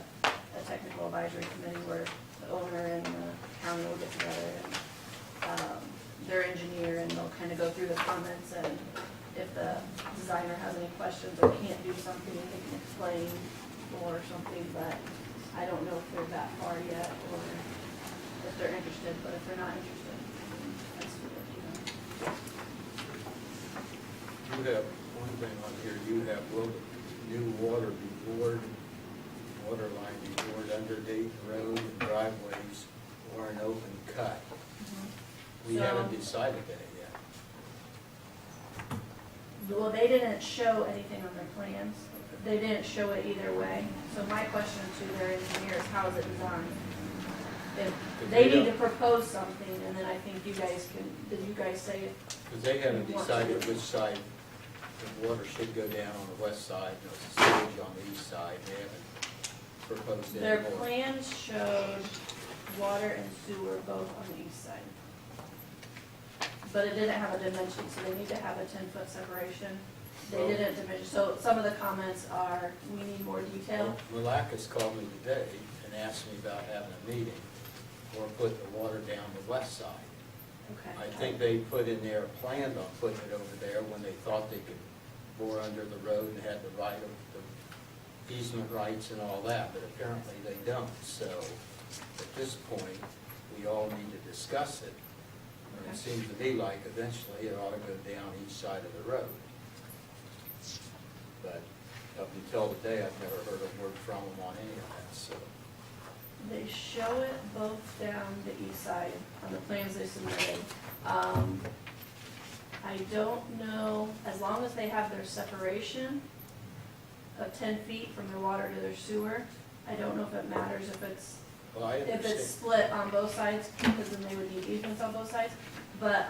technical advisory committee where the owner and the county will get together and, their engineer, and they'll kind of go through the comments, and if the designer has any questions or can't do something, they can explain or something, but I don't know if they're that far yet, or if they're interested, but if they're not interested, that's what, you know. You have one thing on here, you have, will the new water be bored, water line be bored under Dayton Road and driveways, or an open cut? We So- haven't decided that yet. Well, they didn't show anything on their plans. They didn't show it either way. So my question to their engineer is, how is it designed? If they need to propose something, and then I think you guys can, did you guys say it? Because they haven't decided which side the water should go down on the west side, and the sewage on the east side. They haven't proposed any Their more. plans showed water and sewer both on the east side. But it didn't have a dimension, so they need to have a 10-foot separation. They didn't dimension, so some of the comments are, we need more detail. Malacus called me today and asked me about having a meeting, or put the water down the west side. Okay. I think they put in there, planned on putting it over there when they thought they could bore under the road and had the right of the easement rights and all that, but apparently they don't. So at this point, we all need to discuss it. And it seems to me like eventually it ought to go down each side of the road. But up until today, I've never heard a word from them on any of that, so. They show it both down the east side on the plans they submitted. I don't know, as long as they have their separation of 10 feet from their water to their sewer, I don't know if it matters if it's, Well, I if it's understand. split on both sides, because then they would need easements on both sides. But,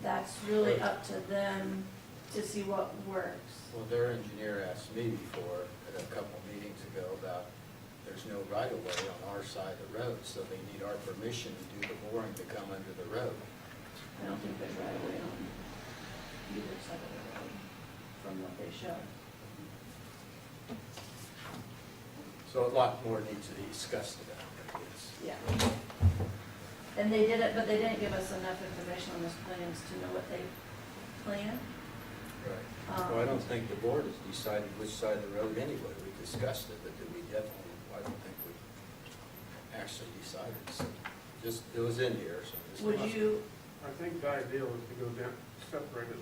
that's really up to them to see what works. Well, their engineer asked me before, at a couple meetings ago, about there's no right of way on our side of the road, so they need our permission to do the boring to come under the road. I don't think there's right of way on either side of the road from what they show. So a lot more needs to be discussed about it, I guess. Yeah. And they did it, but they didn't give us enough information on those plans to know what they plan. Right. Well, I don't think the board has decided which side of the road anyway. We discussed it, but did we definitely, I don't think we actually decided. So just, it was in here, so. just- Would you, I think the ideal is to go down, separate it,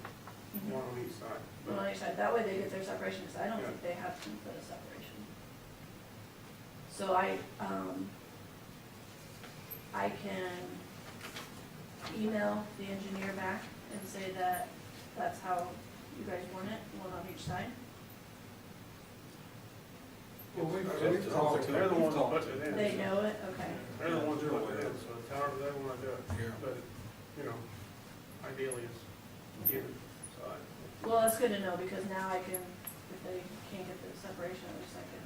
one on each side. well, on each side, that way they get their separation, because I don't think they have to put a separation. So I can email the engineer back and say that that's how you guys want it, one on each side. Well, we've They're talked to the them. ones that put it in. They know it, okay. They're the ones that put it in, so it's however they wanna do it. Yeah. But, you know, ideally it's even side. Well, that's good to know, because now I can, if they can't get the separation, at least I can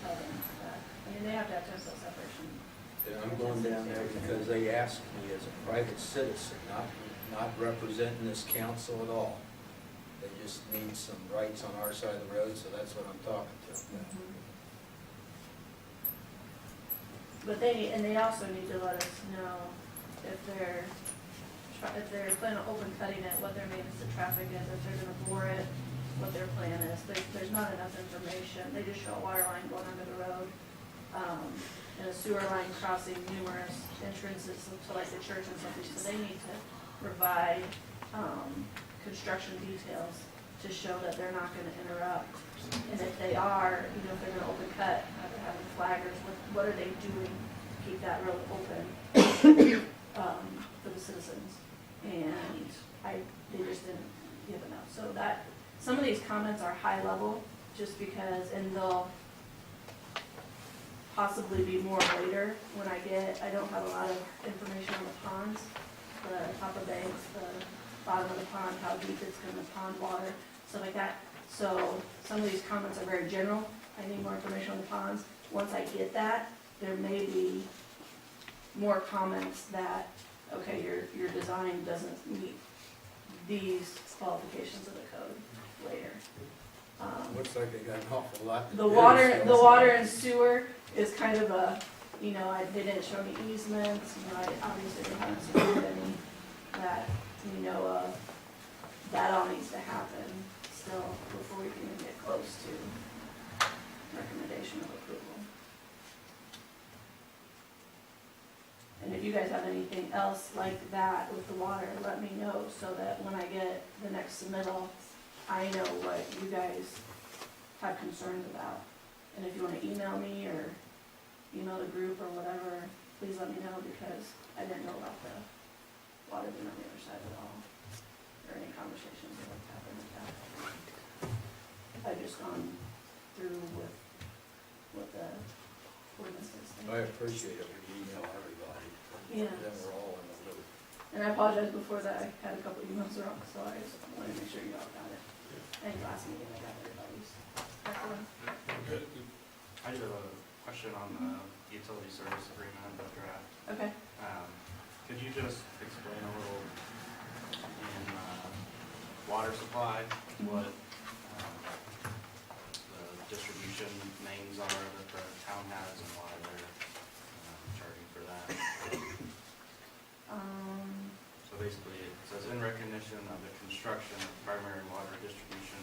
tell them that. I mean, they have to have 10-foot separation. And I'm going down there because they asked me as a private citizen, not representing this council at all. They just need some rights on our side of the road, so that's what I'm talking to them about. But they also need to let us know if they're planning on open cutting it, what their maintenance of traffic is, if they're gonna bore it, what their plan is. There's not enough information. They just show a water line going under the road, and a sewer line crossing numerous entrances to like the church and something. So they need to provide, construction details to show that they're not gonna interrupt. And if they are, you know, if they're gonna open cut, having flaggers, what are they doing to keep that road open, for the citizens? And they just didn't give enough. So that, some of these comments are high level, just because, and they'll possibly be more later when I don't have a lot of information on the ponds, the top of banks, the bottom of the pond, how deep it's gonna pond water, stuff like that. So some of these comments are very general. I need more information on the ponds. Once I get that, there may be more comments that, okay, your design doesn't meet these qualifications of the code later. Looks like they got an awful lot to The do, water, so- the water and sewer is kind of a, you know, they didn't show me easements, you know, I obviously they haven't submitted any that we know of. That all needs to happen still before we can even get close to recommendation of approval. And if you guys have anything else like that with the water, let me know so that when I get the next submittal, I know what you guys have concerns about. And if you wanna email me or email the group or whatever, please let me know, because I didn't know about the water being on the other side at all, or any conversations that have happened with that. I've just gone through with what the ordinances say. I appreciate it when you email everybody. Yeah. Then we're all in the loop. And I apologize before that, I had a couple emails wrong, so I just wanted to make sure you all got it. I think last meeting I got everybody's. Everyone. Good. I do have a question on the utility service agreement, the draft. Okay. Could you just explain a little in water supply, what the distribution distribution mains are that the town has and why they're charging for that. So basically, it says in recognition of the construction of primary water distribution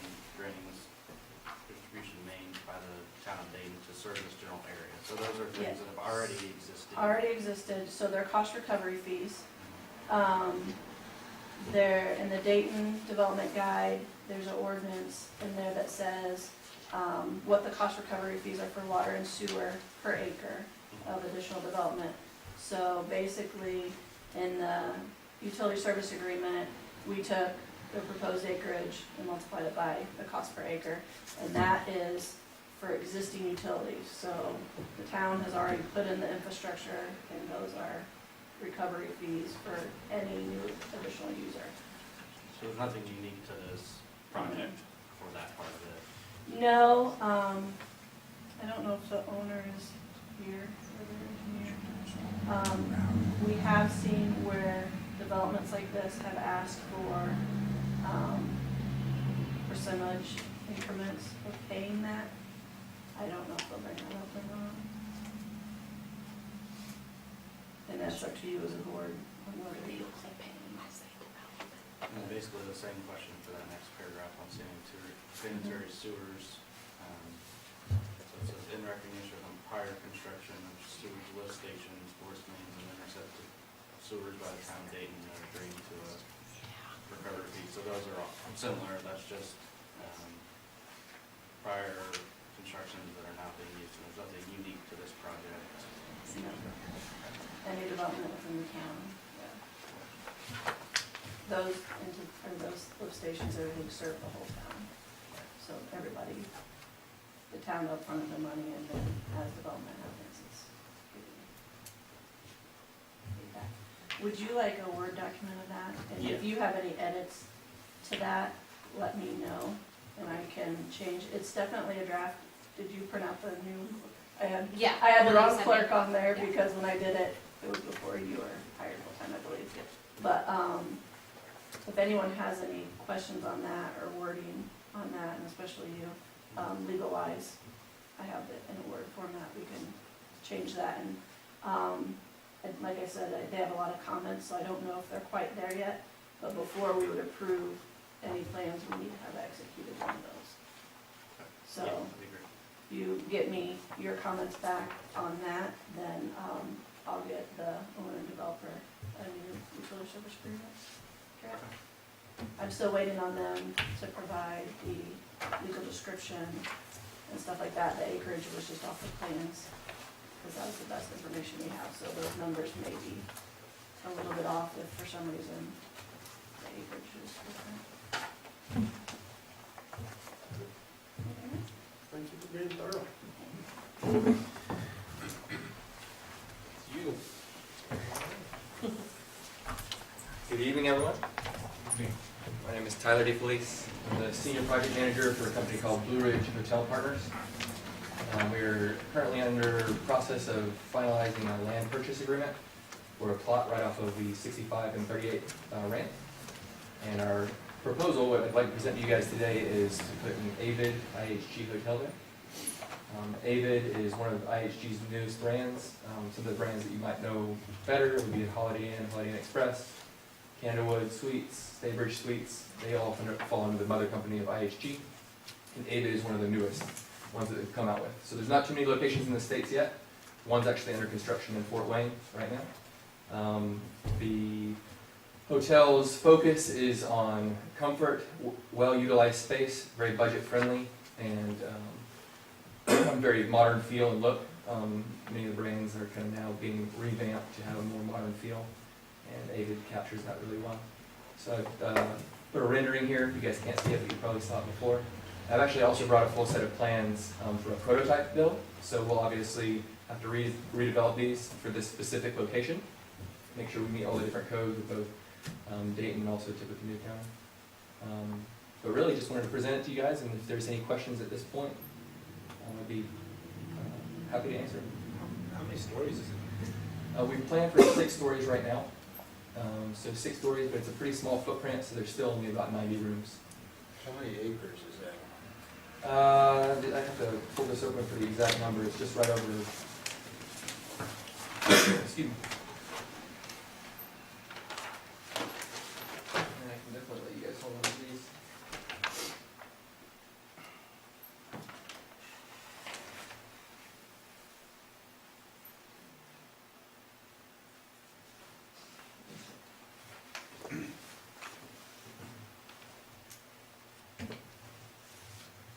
mains by the town of Dayton to serve this general area. So those are things Yeah. that have already existed. Already existed, so they're cost recovery fees. There, in the Dayton Development Guide, there's an ordinance in there that says, what the cost recovery fees are for water and sewer per acre of additional development. So basically, in the utility service agreement, we took the proposed acreage and multiplied it by the cost per acre, and that is for existing utilities. So the town has already put in the infrastructure, and those are recovery fees for any new additional user. So there's nothing unique to this project for that part of it. No, I don't know if the owner is here or the engineer. We have seen where developments like this have asked for percentage increments of paying that. I don't know if they'll bring that up or not. And that's up to you as a board on whether you And basically the same question for that next paragraph on sanitary sewers. So it says in recognition of prior construction of sewage lift stations, force mains, and intercepted sewers by the town of Dayton that are agreeing to a recovery fee. So those are all similar, that's just prior constructions that are now being used. And there's nothing unique to this project. any development within the town. Those lift stations, everything serve the whole town. So everybody, the town up front of the money, and then as development happens, it's getting feedback. Would you like a Word document of that? And if you have any edits to that, let me know, and I can change. It's definitely a draft. Did you print out the new? I had the wrong clerk on there because when I did it, it was before you were hired full time, I believe. But if anyone has any questions on that or wording on that, and especially you, legal wise, I have it in a Word format. We can change that. And like I said, they have a lot of comments, so I don't know if they're quite there yet. But before we would approve any plans, we need to have executed one of those. So if you get me your comments back on that, then I'll get the owner and developer a new utility service agreement. Okay. I'm still waiting on them to provide the legal description and stuff like that. The acreage was just off the plans, because that was the best information we have. So those numbers may be a little bit off if for some reason the acreage is different. Thank you for being thorough. You. Good evening, everyone. My name is Tyler DeFelice. I'm the Senior Project Manager for a company called Blue Ridge Motel Partners. We're currently under process of finalizing a land purchase agreement for a plot right off of the 65 and 38 ramp. And our proposal, what I'd like to present to you guys today, is to put an Avid IHG hotel there. Avid is one of IHG's newest brands. Some of the brands that you might know better would be Holiday Inn, Holiday Inn Express, Candlewood Suites, Staybridge Suites. They all fall under the mother company of IHG. And Avid is one of the newest ones that they've come out with. So there's not too many locations in the States yet. One's actually under construction in Fort Wayne right now. The hotel's focus is on comfort, well-utilized space, very budget-friendly, and very modern feel and look. Many of the brands are kind of now being revamped to have a more modern feel, and Avid captures that really well. So I've put a rendering here. You guys can't see it, but you probably saw it before. I've actually also brought a full set of plans for a prototype build, so we'll obviously have to redevelop these for this specific location, make sure we meet all the different codes with both Dayton and also Tippecanoe County. But really just wanted to present it to you guys, and if there's any questions at this point, I'd be happy to answer. How many stories is it? We plan for 6 stories right now. So 6 stories, but it's a pretty small footprint, so there's still only about 90 rooms. How many acres is that? I have to pull this open for the exact number, it's just right over, excuse me. And I can definitely let you guys hold on to these.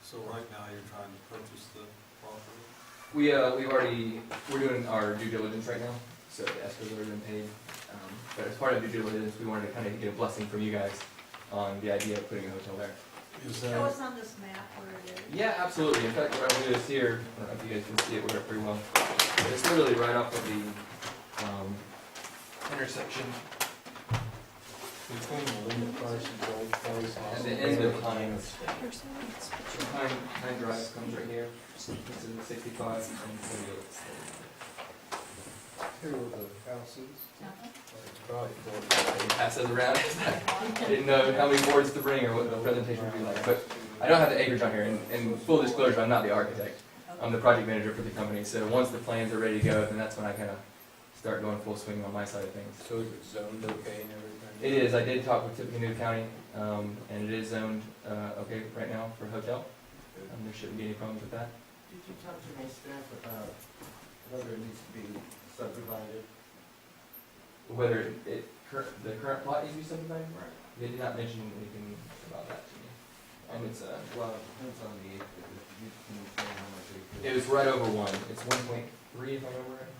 So right now, you're trying to purchase the property? We're doing our due diligence right now, so the escrow's already been paid. But as part of due diligence, we wanted to kind of get a blessing from you guys on the idea of putting a hotel there. Show us on this map where it is. Yeah, absolutely. In fact, what I'll do is here, I don't know if you guys can see it pretty well. It's literally right off of the intersection Between the Linda Price and Gold Price. and the end of Hines. So Hine Drive comes right here. This is 65 and 48. Here are the houses. Probably pass those around. I didn't know how many boards to bring or what the presentation would be like, but I don't have the acreage on here. And full disclosure, I'm not the architect. I'm the project manager for the company. So once the plans are ready to go, then that's when I kind of start going full swing on my side of things. So is it zoned okay and everything? It is. I did talk with Tippecanoe County, and it is zoned okay right now for a hotel. There shouldn't be any problems with that. Did you talk to my staff about whether it needs to be subdivided? Whether the current plot needs to be subdivided? Right. They did not mention anything about that to me. It's Well, it depends on the acre. You can say how much acre. it was right over 1. It's 1.3 if I remember right.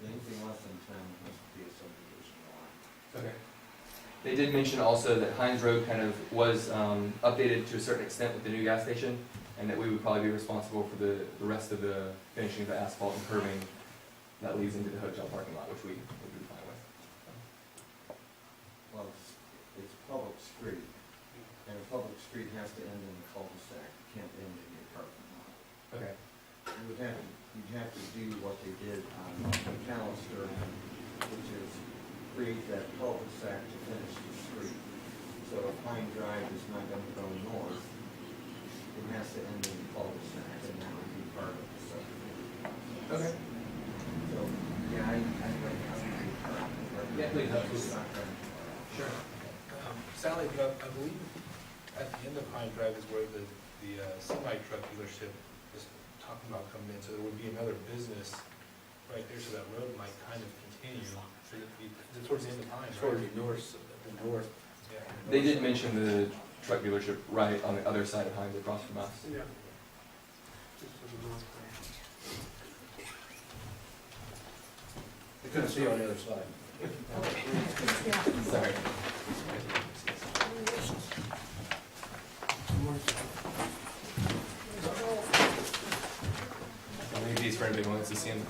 Anything less than 10 has to be a subdivision lot. Okay. They did mention also that Hines Road kind of was updated to a certain extent with the new gas station, and that we would probably be responsible for the rest of the finishing of the asphalt and curbing that leads into the hotel parking lot, which we would be fine with. Well, it's public street, and a public street has to end in a cul-de-sac, it can't end in your parking lot. Okay. You'd have to do what they did on McAllister, which is create that cul-de-sac to finish the street. So if Pine Drive is not gonna go north, it has to end in the cul-de-sac, and that would be part of the subdivision. Okay. So, yeah, I would have to be part of it. Yeah, please, absolutely. Sure. Sally, but I believe at the end of Pine Drive is where the semi-truck dealership is talking about coming in, so there would be another business right there, so that road might kind of continue. So it'd be towards the end of Pine, Toward right? the north. Yeah. They did mention the truck dealership right on the other side of Hines across from us. Yeah. Just to the north there. You couldn't see on the other side. Sorry. I'll leave these for anybody who wants to see them.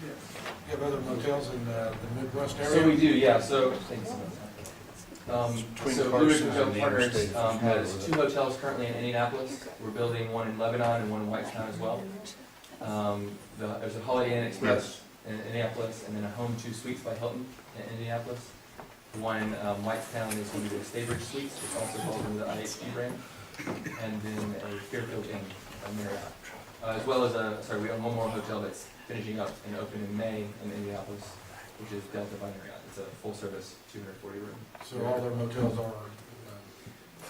You have other motels in the Midwest area? So we do, yeah, so, thanks. Between So Blue Ridge Carson Motel and the Partners Interstate. has 2 hotels currently in Indianapolis. We're building one in Lebanon and one in Whitestown as well. There's a Holiday Inn Express in Indianapolis, and then a Home 2 Suites by Hilton in Indianapolis. The one in Whitestown is going to be the Staybridge Suites, which also falls under the IHG brand, and then a Fairfield Inn by Marriott. As well as we own one more hotel that's finishing up and open in May in Indianapolis, which is Delta by Marriott. It's a full-service 240 room. So all their motels are,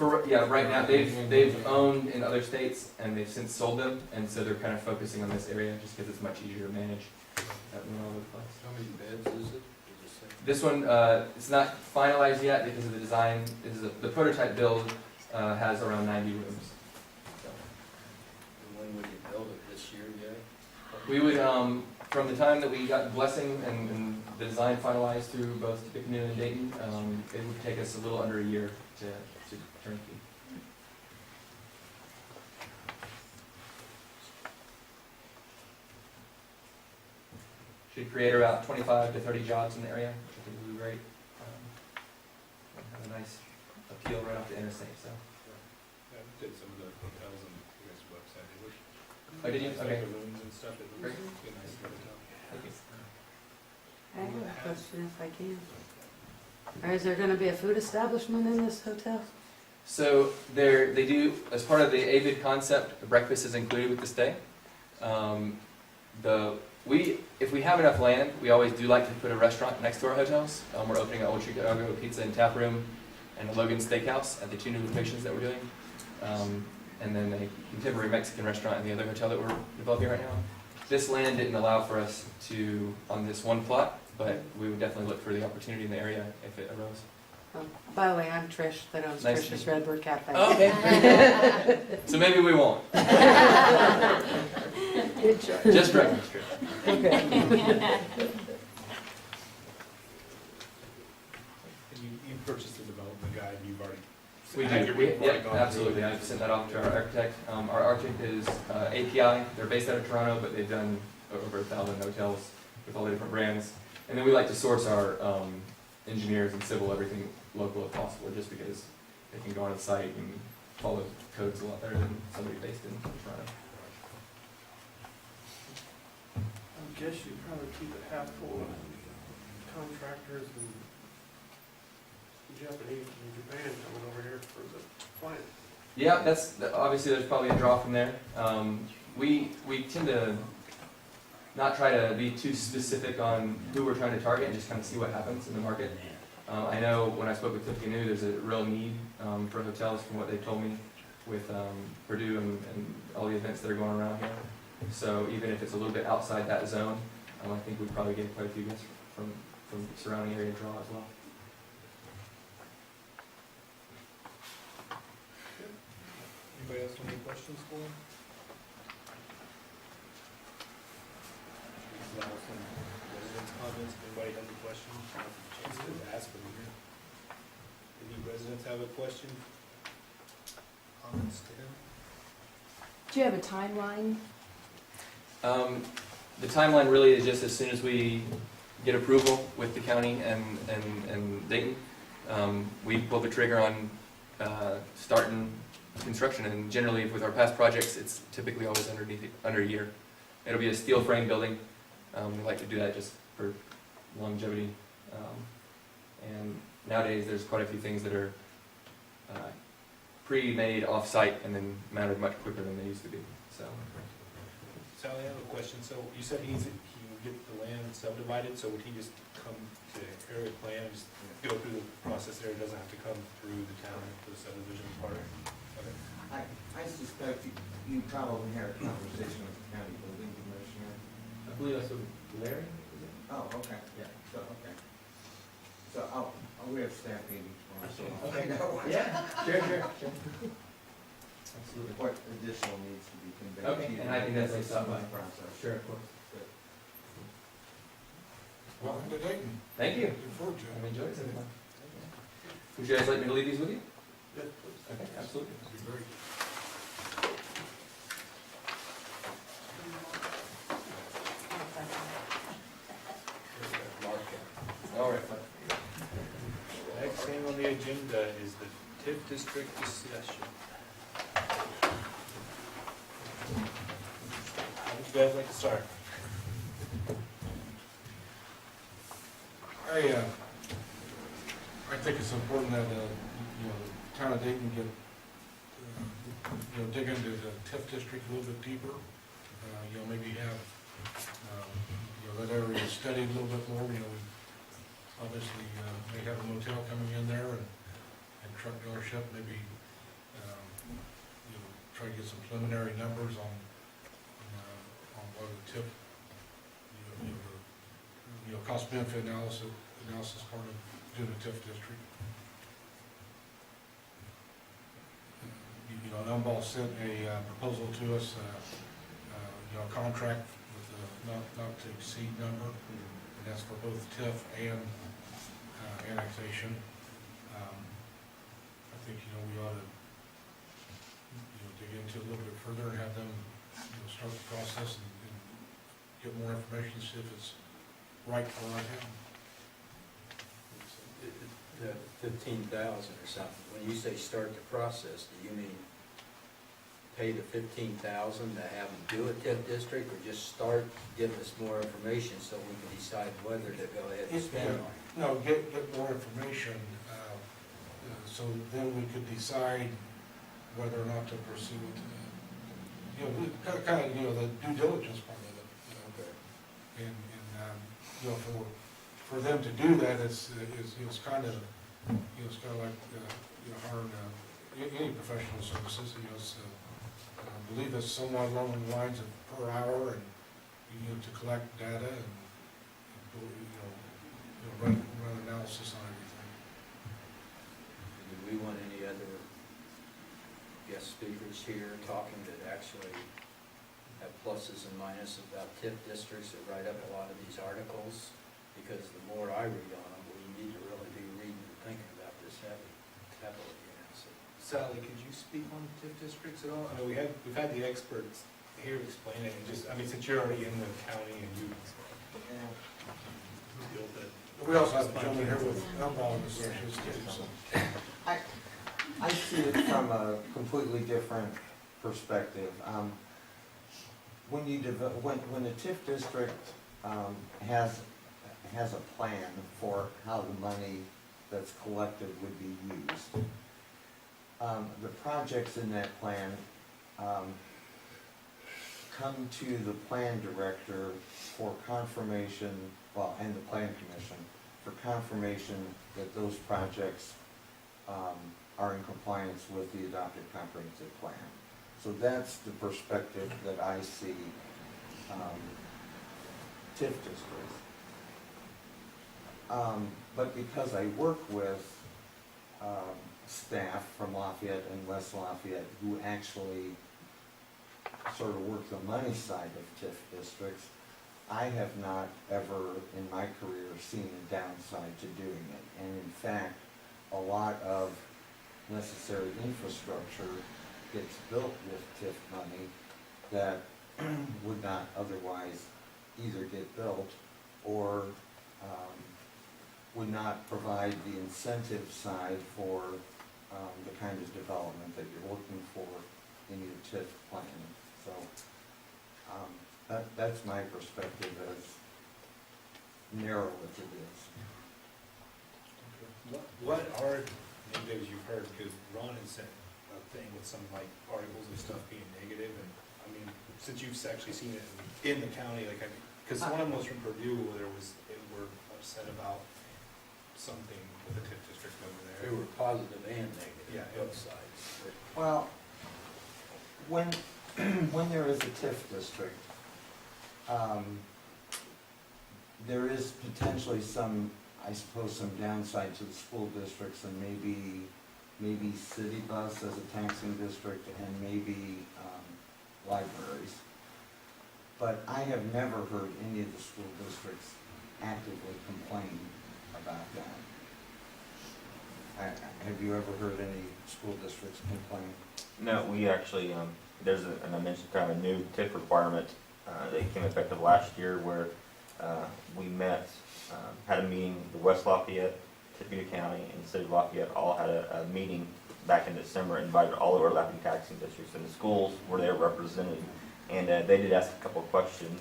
Right now, they've owned in other states, and they've since sold them, and so they're kind of focusing on this area, just because it's much easier to manage all over the place. How many beds is it? This one, it's not finalized yet because of the design. The prototype build has around 90 rooms. So, And when would you build it, this year yet? we would, from the time that we got blessing and the design finalized through both Tippecanoe and Dayton, it would take us a little under a year to turnkey. Should create about 25 to 30 jobs in the area, which I think would be great. And have a nice appeal right off the interstate, so. Yeah, we did some of the hotels on your guys' website. They look Oh, did you? nice, Okay. like the rooms and stuff. It Great. looks be a nice hotel. Thank you. I have a question if I can. Or is there gonna be a food establishment in this hotel? So they do, as part of the Avid concept, the breakfast is included with the stay. If we have enough land, we always do like to put a restaurant next to our hotels. We're opening an Old Chicago Pizza and Tap Room and a Logan Steakhouse at the 2 new locations that we're doing. And then a contemporary Mexican restaurant in the other hotel that we're developing right now. This land didn't allow for us to, on this one plot, but we would definitely look for the opportunity in the area if it arose. By the way, I'm Trish, that owns Nice to Trish's meet you. Redbird Cafe. Okay. So maybe we won't. Good choice. Just breakfast, Trish. Okay. And you purchased the development guide, you've already. We had do, your we, report yep, gone through. absolutely, I've sent that off to our architect. Our architect is API, they're based out of Toronto, but they've done over 1,000 hotels with all the different brands. And then we like to source our engineers and civil everything local if possible, just because they can go on the site and follow codes a lot better than somebody based in Toronto. I guess you'd probably keep it half full of contractors and Japanese and Japan coming over here for the plant. Yeah, obviously there's probably a draw from there. We tend to not try to be too specific on who we're trying to target and just kind of see what happens in the market. I know when I spoke with Tiffany New, there's a real need for hotels from what they told me with Purdue and all the events that are going around here. So even if it's a little bit outside that zone, I think we'd probably get quite a few guests from surrounding area draw as well. Anybody else have any questions for him? Allow some residents' comments, if anybody has a question, I'll have a chance to ask them here. Any residents have a question? Comments to him? Do you have a timeline? The timeline really is just as soon as we get approval with the county and Dayton, we pull the trigger on starting construction. And generally, with our past projects, it's typically always under a year. It'll be a steel frame building. We like to do that just for longevity. And nowadays, there's quite a few things that are pre-made off-site and then mounted much quicker than they used to be. So. Sally, I have a question. So you said he would get the land subdivided, so would he just come to area plan and just go through the process there? It doesn't have to come through the town for the subdivision part? Okay. I suspect you probably had a conversation with the county building commissioner. I believe that's what Larry, is it? Oh, okay, yeah, so, okay. So we have staff meetings tomorrow, so I Okay. know Yeah, sure. Absolutely. what additional needs to be conveyed. Okay, to you and I think that's in the a stop by. process. Sure, of course. Welcome to Dayton. Thank you. Look forward to it. I've enjoyed it so far. Would you guys like me to leave these with you? Yes, please. Okay, absolutely. That'd be great. All right. Next thing on the agenda is the TIF District discussion. How would you guys like to start? I think it's important that, the town of Dayton get, dig into the TIF district a little bit deeper. Maybe have, that area studied a little bit more. We obviously may have a motel coming in there and truck dealership, maybe, try to get some preliminary numbers on what the TIF, cost benefit analysis part of doing the TIF district. Umball sent a proposal to us, a contract with a not to exceed number, and that's for both TIF and annexation. I think, we ought to, dig into it a little bit further and have them, start the process and get more information, see if it's right for our town. The 15,000 or something, when you say start the process, do you mean pay the 15,000 to have them do a TIF district, or just start, give us more information so we can decide whether to go ahead and spend on it? No, get more information, so then we could decide whether or not to pursue it. You know, kind of, you know, the due diligence part of it, you know. And, you know, for them to do that, it's kind of, you know, it's kind of like, you know, hiring any professional services, you know, it's, I believe it's somewhat along the lines of per hour and, you know, to collect data and, run analysis on everything. Do we want any other guest speakers here talking that actually have pluses and minuses about TIF districts that write up a lot of these articles? Because the more I read on them, we need to really be reading and thinking about this heavily, you know, so. Sally, could you speak on TIF districts at all? I mean, we've had the experts here explain it, and just, I mean, since you're already in the county and you built it. We also have a gentleman here with Elmwood Associates too, so. I see it from a completely different perspective. When a TIF district has a plan for how the money that's collected would be used, the projects in that plan come to the plan director for confirmation, well, and the plan commission, for confirmation that those projects are in compliance with the adopted comprehensive plan. So that's the perspective that I see TIF districts. But because I work with staff from Lafayette and West Lafayette who actually sort of work the money side of TIF districts, I have not ever in my career seen a downside to doing it. And in fact, a lot of necessary infrastructure gets built with TIF money that would not otherwise either get built or would not provide the incentive side for the kind of development that you're looking for in your TIF plan. So that's my perspective, as narrow as it is. What are negatives you've heard? Because Ron had sent a thing with some like articles and stuff being negative, and I mean, since you've actually seen it in the county, like, because one of them was from Purdue, where they were upset about something with the TIF district over there. They were positive and negative, Yeah, both sides. Well, when there is a TIF district, there is potentially some, I suppose, some downside to the school districts and maybe city bus as a taxing district and maybe libraries. But I have never heard any of the school districts actively complain about that. Have you ever heard any school districts complain? No, we actually, there's and I mentioned kind of a new TIF requirement that came effective last year where we met, had a meeting, the West Lafayette, Topeka County, and the City of Lafayette all had a meeting back in December, invited all the overlapping taxing districts, and the schools were there represented. And they did ask a couple of questions,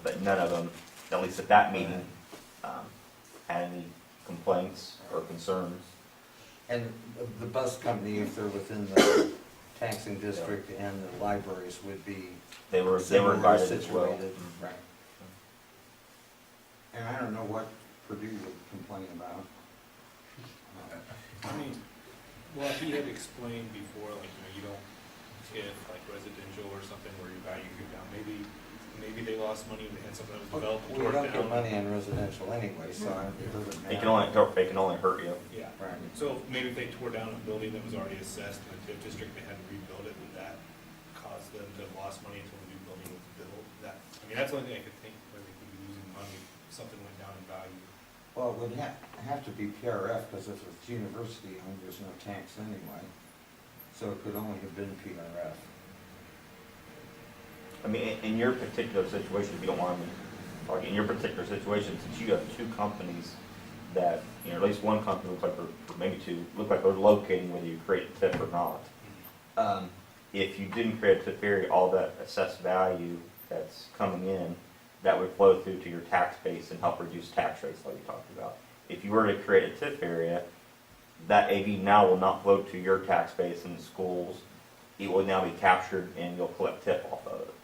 but none of them, at least at that meeting, had any complaints or concerns. And the bus company, if they're within the taxing district, and the libraries would be They were invited as well. situated. Right. And I don't know what Purdue would complain about. I mean, well, he had explained before, like, you don't TIF like residential or something where your value could down. Maybe they lost money and something that was developed and We torn don't get down. money on residential anyway, so it doesn't matter. They can only hurt you. Yeah. Right. So maybe if they tore down a building that was already assessed in the TIF district, they had to rebuild it, would that cause them to have lost money until the new building was built? That, I mean, that's the only thing I could think where they could be losing money if something went down in value. Well, it would have to be PRF, because if it's university owned, there's no tax anyway. So it could only have been PRF. I mean, in your particular situation, if you don't mind me talking, in your particular situation, since you have two companies that, you know, at least one company looks like they're, or maybe two, look like they're locating whether you create a TIF or not. If you didn't create a TIF area, all that assessed value that's coming in, that would flow through to your tax base and help reduce tax rates like you talked about. If you were to create a TIF area, that AV now will not flow to your tax base in the schools. It will now be captured and you'll collect TIF off of it.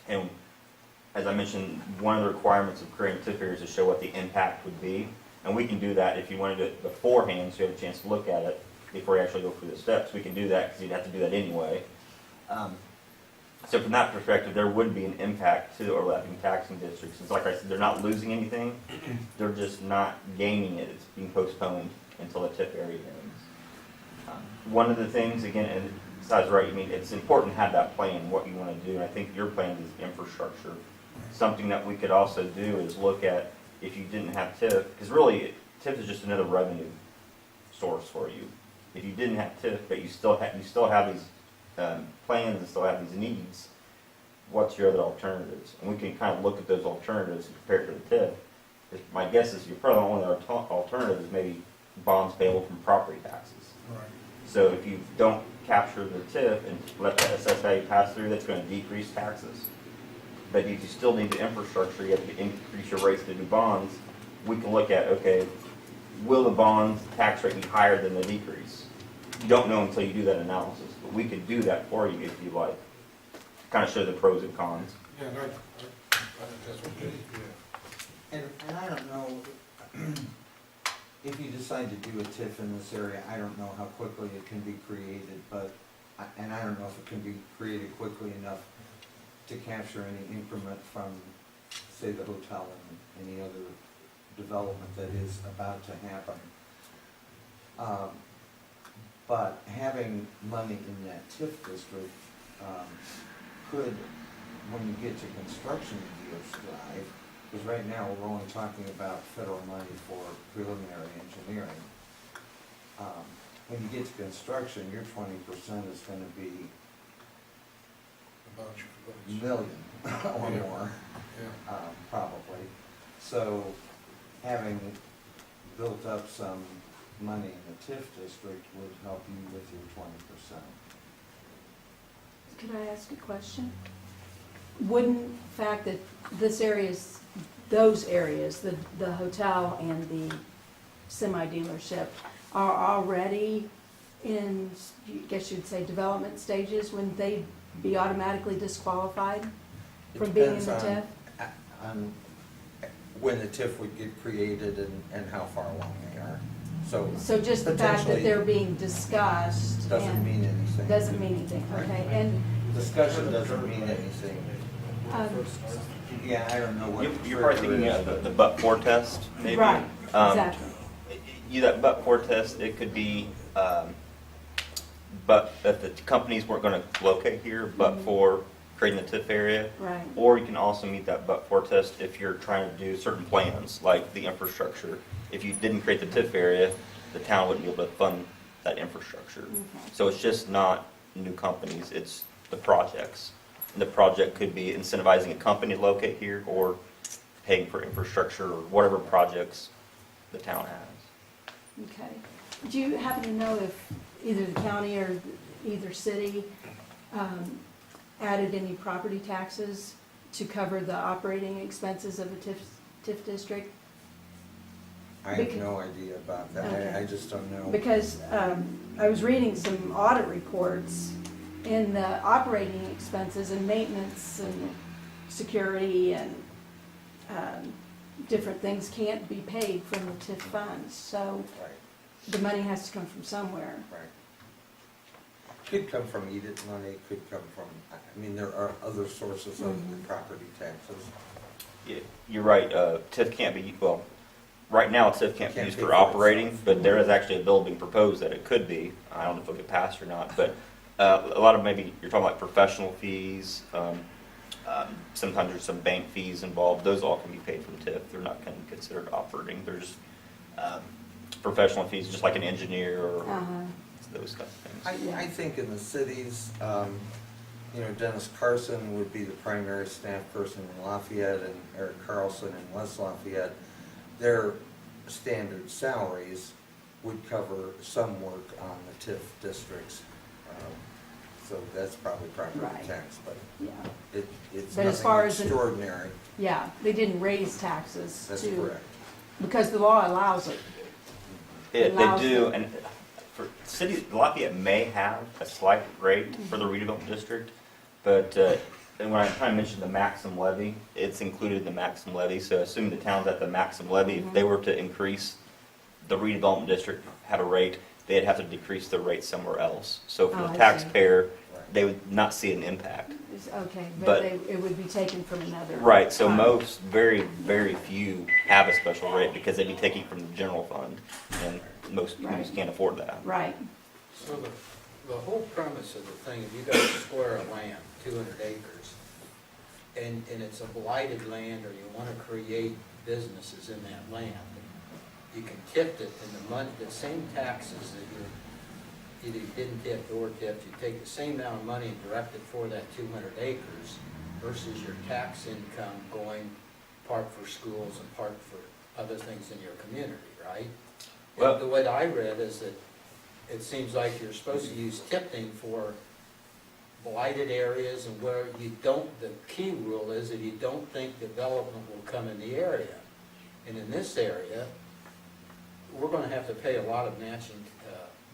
And as I mentioned, one of the requirements of creating TIF areas is to show what the impact would be. And we can do that if you want to do it beforehand, so you have a chance to look at it before you actually go through the steps. We can do that because you'd have to do that anyway. So from that perspective, there would be an impact to the overlapping taxing districts. It's like I said, they're not losing anything. They're just not gaining it. It's being postponed until the TIF area ends. One of the things, again, and Si's right, I mean, it's important to have that plan, what you want to do. And I think your plan is infrastructure. Something that we could also do is look at if you didn't have TIF, because really TIF is just another revenue source for you. If you didn't have TIF, but you still have these plans and still have these needs, what's your other alternatives? And we can kind of look at those alternatives and compare it to the TIF. Because my guess is your probably only other alternative is maybe bonds payable from property taxes. Right. So if you don't capture the TIF and let that assessed value pass through, that's going to decrease taxes. But if you still need the infrastructure, you have to increase your rates to do bonds. We can look at, okay, will the bonds tax rate be higher than the decrease? You don't know until you do that analysis, but we could do that for you if you like. Kind of show the pros and cons. Yeah, I think that's what we do, yeah. And I don't know, if you decide to do a TIF in this area, I don't know how quickly it can be created, but, and I don't know if it can be created quickly enough to capture any increment from, say, the hotel and any other development that is about to happen. But having money in that TIF district could, when you get to construction in Yost Drive, because right now we're only talking about federal money for preliminary engineering. When you get to construction, your 20% is going to be A bunch of million or Yeah. more, Yeah. probably. So having built up some money in the TIF district would help you with your 20%. Could I ask a question? Wouldn't the fact that this area's, those areas, the hotel and the semi-dealership are already in, I guess you'd say, development stages, wouldn't they be automatically disqualified It from being in depends the TIF? on when the TIF would get created and how far along they are. So So just the fact that potentially they're being discussed doesn't and mean anything. doesn't mean anything, okay? And Discussion doesn't mean anything. um, Yeah, I don't know what. You're probably thinking of the but-for test, maybe? right, Um, exactly. That but-for test, it could be, but if the companies weren't going to locate here, but for creating the TIF area. Right. Or you can also meet that but-for test if you're trying to do certain plans, like the infrastructure. If you didn't create the TIF area, the town wouldn't be able to fund that infrastructure. Okay. So it's just not new companies, it's the projects. And the project could be incentivizing a company to locate here or paying for infrastructure or whatever projects the town has. Okay. Do you happen to know if either the county or either city added any property taxes to cover the operating expenses of the TIF district? I have no idea about that. Okay. I just don't know. Because I was reading some audit reports, and the operating expenses and maintenance and security and different things can't be paid from the TIF funds. So Right, the money has to come from somewhere. right. Could come from EDIT money, could come from, I mean, there are other sources of the property taxes. Yeah, you're right, TIF can't be, well, right now TIF can't be Can't used pay for for operating, itself. but there is actually a bill being proposed that it could be. I don't know if it'll get passed or not, but a lot of maybe, you're talking like professional fees, sometimes there's some bank fees involved, those all can be paid from TIF. They're not going to be considered operating, they're just professional fees, just like an engineer or those type of things. I think in the cities, you know, Dennis Carson would be the primary staff person in Lafayette, and Eric Carlson in West Lafayette. Their standard salaries would cover some work on the TIF districts. So that's probably property Right. tax, but Yeah. it's But as far nothing as an- extraordinary. Yeah, they didn't raise taxes That's to, correct. because the law allows it. They allows do, them- and for city, Lafayette may have a slight rate for the redevelopment district, but, and when I kind of mentioned the maximum levy, it's included in the maximum levy, so assuming the town's at the maximum levy, if they were to increase, the redevelopment district had a rate, they'd have to decrease the rate somewhere else. So for Oh, I the see. taxpayer, they would not see an impact. Okay, But- but it would be taken from another. Right, so fund. most, very, very few have a special rate because they'd be taking from the general fund, and most people just can't afford that. Right, So the whole premise of the thing, if you got a square of land, 200 acres, and it's a blighted land, or you want to create businesses in that land, you can tip it, and the money, the same taxes that you either didn't tip or tipped, you take the same amount of money and direct it for that 200 acres versus your tax income going part for schools and part for other things in your community, right? Well- The way I read is that it seems like you're supposed to use tipping for blighted areas and where you don't, the key rule is that you don't think development will come in the area. And in this area, we're gonna have to pay a lot of matching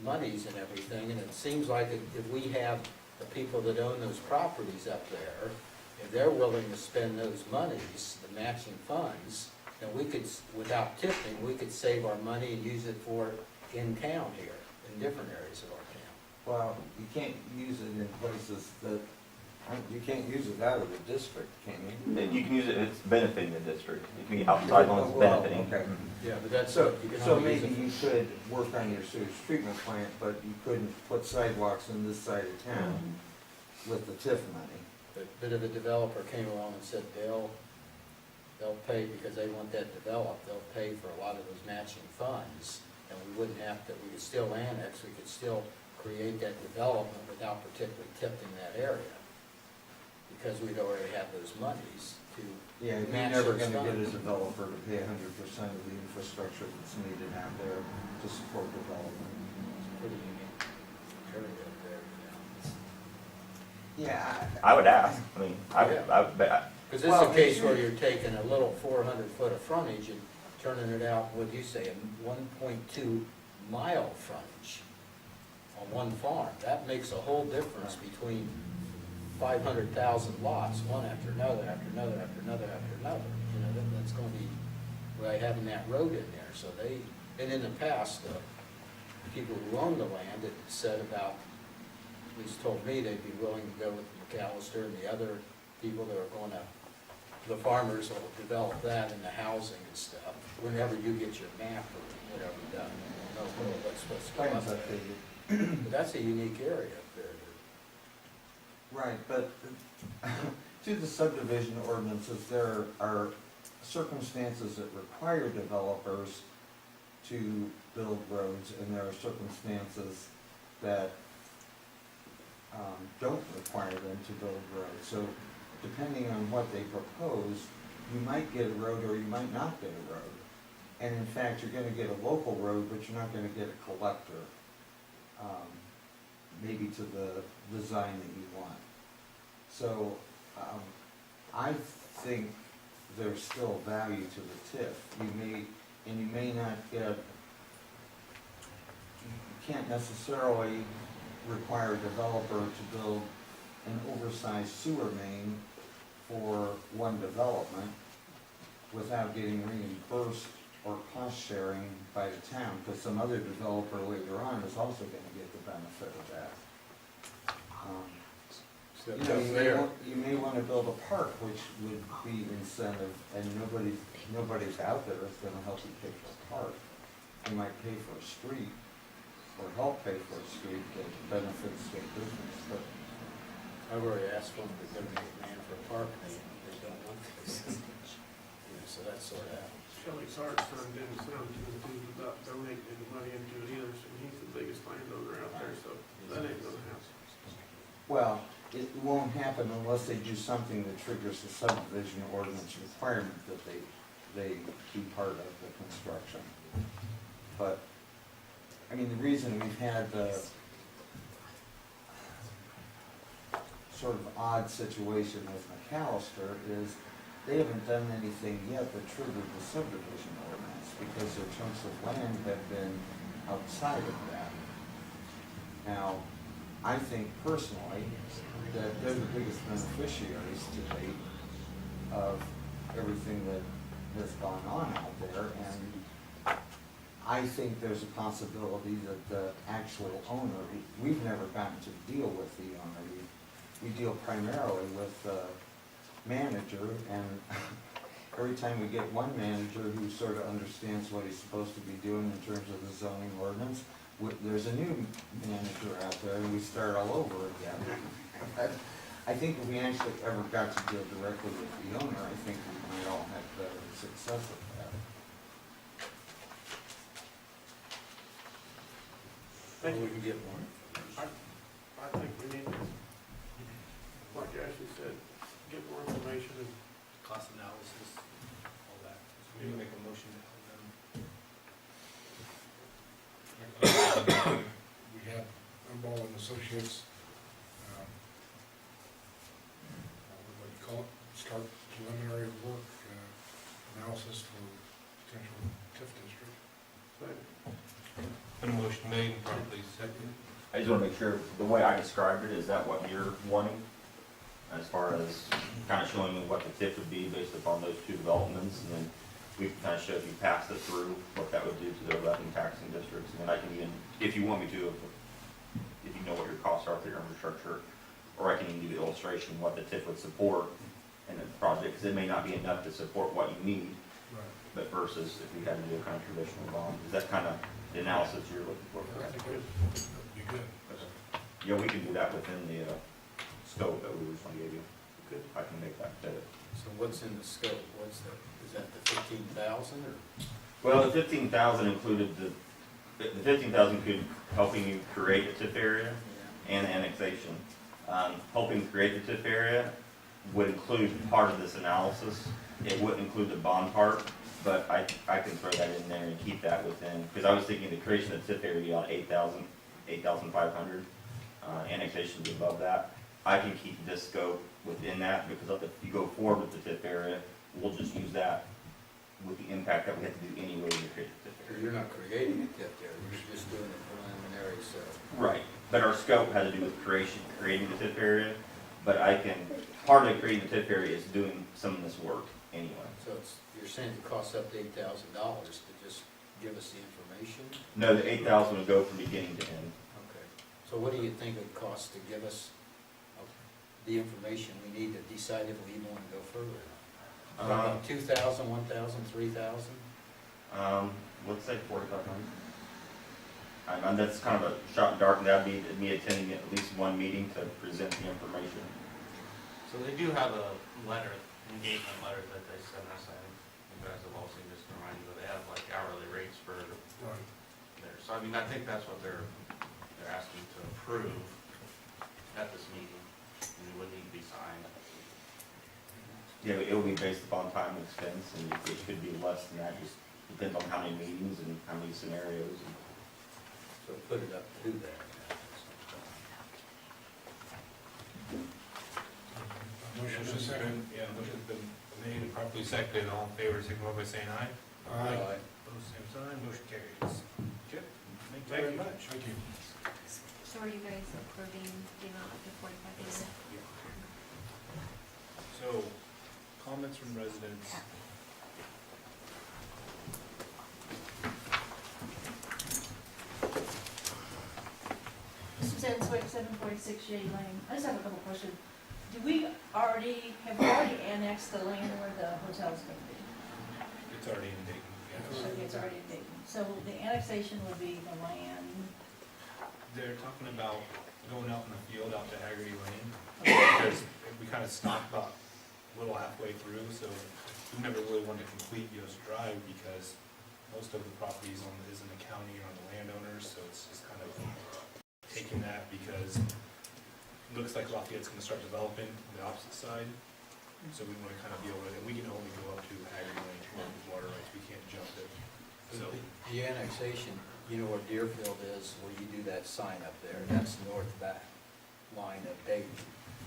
monies and everything, and it seems like if we have the people that own those properties up there, if they're willing to spend those monies, the matching funds, then we could, without tipping, we could save our money and use it for in town here, in different areas of our town. Well, you can't use it in places that, you can't use it out of the district, can you? You can use it, it's benefiting the district. It can be outside when it's Well, benefiting. okay. Yeah, but that's, So, you can so only use maybe it you could work on your sewage treatment plant, but you couldn't put sidewalks in this side of town with the TIF money. But if a developer came along and said they'll pay, because they want that developed, they'll pay for a lot of those matching funds, and we wouldn't have to, we could still annex, we could still create that development without particularly tipping that area, because we'd already have those monies to Yeah, you're match never those gonna get a funds. developer to pay 100% of the infrastructure that's needed out there to support development. It's pretty unique area up there, Yeah. I would ask, I mean, Yeah. I would bet, Because this is a case where you're taking a little 400 foot of frontage and turning it out, what'd you say, a 1.2 mile frontage on one farm. That makes a whole difference between 500,000 lots, one after another, after another, after another, after another. You know, that's gonna be, by having that road in there, so they, and in the past, the people who owned the land had said about, at least told me they'd be willing to go with McAllister and the other people that are gonna, the farmers will develop that into housing and stuff, whenever you get your map or whatever done. I don't know what's supposed to come Plans up there. updated. But that's a unique area up there. Right, but to the subdivision ordinances, there are circumstances that require developers to build roads, and there are circumstances that don't require them to build roads. So depending on what they propose, you might get a road or you might not get a road. And in fact, you're gonna get a local road, but you're not gonna get a collector, maybe to the design that you want. So, I think there's still value to the TIF. You may not get, you can't necessarily require a developer to build an oversized sewer main for one development without getting reimbursed or cost sharing by the town, because some other developer later on is also gonna get the benefit of that. You may wanna build a park, which would be incentive, and nobody's out there is gonna help you pay for a park. You might pay for a street, or help pay for a street that benefits the business, but I've already asked them to donate land for a park, and they don't want this. You know, so that's sort of out. Shelley Sart's son didn't sound too enthused about donating any money into it either, so he's the biggest landowner out there, so that ain't gonna happen. well, it won't happen unless they do something that triggers the subdivision ordinance requirement that they be part of the construction. But, I mean, the reason we've had the sort of odd situation with McAllister is they haven't done anything yet that triggered the subdivision ordinance, because their chunks of land have been outside of that. Now, I think personally that they're the biggest beneficiaries to date of everything that has gone on out there, and I think there's a possibility that the actual owner, we've never gotten to deal with the owner. We deal primarily with the manager, and every time we get one manager who sort of understands what he's supposed to be doing in terms of the zoning ordinance, there's a new manager out there, and we start all over again. I think if we actually ever got to deal directly with the owner, I think we might all have better success with that. Thank you. We can get more. I think we need to, like Ashley said, get more information and Cost analysis, all that. So maybe make a motion to have them. We have Umball and Associates, what do you call it, start preliminary work, analysis for potential TIF district. Been a motion made and properly seconded. I just want to make sure, the way I described it, is that what you're wanting? As far as kind of showing me what the TIF would be based upon those two developments, and then we can kind of show if you pass it through, what that would do to the revenue taxing districts. And then I can even, if you want me to, if you know what your costs are for your infrastructure, or I can even give you an illustration what the TIF would support in a project, because it may not be enough to support what you need, but versus if we had to do a kind of traditional bond. Is that kind of the analysis you're looking for? I think that'd be good. Yeah, we can do that within the scope that we originally gave you. Good. I can make that fit. So what's in the scope? What's the, is that the 15,000 or? Well, the 15,000 included the 15,000 could helping you create a TIF area and annexation. Helping create the TIF area would include part of this analysis. It wouldn't include the bond part, but I can throw that in there and keep that within, because I was thinking the creation of the TIF area would be on 8,000, 8,500. Annexations above that. I can keep this scope within that, because if you go forward with the TIF area, we'll just use that with the impact that we have to do anyway to create the TIF area. You're not creating a TIF there, you're just doing a preliminary, so. Right, but our scope had to do with creating the TIF area, but I can, part of creating the TIF area is doing some of this work anyway. So it's, you're saying it costs up to $8,000 to just give us the information? No, the 8,000 would go from beginning to end. Okay. So what do you think it costs to give us the information we need to decide if we even want to go further? 2,000, 1,000, 3,000? Let's say 4,500. And that's kind of a shot in the dark, and that'd be me attending at least one meeting to present the information. So they do have a letter, engagement letter that they sent us, I think you guys have all seen this, to remind you, they have like hourly rates for there. So I mean, I think that's what they're asking to approve at this meeting, and it would need to be signed. Yeah, it will be based upon time and expense, and it could be less than that, just depends on how many meetings and how many scenarios. So put it up to that. Motion is second. Yeah, motion's been made and properly seconded, all in favor, signify by saying aye. Aye. Opposed, same sign, motion carries. Chip, thank you Thank very you. much. Thank you. So are you guys approving the amount of the 45 days? So, comments from residents. Susan Swick, 746 Shady Lane. I just have a couple questions. Have we already annexed the land where the hotel's going to be? It's already in Dayton. Okay, it's already in Dayton. So the annexation would be the land, They're talking about going out in the field out to Haggerty Lane, because we kind of stopped about a little halfway through, so we never really wanted to complete Yost Drive, because most of the properties is in the county or on the landowners, so it's just kind of taking that, because it looks like Lafayette's gonna start developing on the opposite side, so we wanna kind of be able to, and we can only go up to Haggerty Lane for water rights, we can't jump it. So, The annexation, you know where Deerfield is, where you do that sign up there, that's north back line of Dayton.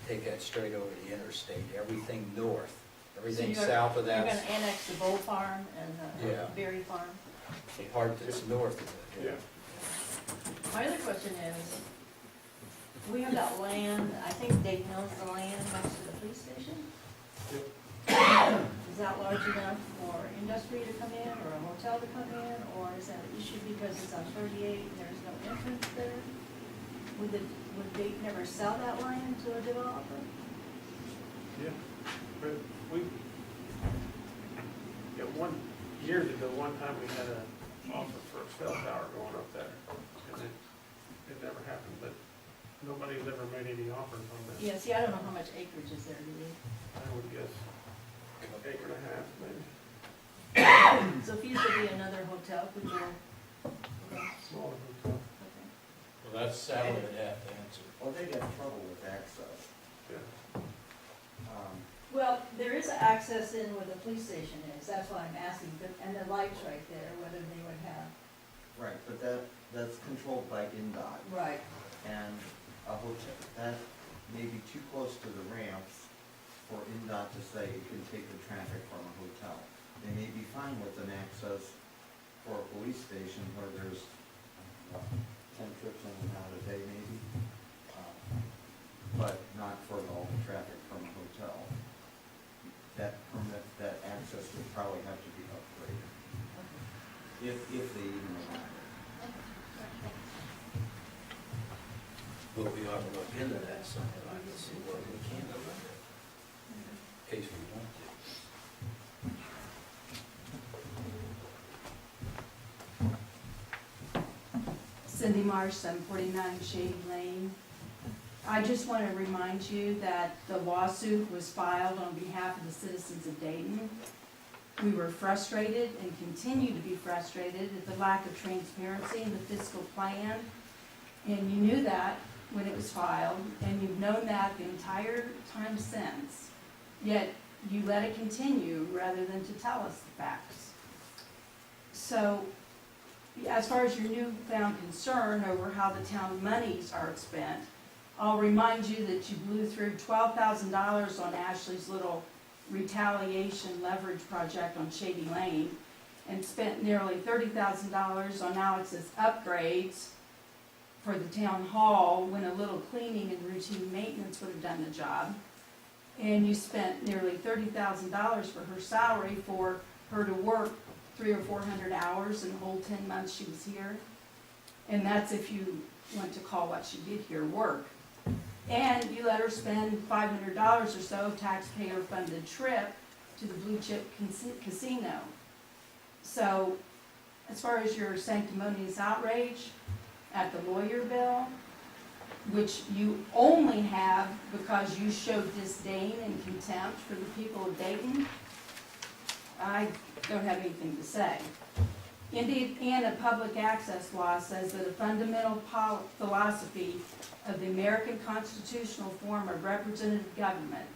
Take that straight over the interstate, everything north, everything So south of you're that. gonna annex the Bull Farm and the Yeah. Berry Farm? The part that's north of it. Yeah. My other question is, we have that land, I think Dayton owns the land next to the police station? Is that large enough for industry to come in, or a hotel to come in, or is that an issue because it's on 38 and there's no entrance there? Would Dayton ever sell that land to a developer? Yeah, but years ago, one time we had an offer for a cell tower going up there, and it never happened, but nobody's ever made any offers on that. Yeah, see, I don't know how much acreage is there, do you? I would guess acre and a half, maybe, So if you could be another hotel, could you? smaller hotel, Okay. Well, that's Sally would have to answer. Well, they got trouble with access. yeah. Well, there is access in where the police station is, that's why I'm asking, and the light's right there, whether they would have. Right, but that's controlled by NDOT. Right. And a hotel, that may be too close to the ramps for NDOT to say it can take the traffic from a hotel. They may be fine with an access for a police station where there's 10 trips in and out a day maybe, but not for all the traffic from a hotel. That permit, that access would probably have to be upgraded, if they even allow it. But we ought to look into that sometime and see what we can do with it, in case we want to. Cindy Marsh, 749 Shady Lane. I just want to remind you that the lawsuit was filed on behalf of the citizens of Dayton. We were frustrated and continue to be frustrated at the lack of transparency in the fiscal plan. And you knew that when it was filed, and you've known that the entire time since. Yet you let it continue rather than to tell us the facts. So, as far as your newfound concern over how the town monies are spent, I'll remind you that you blew through $12,000 on Ashley's little retaliation leverage project on Shady Lane, and spent nearly $30,000 on Alex's upgrades for the town hall, when a little cleaning and routine maintenance would have done the job. And you spent nearly $30,000 for her salary for her to work 300 or 400 hours in the whole 10 months she was here. And that's if you want to call what she did here work. And you let her spend $500 or so taxpayer-funded trip to the Blue Chip Casino. So, as far as your sanctimonious outrage at the lawyer bill, which you only have because you showed disdain and contempt for the people of Dayton, I don't have anything to say. Indiana public access law says that a fundamental philosophy of the American constitutional form of representative government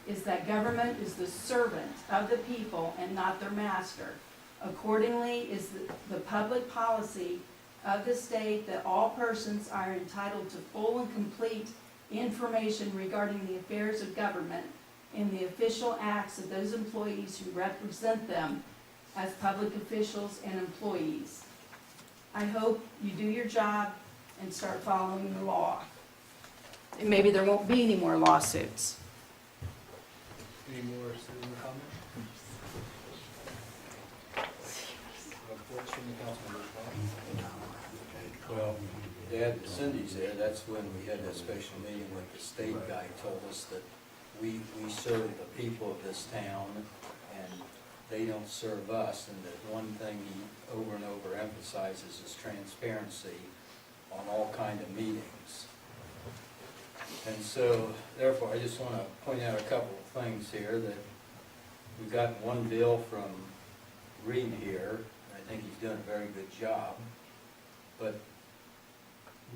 is that government is the servant of the people and not their master. Accordingly, is the public policy of the state that all persons are entitled to full and complete information regarding the affairs of government and the official acts of those employees who represent them as public officials and employees. I hope you do your job and start following the law. And maybe there won't be any more lawsuits. Any more citizen comment? Reports from the council members? Well, Dad, Cindy's there, that's when we had that special meeting with the state guy, told us that we serve the people of this town, and they don't serve us, and that one thing he over and over emphasizes is transparency on all kind of meetings. And so, therefore, I just want to point out a couple of things here, that we've got one bill from Reed here, and I think he's doing a very good job, but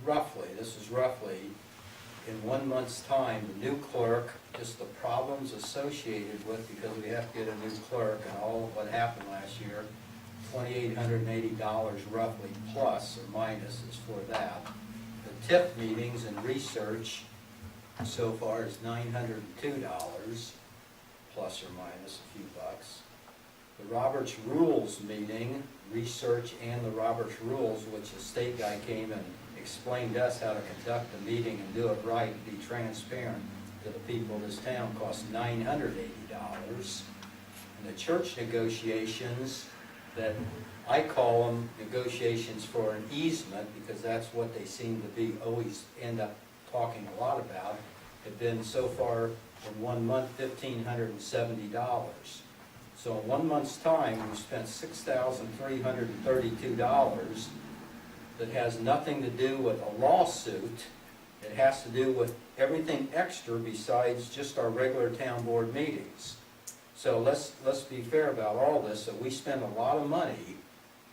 roughly, this is roughly, in 1 month's time, the new clerk, just the problems associated with, because we have to get a new clerk and all of what happened last year, $2,880 roughly plus or minus is for that. The TIF meetings and research so far is $902 plus or minus a few bucks. the Roberts Rules meeting, research and the Roberts Rules, which the state guy came and explained us how to conduct the meeting and do it right and be transparent to the people of this town, cost $980. And the church negotiations, that I call them negotiations for an easement, because that's what they seem to be, always end up talking a lot about, have been so far in 1 month, $1,570. So in 1 month's time, we spent $6,332 that has nothing to do with a lawsuit. It has to do with everything extra besides just our regular town board meetings. So let's be fair about all this. So we spend a lot of money,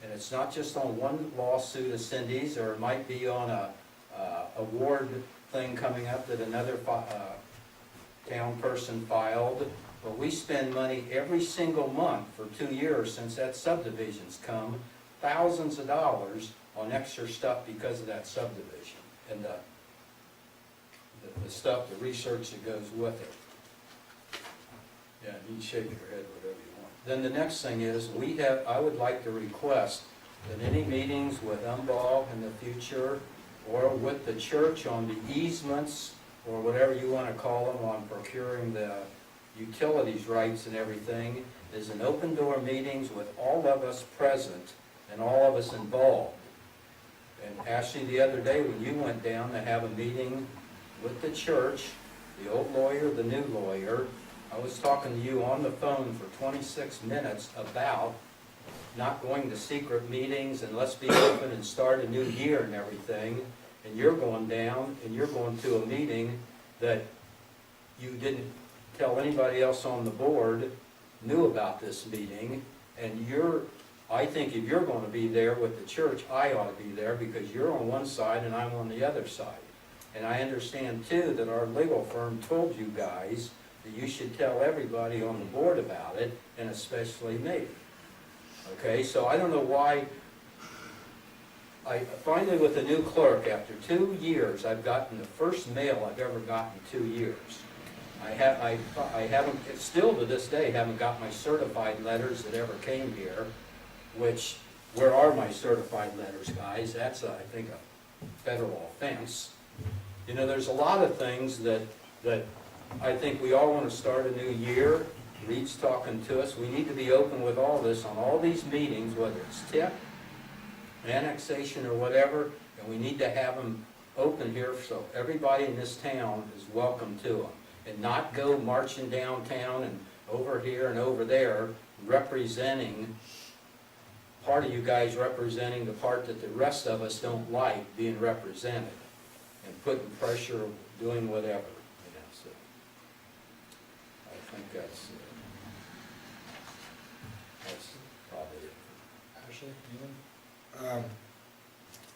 and it's not just on one lawsuit of Cindy's, or it might be on a award thing coming up that another town person filed. But we spend money every single month for 2 years since that subdivision's come, thousands of dollars on extra stuff because of that subdivision and the stuff, the research that goes with it. Yeah, you can shake your head whatever you want. Then the next thing is, I would like to request that any meetings with UMBAW in the future, or with the church on the easements, or whatever you want to call them, on procuring the utilities rights and everything, is an open door meetings with all of us present and all of us involved. And Ashley, the other day when you went down to have a meeting with the church, the old lawyer, the new lawyer, I was talking to you on the phone for 26 minutes about not going to secret meetings and let's be open and start a new year and everything. And you're going down and you're going to a meeting that you didn't tell anybody else on the board knew about this meeting. And I think if you're going to be there with the church, I ought to be there, because you're on one side and I'm on the other side. And I understand too that our legal firm told you guys that you should tell everybody on the board about it, and especially me. Okay, so I don't know why, finally with the new clerk, after 2 years, I've gotten the first mail I've ever gotten in 2 years. I haven't, still to this day, haven't got my certified letters that ever came here, which, where are my certified letters, guys? That's, I think, a federal offense. You know, there's a lot of things that I think we all want to start a new year. Reed's talking to us. We need to be open with all this on all these meetings, whether it's TIF, annexation, or whatever, and we need to have them open here so everybody in this town is welcome to them, and not go marching downtown and over here and over there representing, part of you guys representing the part that the rest of us don't like being represented, and putting pressure, doing whatever. So I think that's probably it. Ashley, anything?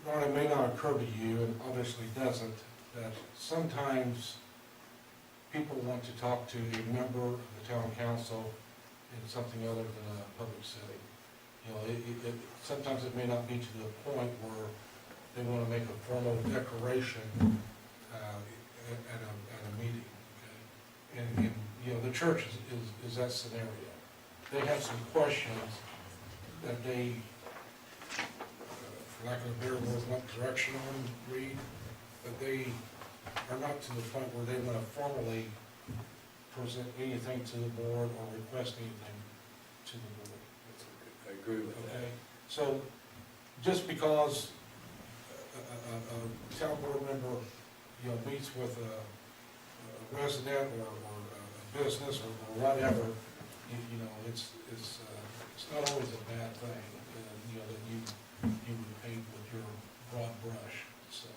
Ron, it may not occur to you, and obviously doesn't, that sometimes people want to talk to a member of the town council in something other than a public setting. You know, sometimes it may not be to the point where they want to make a formal declaration at a meeting. Okay? And you know, the church is that scenario. They have some questions that they, for lack of a better word, want direction on, Reed, but they are not to the point where they want to formally present anything to the board or request anything to the board. I agree with that. Okay, so just because a town board member, you know, meets with a resident or a business or whatever, you know, it's not always a bad thing, you know, that you would paint with your broad brush, so.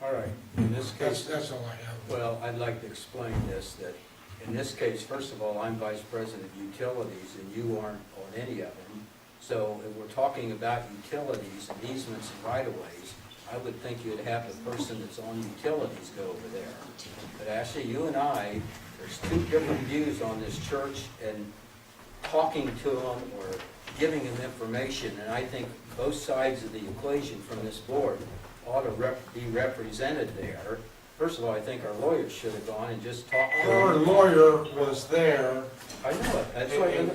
All right, in this case, That's all I have. well, I'd like to explain this, that in this case, first of all, I'm Vice President of Utilities and you aren't on any of them. So if we're talking about utilities and easements and right-of-ways, I would think you'd have the person that's on utilities go over there. But actually, you and I, there's two different views on this church, and talking to them or giving them information, and I think both sides of the equation from this board ought to be represented there. First of all, I think our lawyers should have gone and just talked to them. Our lawyer was there. I know it, that's why, And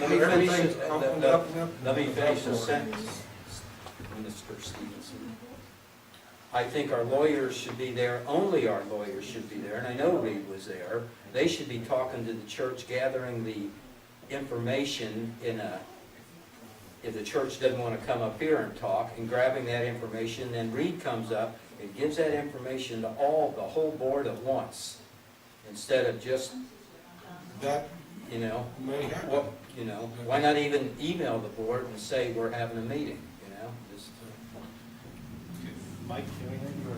Let me finish, Everything's on the up and up. let me finish the sentence, Mr. Stevenson. I think our lawyers should be there, only our lawyers should be there, and I know Reed was there. They should be talking to the church, gathering the information if the church doesn't want to come up here and talk, and grabbing that information, then Reed comes up and gives that information to the whole board at once, instead of just, That you know, may happen. what, you know, why not even email the board and say we're having a meeting, you know? Just, Mike, anything, or?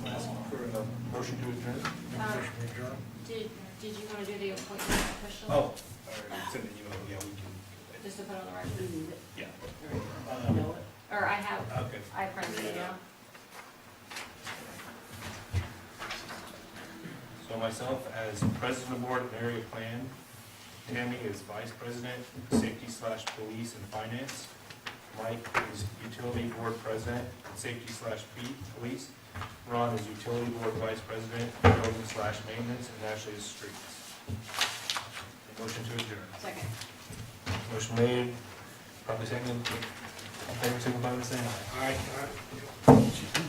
Ask for a motion to adjourn? Motion to adjourn. Did you wanna do the appointment officially? Oh, all right, send an email, yeah, we can, Just to put on the record, We need it. yeah. Know it. or I have, Okay. I printed it out. So myself as president of the board and area plan, Tammy is vice president, safety/police and finance. Mike is utility board president, safety/police. Ron is utility board vice president, building/maintenance, and Ashley is streets. A motion to adjourn. Second. Motion made, probably second. All in favor, signify by saying aye. Aye.